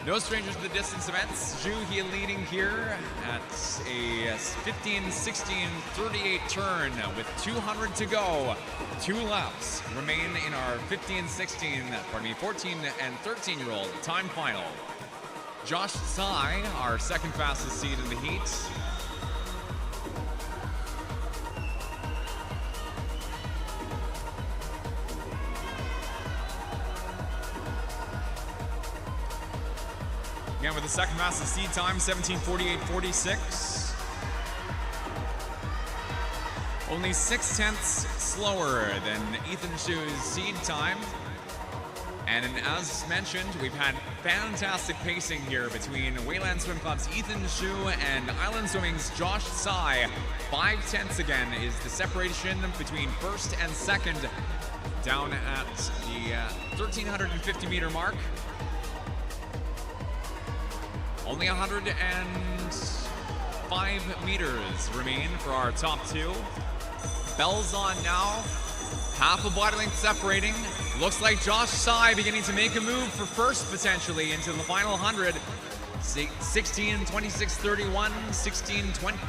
No stranger to the distance events. Shu leading here at a 15-16-38 turn with 200 to go. 2 laps remain in our 14 and 13-year-old time final. Josh Tsai, our second fastest seed in the heat. Again with the second fastest seed time, 17:48.46. Only 0.6 slower than Ethan Shu's seed time. And as mentioned, we've had fantastic pacing here between Wayland Swim Club's Ethan Shu and Island Swimming's Josh Tsai. 0.5 again is the separation between first and second down at the 1,350 meter mark. Only 105 meters remain for our top two. Bells on now. Half a body length separating. Looks like Josh Tsai beginning to make a move for first potentially into the final 100. 16, 26, 31, 16, 20.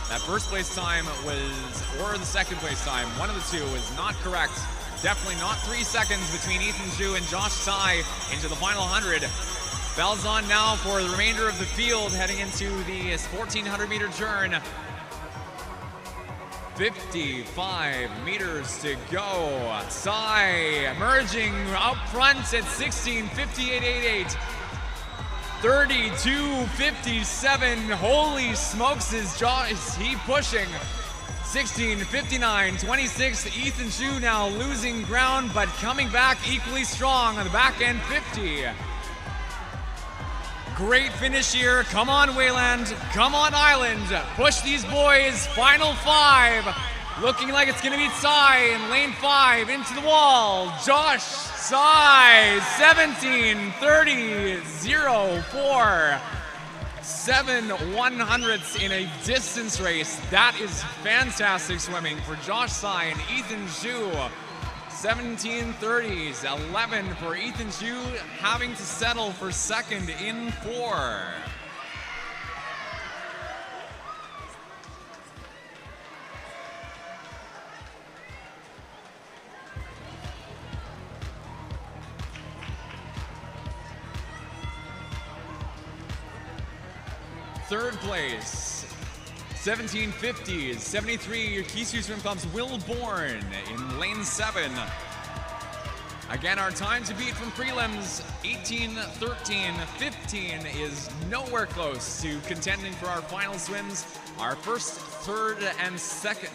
That first place time was, or the second place time, one of the two was not correct. Definitely not 3 seconds between Ethan Zhu and Josh Tsai into the final 100. Bells on now for the remainder of the field heading into the 1,400 meter turn. 55 meters to go. Tsai emerging out front at 16:58.88. 32:57. Holy smokes, is he pushing? 16:59.26. Ethan Zhu now losing ground, but coming back equally strong on the back end 50. Great finish here. Come on, Wayland. Come on, Island. Push these boys. Final 5. Looking like it's going to be Tsai in lane 5 into the wall. Josh Tsai, 17:30.04. 7/100ths in a distance race. That is fantastic swimming for Josh Tsai and Ethan Zhu. 17:30s, 11 for Ethan Zhu, having to settle for second in 4. Third place, 1750s, 73 Kisu Swim Club's Will Bourne in lane 7. Again, our time to beat from prelims, 18:13.15 is nowhere close to contending for our final swims. Our first, third, and second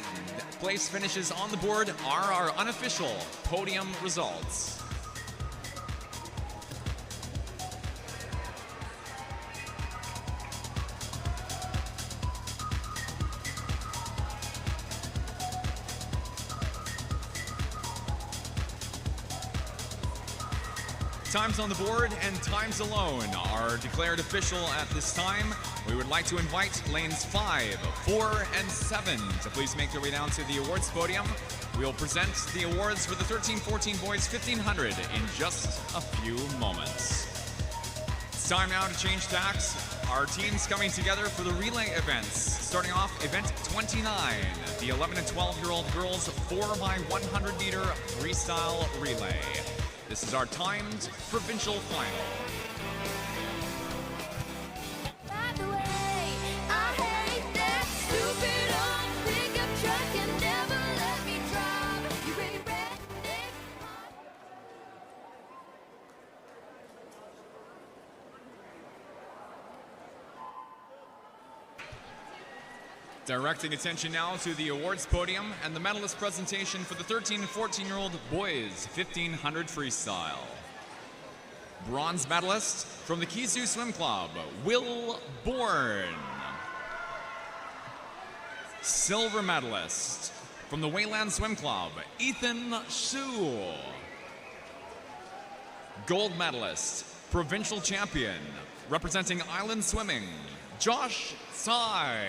place finishes on the board are our unofficial podium results. Times on the board and times alone are declared official at this time. We would like to invite lanes 5, 4, and 7 to please make their way down to the awards podium. We will present the awards for the 13-14 boys 1500 in just a few moments. It's time now to change tacks. Our teams coming together for the relay events. Starting off event 29, the 11 and 12-year-old girls 4x100 meter freestyle relay. This is our timed provincial final. By the way, I hate that stupid old pickup truck and never let me drive. You really redneck. Directing attention now to the awards podium and the medalist presentation for the 13 and 14-year-old boys 1500 freestyle. Bronze medalist from the Kisu Swim Club, Will Bourne. Silver medalist from the Wayland Swim Club, Ethan Zhu. Gold medalist, provincial champion, representing Island Swimming, Josh Tsai.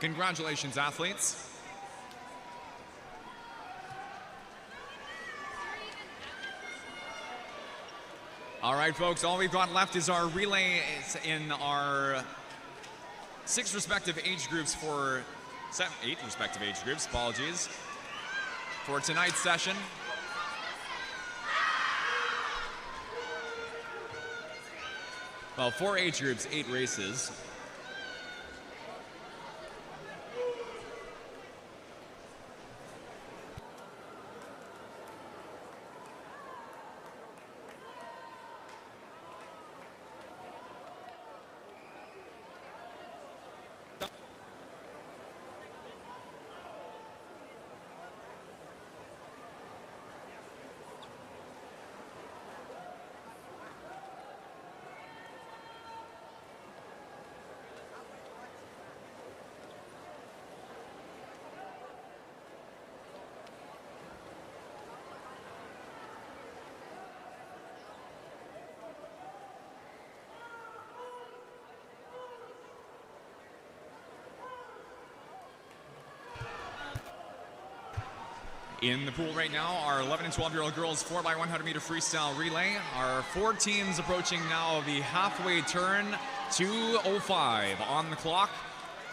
Congratulations, athletes. All right, folks, all we've got left is our relay in our 8 respective age groups, apologies, for tonight's session. Well, 4 age groups, 8 races. In the pool right now, our 11 and 12-year-old girls 4x100 meter freestyle relay. Our 4 teams approaching now the halfway turn, 2:05 on the clock.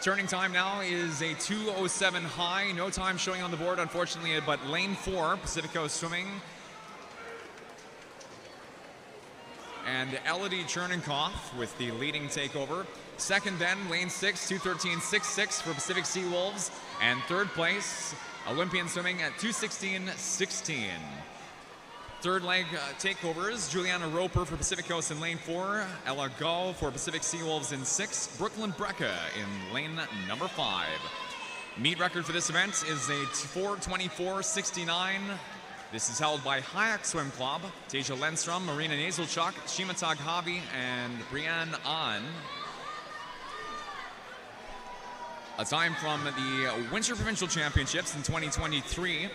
Turning time now is a 2:07 high. No time showing on the board, unfortunately, but lane 4, Pacific Coast Swimming. And Elodie Chernenkoff with the leading takeover. Second then, lane 6, 2:13.66 for Pacific Sea Wolves. And third place, Olympian Swimming at 2:16.16. Third leg takeovers, Juliana Roper for Pacific Coast in lane 4, Ella Gall for Pacific Sea Wolves in 6, Brooklyn Brecka in lane number 5. Meet record for this event is a 4:24.69. This is held by Hayak Swim Club, Teja Lenstrom, Marina Nazelchuk, Shima Taghavi, and Brianne Ahn. A time from the Winter Provincial Championships in 2023.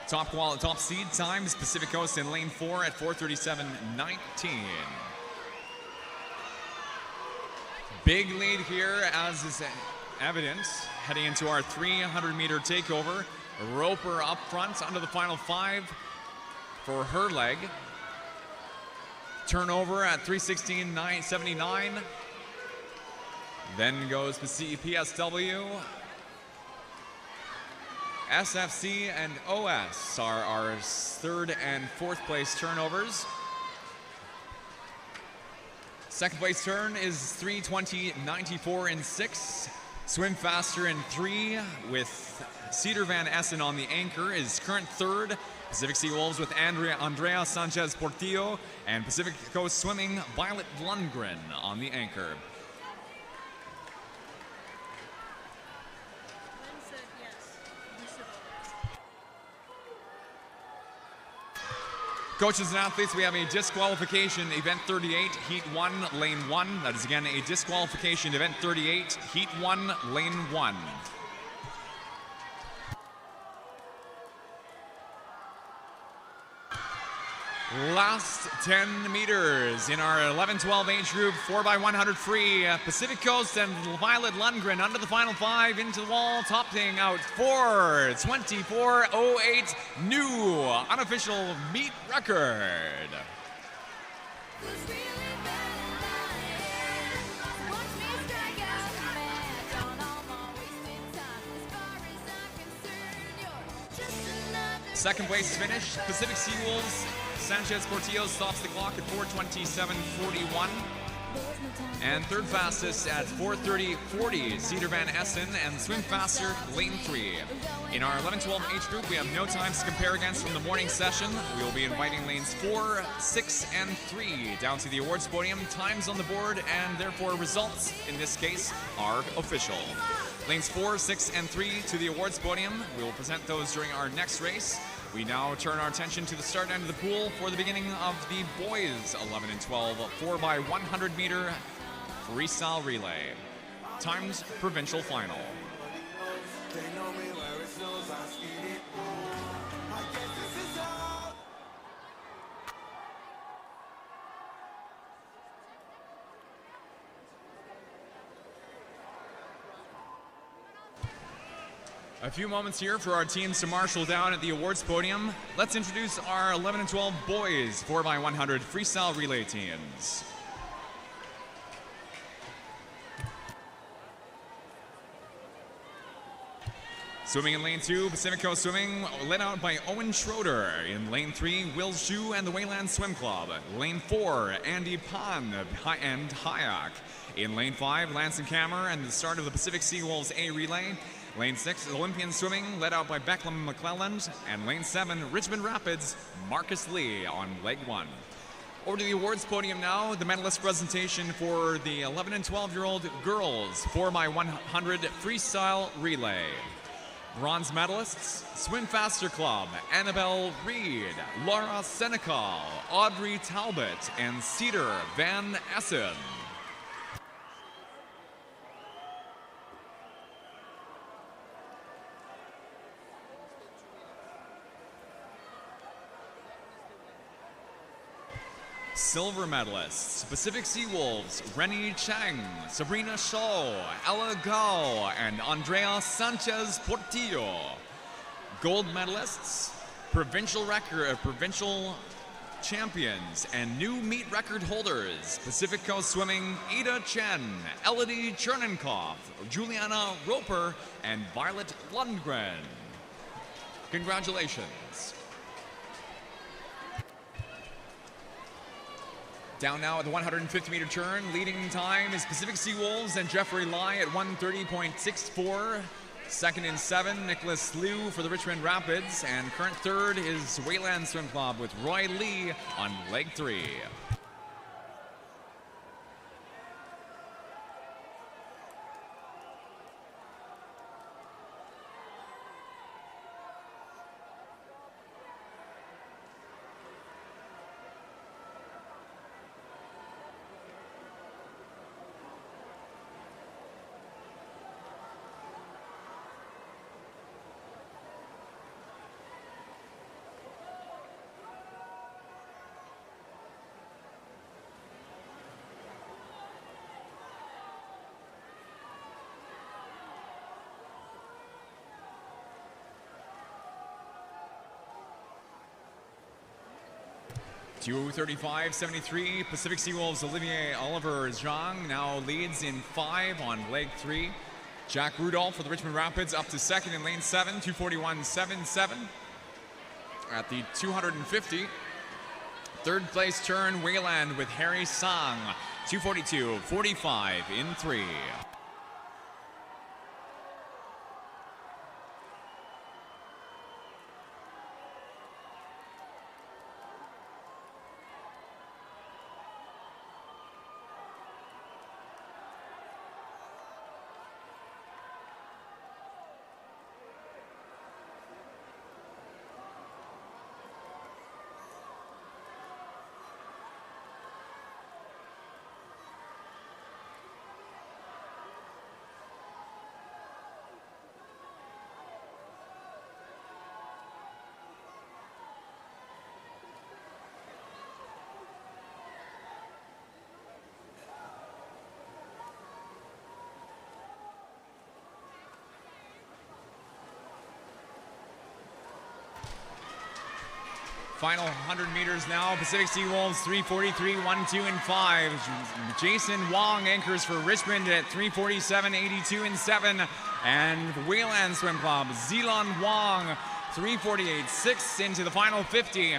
Top seed times, Pacific Coast in lane 4 at 4:37.19. Big lead here, as is evident, heading into our 300-meter takeover. Roper up front under the final 5 for her leg. Turnover at 3:16.79. Then goes PSW. SFC and OS are our third and fourth place turnovers. Second place turn is 3:20.94 in 6. Swim faster in 3 with Cedar Van Essen on the anchor is current third. Pacific Sea Wolves with Andrea Sanchez Portillo, and Pacific Coast Swimming Violet Lundgren on the anchor. Coaches and athletes, we have a disqualification, event 38, heat 1, lane 1. That is again a disqualification, event 38, heat 1, lane 1. Last 10 meters in our 11-12 age group, 4x100 free. Pacific Coast and Violet Lundgren under the final 5 into the wall, topping out 4:24.08, new unofficial meet record. Second place finish, Pacific Sea Wolves. Sanchez Portillo stops the clock at 4:27.41. And third fastest at 4:30.40, Cedar Van Essen, and swim faster, lane 3. In our 11-12 age group, we have no times to compare against from the morning session. We will be inviting lanes 4, 6, and 3 down to the awards podium. Times on the board, and therefore results, in this case, are official. Lanes 4, 6, and 3 to the awards podium. We will present those during our next race. We now turn our attention to the start end of the pool for the beginning of the boys 11 and 12 4x100 meter freestyle relay. Timed provincial final. A few moments here for our teams to marshal down at the awards podium. Let's introduce our 11 and 12 boys 4x100 freestyle relay teams. Swimming in lane 2, Pacific Coast Swimming, led out by Owen Schroeder. In lane 3, Will Xu and the Wayland Swim Club. Lane 4, Andy Pan and Hayak. In lane 5, Lance and Kammer and the start of the Pacific Sea Wolves A relay. Lane 6 is Olympian Swimming, led out by Beckham McClelland. And lane 7, Richmond Rapids, Marcus Lee on leg 1. Over to the awards podium now, the medalist presentation for the 11 and 12-year-old girls 4x100 freestyle relay. Bronze medalists, Swim Faster Club, Annabelle Reed, Laura Senecal, Audrey Talbot, and Cedar Van Essen. Silver medalists, Pacific Sea Wolves, Rennie Chang, Sabrina Shaw, Ella Gao, and Andrea Sanchez Portillo. gold medalists, provincial champions, and new meet record holders. Pacific Coast Swimming, Ida Chen, Elodie Chernenkoff, Juliana Roper, and Violet Lundgren. Congratulations. Down now at the 150-meter turn. Leading time is Pacific Seawolves and Jeffrey Lai at 1:30.64. Second in 7, Nicholas Liu for the Richmond Rapids. And current third is Wayland Swim Club with Roy Lee on leg 3. .235.73, Pacific Seawolves Olivier Oliver Zhang now leads in 5 on leg 3. Jack Rudolph for the Richmond Rapids up to second in lane 7, 241.77. At the 250, third place turn Wayland with Harry Sang, 242.45 in 3. Final 100 meters now. Pacific Seawolves 3:43, 1, 2, and 5. Jason Wong anchors for Richmond at 3:47, 82, and 7. And Wayland Swim Club, Zeelan Wong, 3:48, 6 into the final 50.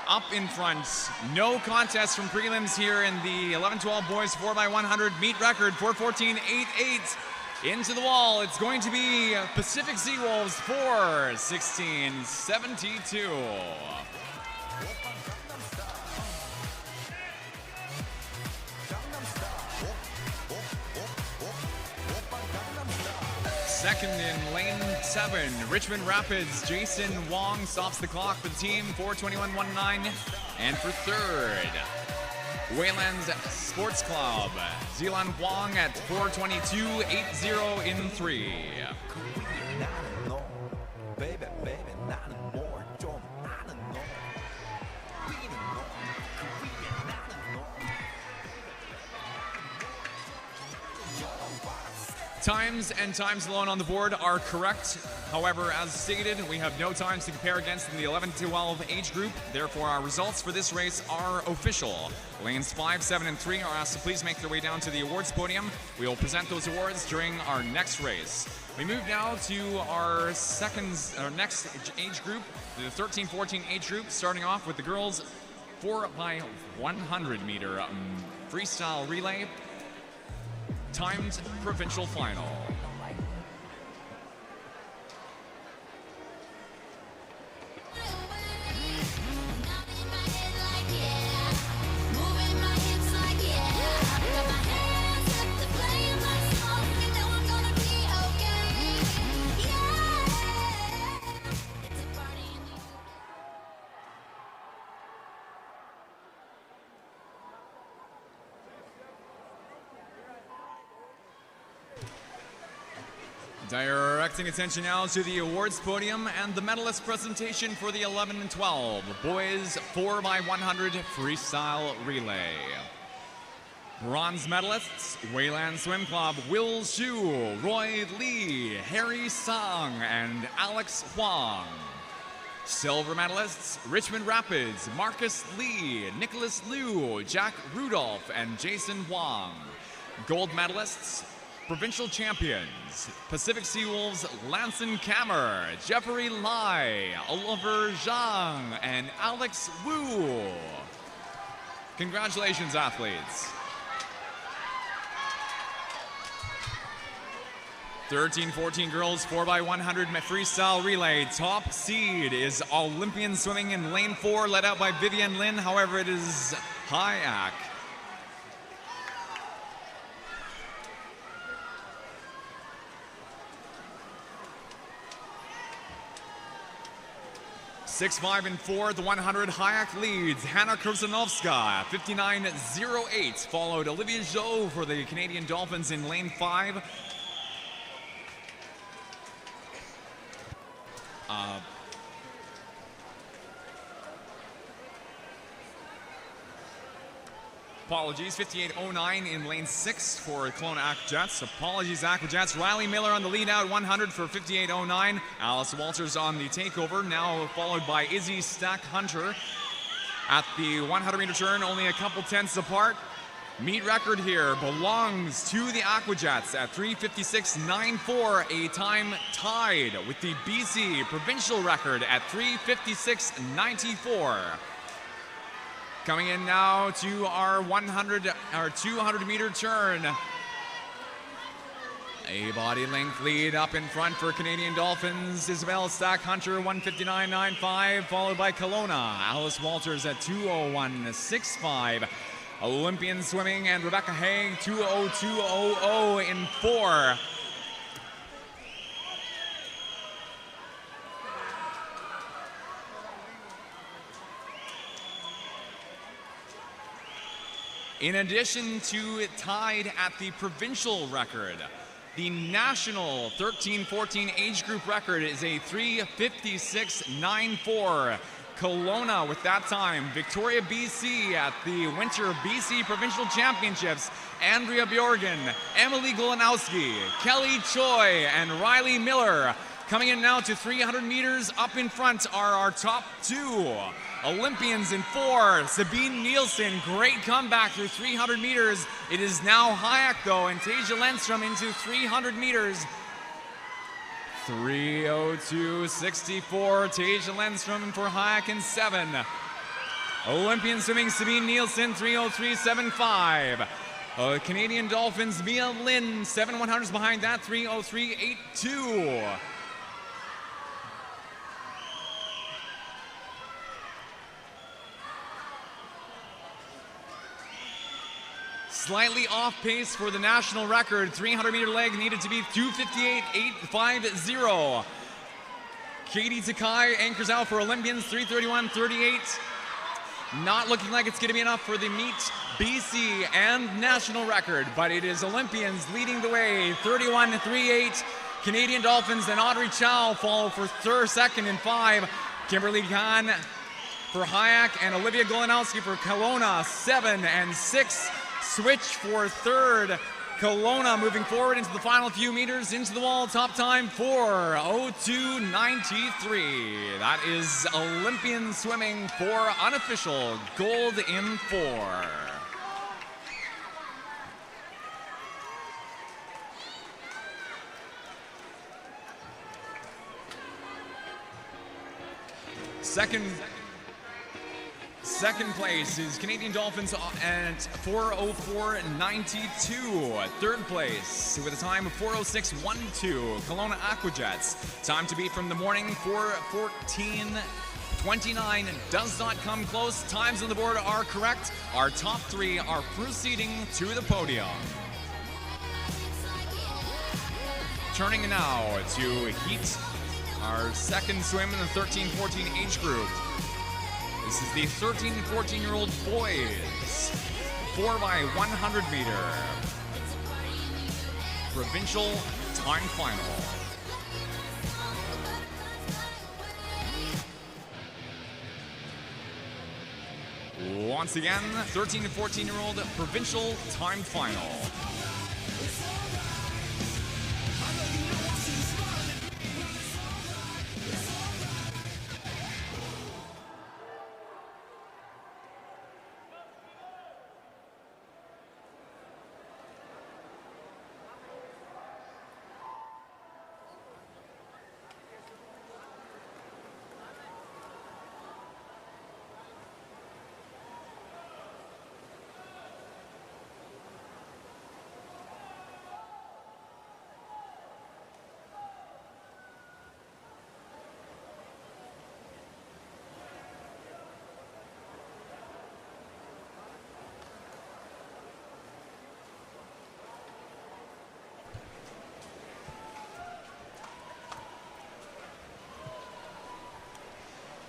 Up in front. No contest from prelims here in the 11-12 boys 4x100 meet record, 4:14.88. Into the wall, it's going to be Pacific Seawolves 4:16.72. Second in lane 7, Richmond Rapids, Jason Wong stops the clock for the team, 4:21.19. And for third, Wayland Sports Club, Zeelan Wong at 4:22.80 in 3. Times and times alone on the board are correct. However, as stated, we have no times to compare against in the 11-12 age group. Therefore, our results for this race are official. Lanes 5, 7, and 3 are asked to please make their way down to the awards podium. We will present those awards during our next race. We move now to our next age group, the 13-14 age group, starting off with the girls 4x100 meter freestyle relay. Timed provincial final. Directing attention now to the awards podium and the medalist presentation for the 11 and 12 boys 4x100 freestyle relay. Bronze medalists, Wayland Swim Club, Will Xu, Roy Lee, Harry Sung, and Alex Huang. Silver medalists, Richmond Rapids, Marcus Lee, Nicholas Liu, Jack Rudolph, and Jason Huang. Gold medalists, provincial champions, Pacific Seawolves, Lanson Kammer, Jeffrey Lai, Oliver Zhang, and Alex Wu. Congratulations, athletes. 13-14 girls 4x100 freestyle relay. Top seed is Olympian swimming in lane 4, led out by Vivian Lin. However, it is Hayak. Six, 5, and 4, the 100 Hayak leads. Hannah Kursanovska, 59.08, followed Olivia Zhou for the Canadian Dolphins in lane 5. Apologies, 58.09 in lane 6 for Kelowna Aquajets. Apologies, Aquajets. Riley Miller on the lead out, 100 for 58.09. Alice Walters on the takeover, now followed by Izzy Stack-Hunter. At the 100-meter turn, only a couple tenths apart. Meet record here belongs to the Aquajets at 3:56.94, a time tied with the BC provincial record at 3:56.94. Coming in now to our 200-meter turn. A body length lead up in front for Canadian Dolphins. Isabel Stack-Hunter, 1:59.95, followed by Kelowna. Alice Walters at 2:01.65. Olympian swimming and Rebecca Haig, 2:02.00 in 4. In addition to tied at the provincial record, the national 13-14 age group record is a 3:56.94. Kelowna with that time. Victoria, BC at the Winter BC Provincial Championships. Andrea Bjorgen, Emily Golanowski, Kelly Choi, and Riley Miller. Coming in now to 300 meters. Up in front are our top two. Olympians in 4, Sabine Nielsen, great comeback through 300 meters. It is now Hayak though, and Tasia Lindstrom into 300 meters. 3:02.64, Tasia Lindstrom for Hayak in 7. Olympian swimming, Sabine Nielsen, 3:03.75. Canadian Dolphins, Mia Lin, 7 100s behind that, 3:03.82. Slightly off pace for the national record. 300-meter leg needed to be 2:58.850. Katie Takai anchors out for Olympians, 3:31.38. Not looking like it's going to be enough for the meet BC and national record, but it is Olympians leading the way, 31.38. Canadian Dolphins and Audrey Chow follow for second and 5. Kimberly Khan for Hayak and Olivia Golanowski for Kelowna, 7 and 6. Switch for third. Kelowna moving forward into the final few meters, into the wall, top time 4:02.93. That is Olympian swimming for unofficial gold in 4. Second place is Canadian Dolphins at 4:04.92. Third place with a time of 4:06.12. Kelowna Aquajets. Time to beat from the morning, 4:14.29. Does not come close. Times on the board are correct. Our top 3 are proceeding to the podium. Turning now to heat our second swim in the 13-14 age group. This is the 13 and 14-year-old boys 4x100 meter provincial time final. Once again, 13 and 14-year-old provincial time final.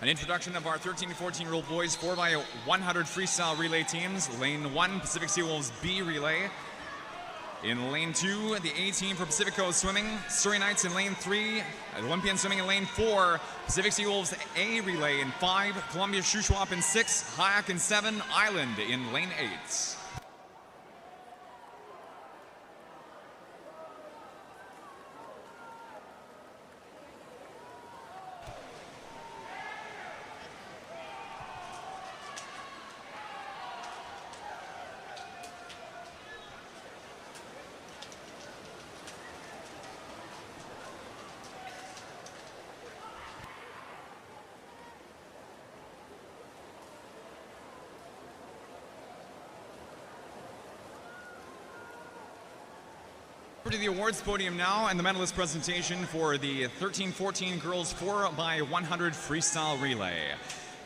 An introduction of our 13 to 14-year-old boys 4x100 freestyle relay teams. Lane 1, Pacific Seawolves B relay. In lane 2, the A team for Pacific Coast Swimming. Surrey Knights in lane 3. Olympian Swimming in lane 4. Pacific Seawolves A relay in 5. Columbia Shuswap in 6. Hayak in 7. Island in lane 8. To the awards podium now and the medalist presentation for the 13-14 girls 4x100 freestyle relay.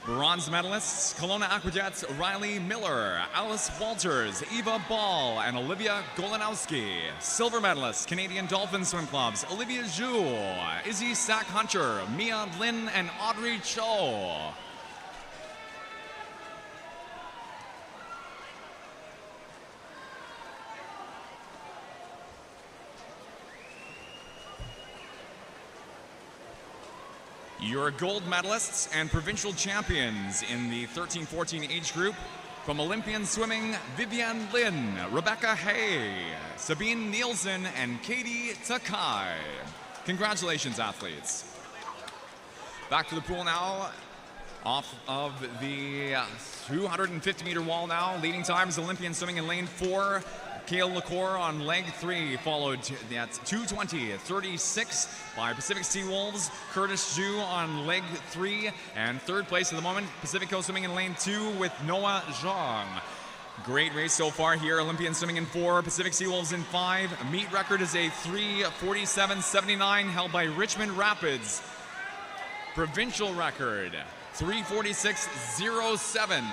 Bronze medalists, Kelowna Aquajet's Riley Miller, Alice Walters, Eva Ball, and Olivia Golanowski. Silver medalists, Canadian Dolphin Swim Club's Olivia Zhu, Izzy Sack-Hunter, Mia Lin, and Audrey Cho. Your gold medalists and provincial champions in the 13-14 age group from Olympian Swimming, Vivian Lin, Rebecca Hay, Sabine Nielsen, and Katie Takai. Congratulations, athletes. Back to the pool now. Off of the 250-meter wall now. Leading times, Olympian Swimming in lane 4. Kale LaCour on leg 3, followed at 2:20:36 by Pacific Seawolves. Curtis Zhu on leg 3, and third place at the moment, Pacific Coast Swimming in lane 2 with Noah Zhang. Great race so far here. Olympian Swimming in 4, Pacific Seawolves in 5. Meet record is a 3:47.79 held by Richmond Rapids. Provincial record 3:46.07.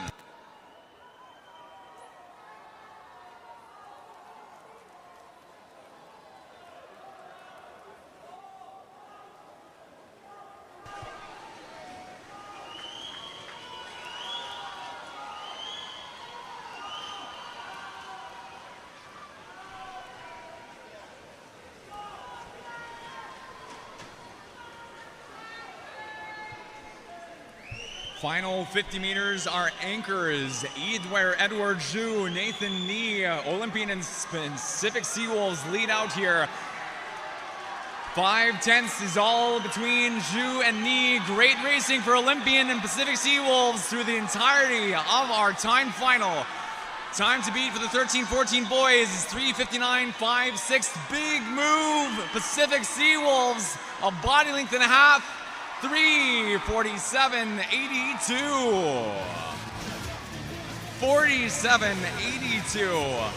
Final 50 meters, our anchors, Edward Zhu, Nathan Nee, Olympian and Pacific Seawolves lead out here. 5/10 is all between Zhu and Nee. Great racing for Olympian and Pacific Seawolves through the entirety of our time final. Time to beat for the 13-14 boys is 3:59.56. Big move, Pacific Seawolves, a body length and a half. 3:47.82. 47.82.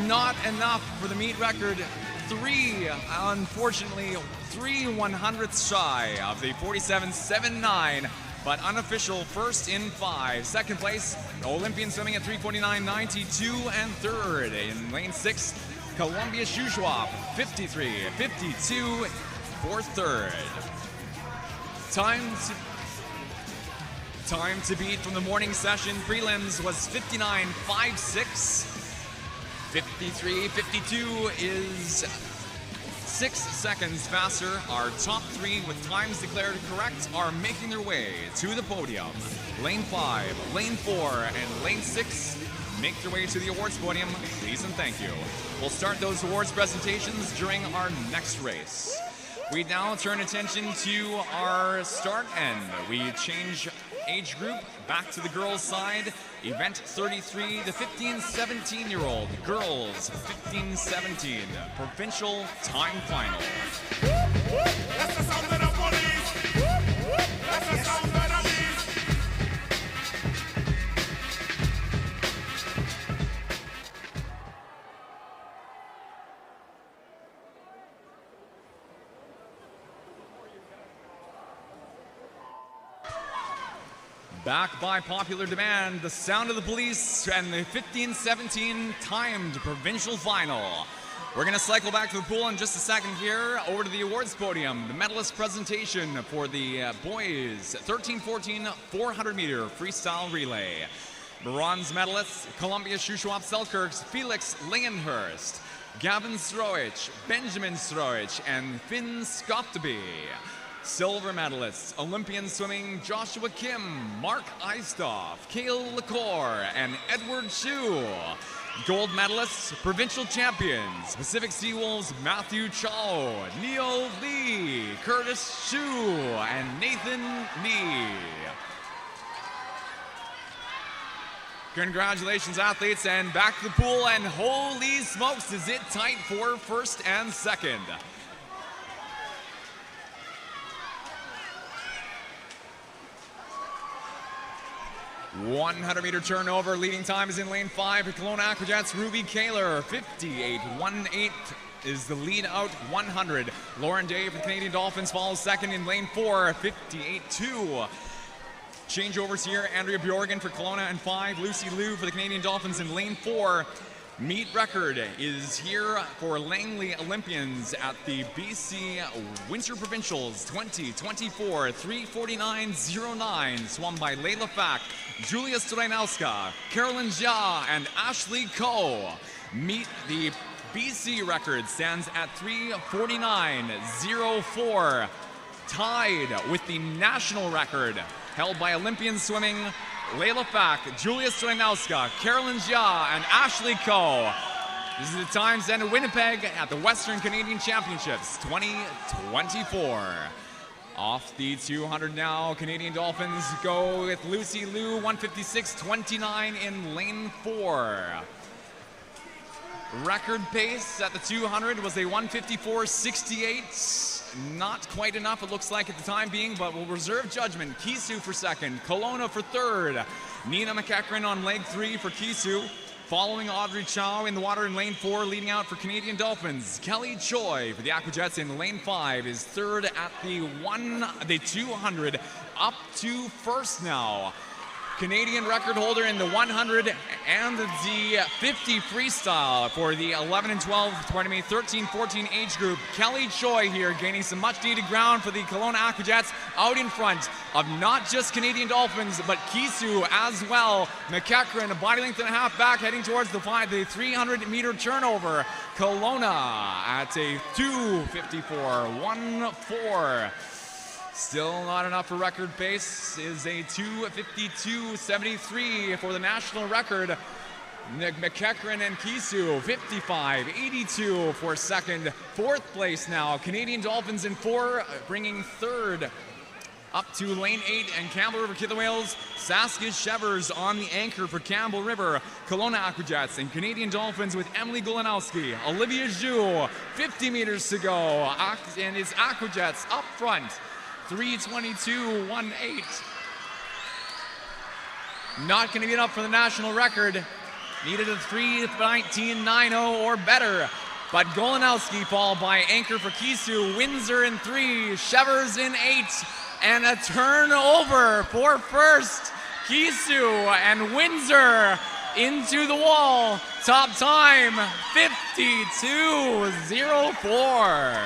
Not enough for the meet record. Unfortunately, 3/100ths shy of the 47.79, but unofficial first in 5. Second place, Olympian Swimming at 3:49.92, and third in lane 6, Columbia Shuswap, 53.52 for third. Time to beat from the morning session prelims was 59.56. 53.52 is 6 seconds faster. Our top 3 with times declared correct are making their way to the podium. Lane 5, Lane 4, and Lane 6 make their way to the awards podium. Please and thank you. We'll start those awards presentations during our next race. We now turn attention to our start end. We change age group back to the girls' side. Event 33, the 15-17-year-old girls 15-17 provincial time final. That's the sound of the police. That's the sound of the beast. Back by popular demand, the sound of the police and the 15-17 timed provincial final. We're going to cycle back to the pool in just a second here. Over to the awards podium, the medalist presentation for the boys 13-14 400-meter freestyle relay. Bronze medalists, Columbia Shuswap-Selkirk's Felix Lingenhurst, Gavin Stroich, Benjamin Stroich, and Finn Skopteby. Silver medalists, Olympian swimming Joshua Kim, Mark Eistoff, Cale LaCour, and Edward Chu. Gold medalists, provincial champions, Pacific Seawolves Matthew Chow, Neo Lee, Curtis Chu, and Nathan Lee. Congratulations, athletes, and back to the pool, and holy smokes, is it tight for first and second. 100-meter turnover. Leading time is in lane 5 for Kelowna Aquajets. Ruby Kaler, 58.18 is the lead out 100. Lauren Day for the Canadian Dolphins follows second in lane 4, 58.2. Changeovers here, Andrea Bjorgen for Kelowna in 5, Lucy Liu for the Canadian Dolphins in lane 4. Meet record is here for Langley Olympians at the BC Winter Provincials 2024, 3:49.09, swum by Layla Fack, Julia Stojanowska, Carolyn Jia, and Ashley Coe. Meet the BC record stands at 3:49.04, tied with the national record held by Olympian swimming Layla Fack, Julia Stojanowska, Carolyn Jia, and Ashley Coe. This is the times end of Winnipeg at the Western Canadian Championships 2024. Off the 200 now, Canadian Dolphins go with Lucy Liu, 156.29 in lane 4. Record pace at the 200 was a 154.68. Not quite enough, it looks like, at the time being, but we'll reserve judgment. Kisu for second, Kelowna for third. Nina McEachran on leg 3 for Kisu. Following Audrey Chow in the water in lane 4, leading out for Canadian Dolphins. Kelly Choi for the Aquajets in lane 5 is third at the 200, up to first now. Canadian record holder in the 100 and the 50 freestyle for the 11 and 12, 13-14 age group. Kelly Choi here gaining some much needed ground for the Kelowna Aquajets, out in front of not just Canadian Dolphins but Kisu as well. McEachran a body length and a half back, heading towards the 300-meter turnover. Kelowna at a 2:54.14. Still not enough for record pace, is a 2:52.73 for the national record. McEachran and Kisu, 55.82 for second. Fourth place now, Canadian Dolphins in 4, bringing third up to lane 8, and Campbell River Killer Whales, Saskia Shevers on the anchor for Campbell River. Kelowna Aquajets and Canadian Dolphins with Emily Golanowski, Olivia Zhu, 50 meters to go, and it's Aquajets up front. 3:22.18. Not going to be enough for the national record. Needed a 3:19.90 or better. But Golanowski followed by anchor for Kisu, Windsor in 3, Shevers in 8, and a turnover for first. Kisu and Windsor into the wall. Top time 52.04.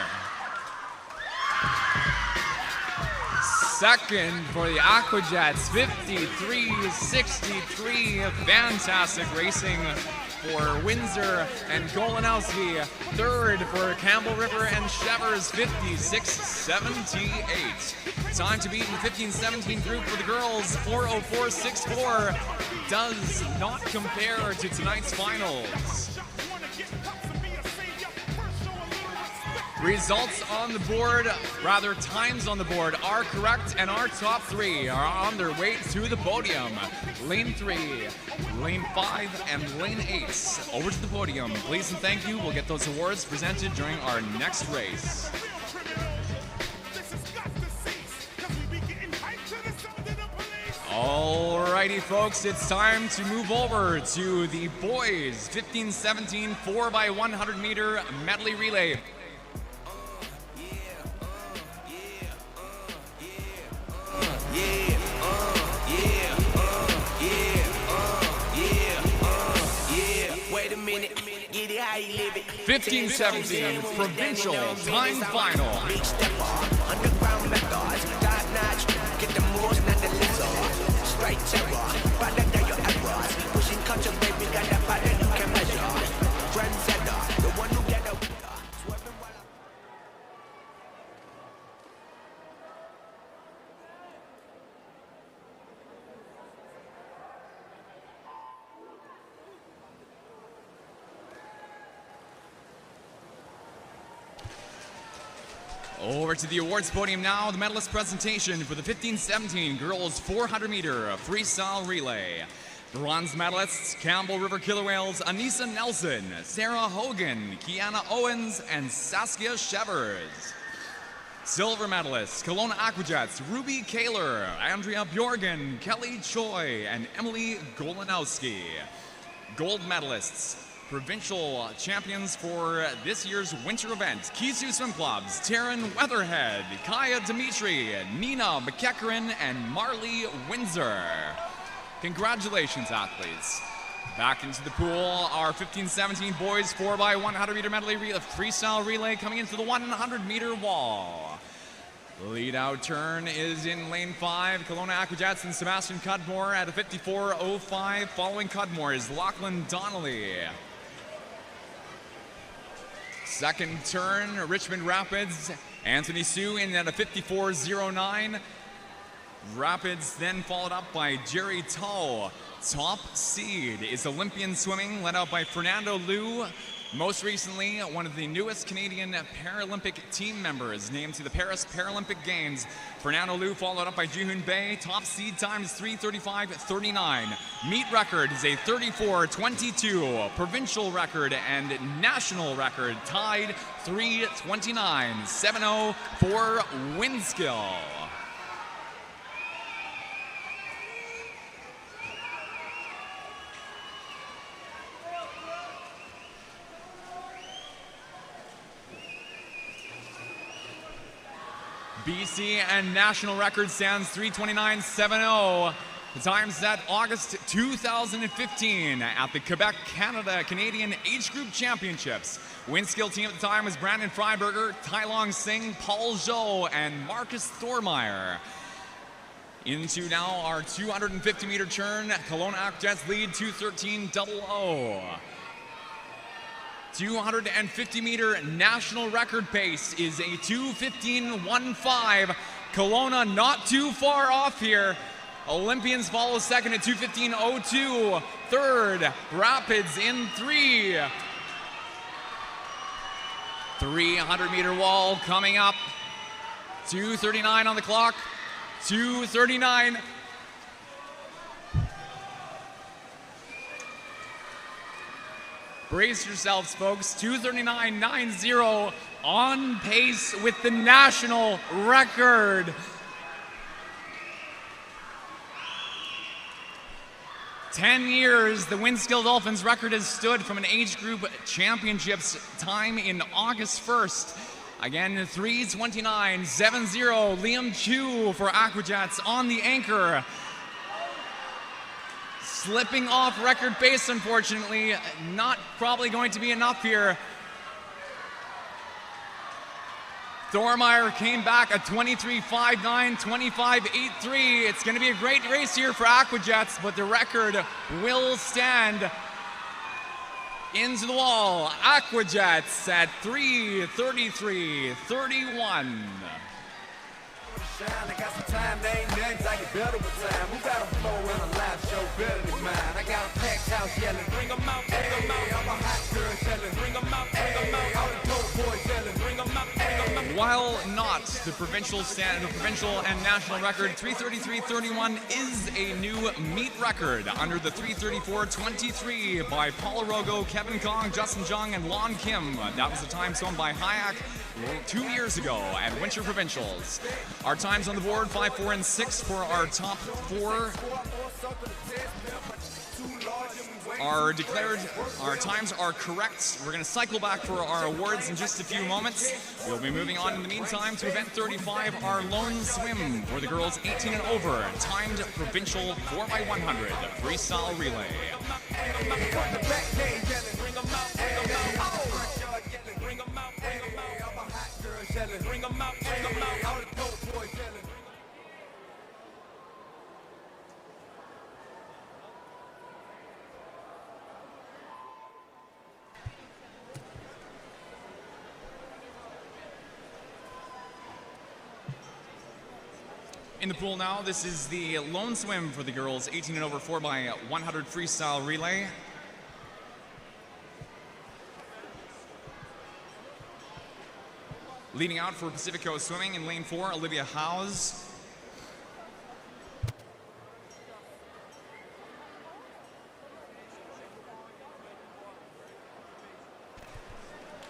Second for the Aquajets, 53.63. Fantastic racing for Windsor and Golanowski. Third for Campbell River and Shevers, 56-78. Time to beat in the 15-17 group for the girls, 4:04.64. Does not compare to tonight's finals. Results on the board, rather times on the board, are correct, and our top three are on their way to the podium. Lane 3, Lane 5, and Lane 8 over to the podium. Please and thank you. We'll get those awards presented during our next race. Alrighty, folks, it's time to move over to the boys 15-17 4x100 meter medley relay. Wait a minute, get it how you live it. 15-17 provincial time final. Big stepper, underground methods, top notch, get the moors, not the lizard. Straight terror, better than your errors. Pushing culture, baby, got that body you can measure. Trendsetter, the one who get a winner. Swerving while I'm Over to the awards podium now, the medalist presentation for the 15-17 girls 400 meter freestyle relay. Bronze medalists, Campbell River Killer Whales, Anissa Nelson, Sarah Hogan, Kiana Owens, and Saskia Shevers. Silver medalists, Kelowna Aquajets, Ruby Kaler, Andrea Bjorgen, Kelly Choi, and Emily Golanowski. Gold medalists, provincial champions for this year's winter event, Kisu Swim Clubs, Taryn Weatherhead, Kaya Dimitri, Nina McEachran, and Marley Windsor. Congratulations, athletes. Back into the pool, our 15-17 boys 4x100 meter medley freestyle relay coming into the 100 meter wall. Lead out turn is in lane 5. Kelowna Aquajets and Sebastian Cudmore at a 54.05. Following Cudmore is Lachlan Donnelly. Second turn, Richmond Rapids, Anthony Sue in at a 54.09. Rapids then followed up by Jerry Tull. Top seed is Olympian Swimming, led out by Fernando Liu. Most recently, one of the newest Canadian Paralympic team members named to the Paris Paralympic Games. Fernando Liu followed up by Jihoon Bae. Top seed time is 3:35.39. Meet record is a 34.22. Provincial record and national record tied 3:29.70 for Winskill. BC and national record stands 3:29.70. The time set August 2015 at the Quebec, Canada Canadian Age Group Championships. Winskill team at the time was Brandon Freiberger, Tai Long Singh, Paul Zhou, and Marcus Thormeyer. Into now our 250 meter turn. Kelowna Aquajets lead 2:13.00. 250 meter national record pace is a 2:15.15. Kelowna not too far off here. Olympians follow second at 2:15.02. Third, Rapids in 3. 300 meter wall coming up. 2:39 on the clock. 2:39. Brace yourselves, folks. 2:39.90 on pace with the national record. 10 years, the Winskill Dolphins record has stood from an age group championships time in August 1st. Again, 3:29.70. Liam Chu for Aquajets on the anchor. Slipping off record pace, unfortunately. Not probably going to be enough here. Thormeyer came back at 23.59, 25.83. It's going to be a great race here for Aquajets, but the record will stand. Into the wall, Aquajets at 3:33.31. I got some time, they ain't nothing, I get better with time. Who got a flow and a live show better than mine? I got a packed house yelling, bring 'em out, bring 'em out. I'm a hot girl selling, bring 'em out, bring 'em out. All the dope boys yelling, bring 'em out, bring 'em out. While not the provincial and national record, 3:33.31 is a new meet record under the 3:34.23 by Paul Arogo, Kevin Kong, Justin Jung, and Lon Kim. That was the time shown by Hayak 2 years ago at Winter Provincials. Our times on the board, 5, 4, and 6 for our top 4 are declared. Our times are correct. We're going to cycle back for our awards in just a few moments. We'll be moving on in the meantime to event 35, our lone swim for the girls 18 and over, timed provincial 4x100 freestyle relay. In the pool now, this is the lone swim for the girls 18 and over 4x100 freestyle relay. Leading out for Pacific Coast Swimming in lane 4, Olivia Howes.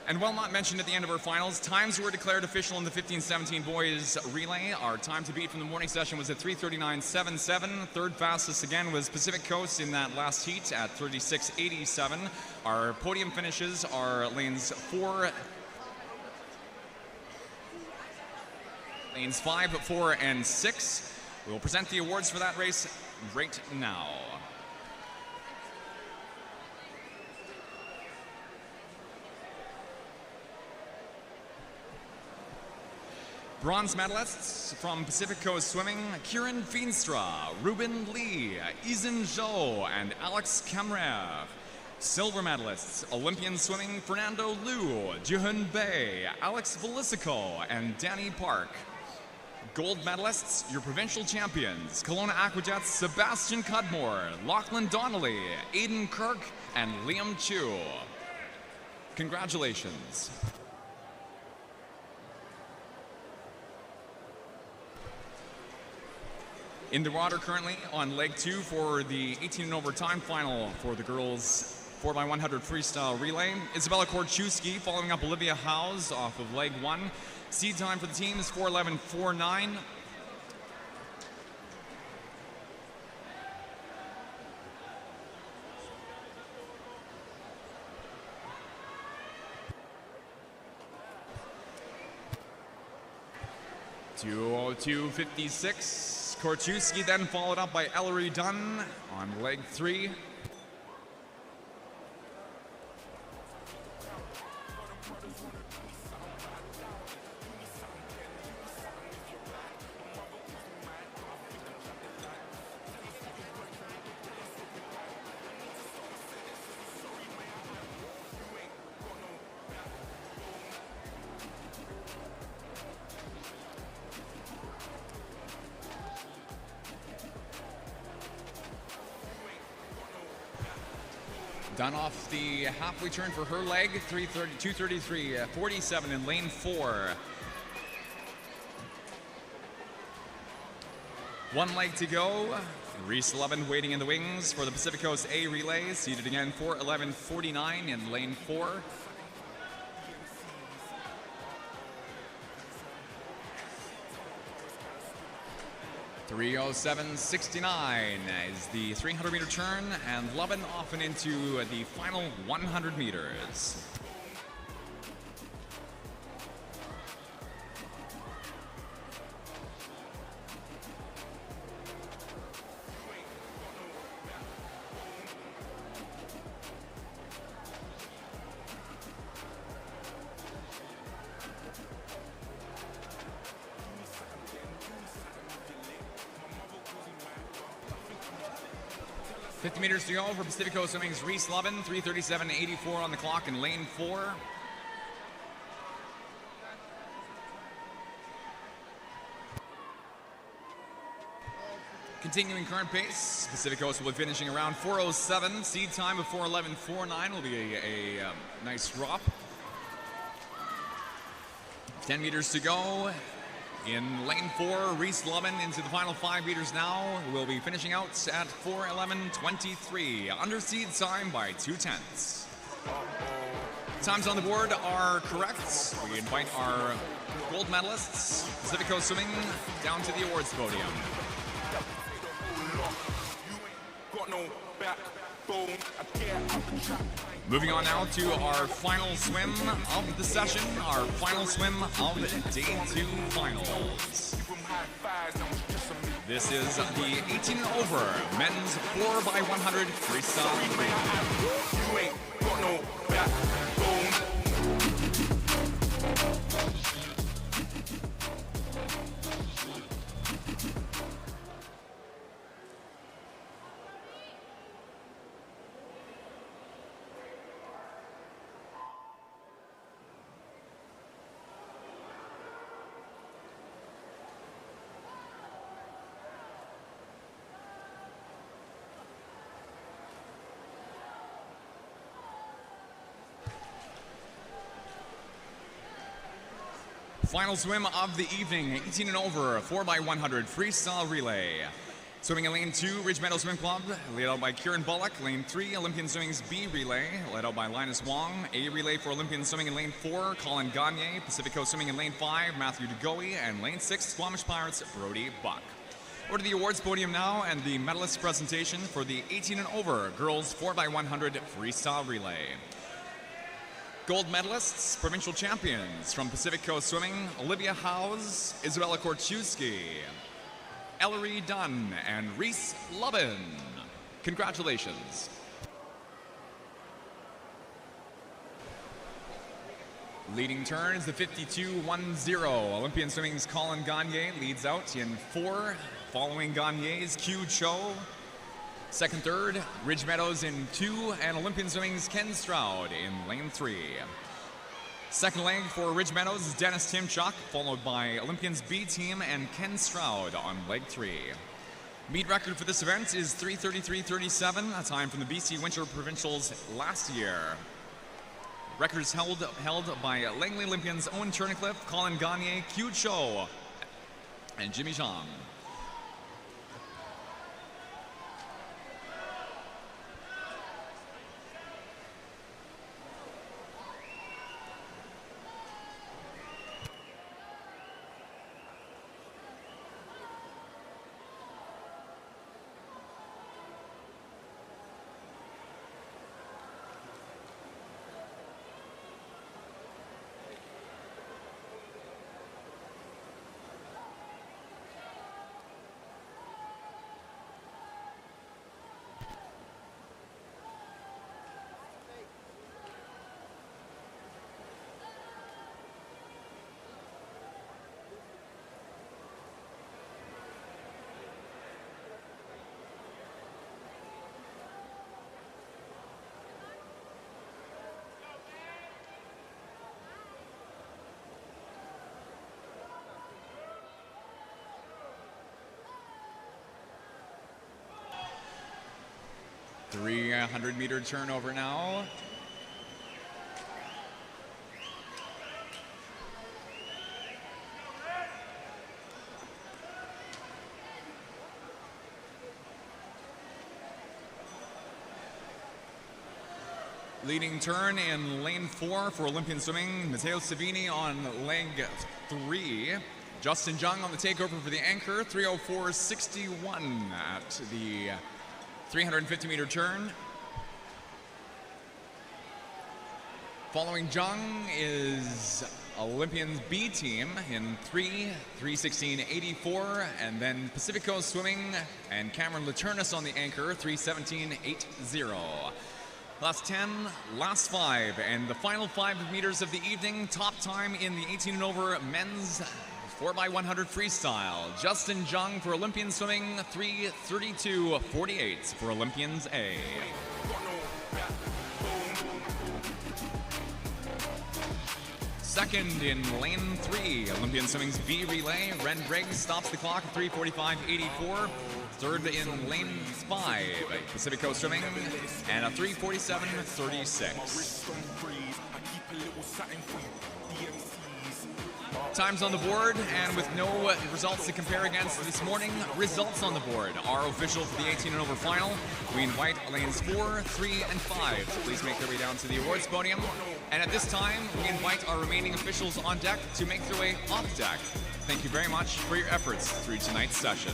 And while not mentioned at the end of our finals, times were declared official in the 15-17 boys relay. Our time to beat from the morning session was at 3:39.77. Third fastest again was Pacific Coast in that last heat at 36.87. Our podium finishes are lanes 5, 4, and 6. We will present the awards for that race right now. Bronze medalists from Pacific Coast Swimming, Kieran Feenstra, Ruben Lee, Izan Zhou, and Alex Kamrev. Silver medalists, Olympian Swimming, Fernando Liu, Juhun Bei, Alex Velicico, and Danny Park. Gold medalists, your provincial champions, Kelowna Aquajets, Sebastian Cudmore, Lachlan Donnelly, Aiden Kirk, and Liam Chu. Congratulations. In the water currently on leg 2 for the 18 and over time final for the girls 4x100 freestyle relay. Isabella Korczewski following up Olivia Howes off of leg 1. Seed time for the team is 4:11.49. (2:02.56). Korczewski then followed up by Ellery Dunn on leg 3. Done off the halfway turn for her leg, 2:33.47 in lane 4. One leg to go. Reese Levin waiting in the wings for the Pacific Coast A relay, seated again 4:11.49 in lane 4. (3:07.69) is the 300-meter turn, and Levin off and into the final 100 meters. 50 meters to go for Pacifico Swimming's Reese Lovin, 3:37.84 on the clock in lane 4. Continuing current pace, Pacific Coast will be finishing around 4:07. Seed time of 4:11.49 will be a nice drop. 10 meters to go. In lane 4, Reese Lovin into the final 5 meters now. Will be finishing out at 4:11.23. Under seed time by 0.2. Times on the board are correct. We invite our gold medalists, Pacific Coast Swimming, down to the awards podium. Moving on now to our final swim of the session, our final swim of day 2 finals. This is the 18 and over men's 4x100 freestyle. You ain't got no backbone. Final swim of the evening, 18 and over, 4x100 freestyle relay. Swimming in lane 2, Ridge Meadow Swim Club, led out by Kieran Bullock. Lane 3, Olympian Swimming's B relay, led out by Linus Wong. A relay for Olympian Swimming in lane 4, Colin Gagne. Pacific Coast Swimming in lane 5, Matthew DeGoey. And lane 6, Squamish Pirates, Brody Buck. Over to the awards podium now and the medalist presentation for the 18 and over girls 4x100 freestyle relay. Gold medalists, provincial champions from Pacific Coast Swimming, Olivia Howes, Isabella Korczewski, Ellery Dunn, and Reese Lovin. Congratulations. Leading turn is the 52.10. Olympian Swimming's Colin Gagne leads out in 4, following Gagne's Q Cho. Second, third, Ridge Meadows in 2, and Olympian Swimming's Ken Stroud in lane 3. Second leg for Ridge Meadows is Dennis Timchuk, followed by Olympians B team and Ken Stroud on leg 3. Meet record for this event is 3:33.37, a time from the BC Winter Provincials last year. Records held by Langley Olympians Owen Turnicliffe, Colin Gagne, Q Cho, and Jimmy Zhang. Three 100-meter turnover now. Leading turn in lane 4 for Olympian Swimming, Matteo Savini on leg 3. Justin Jung on the takeover for the anchor, 3:04.61 at the 350-meter turn. Following Jung is Olympians B team in 3:16.84, and then Pacific Coast Swimming and Cameron Laternis on the anchor, 3:17.80. Last 10, last 5, and the final 5 meters of the evening. Top time in the 18 and over men's 4x100 freestyle. Justin Jung for Olympian swimming, 3:32.48 for Olympians A. Second in lane 3, Olympian swimming's B relay. Ren Briggs stops the clock at 3:45.84. Third in lane 5, Pacific Coast Swimming, and a 3:47.36. Times on the board, and with no results to compare against this morning, results on the board are official for the 18 and over final. We invite lanes 4, 3, and 5 to please make their way down to the awards podium. And at this time, we invite our remaining officials on deck to make their way off deck. Thank you very much for your efforts through tonight's session.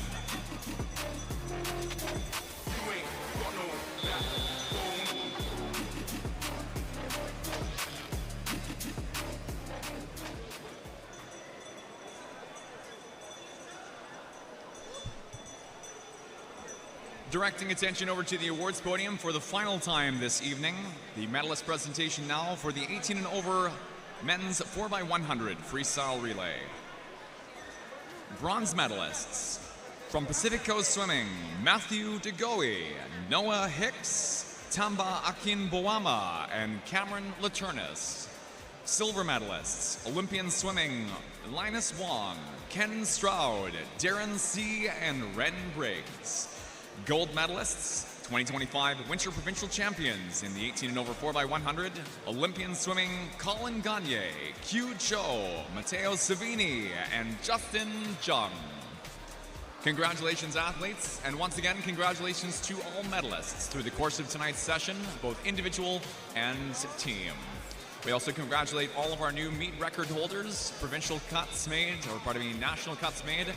Directing attention over to the awards podium for the final time this evening. The medalist presentation now for the 18 and over men's 4x100 freestyle relay. Bronze medalists from Pacific Coast Swimming, Matthew DeGoey, Noah Hicks, Tamba Akinboama, and Cameron Laturnis. Silver medalists, Olympian Swimming, Linus Wong, Ken Stroud, Darren C., and Ren Briggs. Gold medalists, 2025 Winter Provincial Champions in the 18 and over 4x100, Olympian Swimming, Colin Gagne, Q Cho, Matteo Savini, and Justin Jung. Congratulations, athletes, and once again, congratulations to all medalists through the course of tonight's session, both individual and team. We also congratulate all of our new meet record holders, provincial cuts made, national cuts made.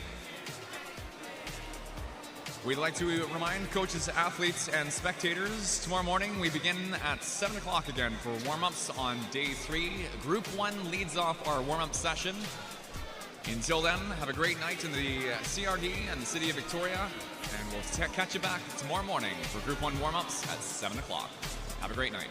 We'd like to remind coaches, athletes, and spectators, tomorrow morning we begin at 7 o'clock again for warm-ups on day 3. Group 1 leads off our warm-up session. Until then, have a great night in the CRD and the City of Victoria, and we'll catch you back tomorrow morning for Group 1 warm-ups at 7 o'clock. Have a great night.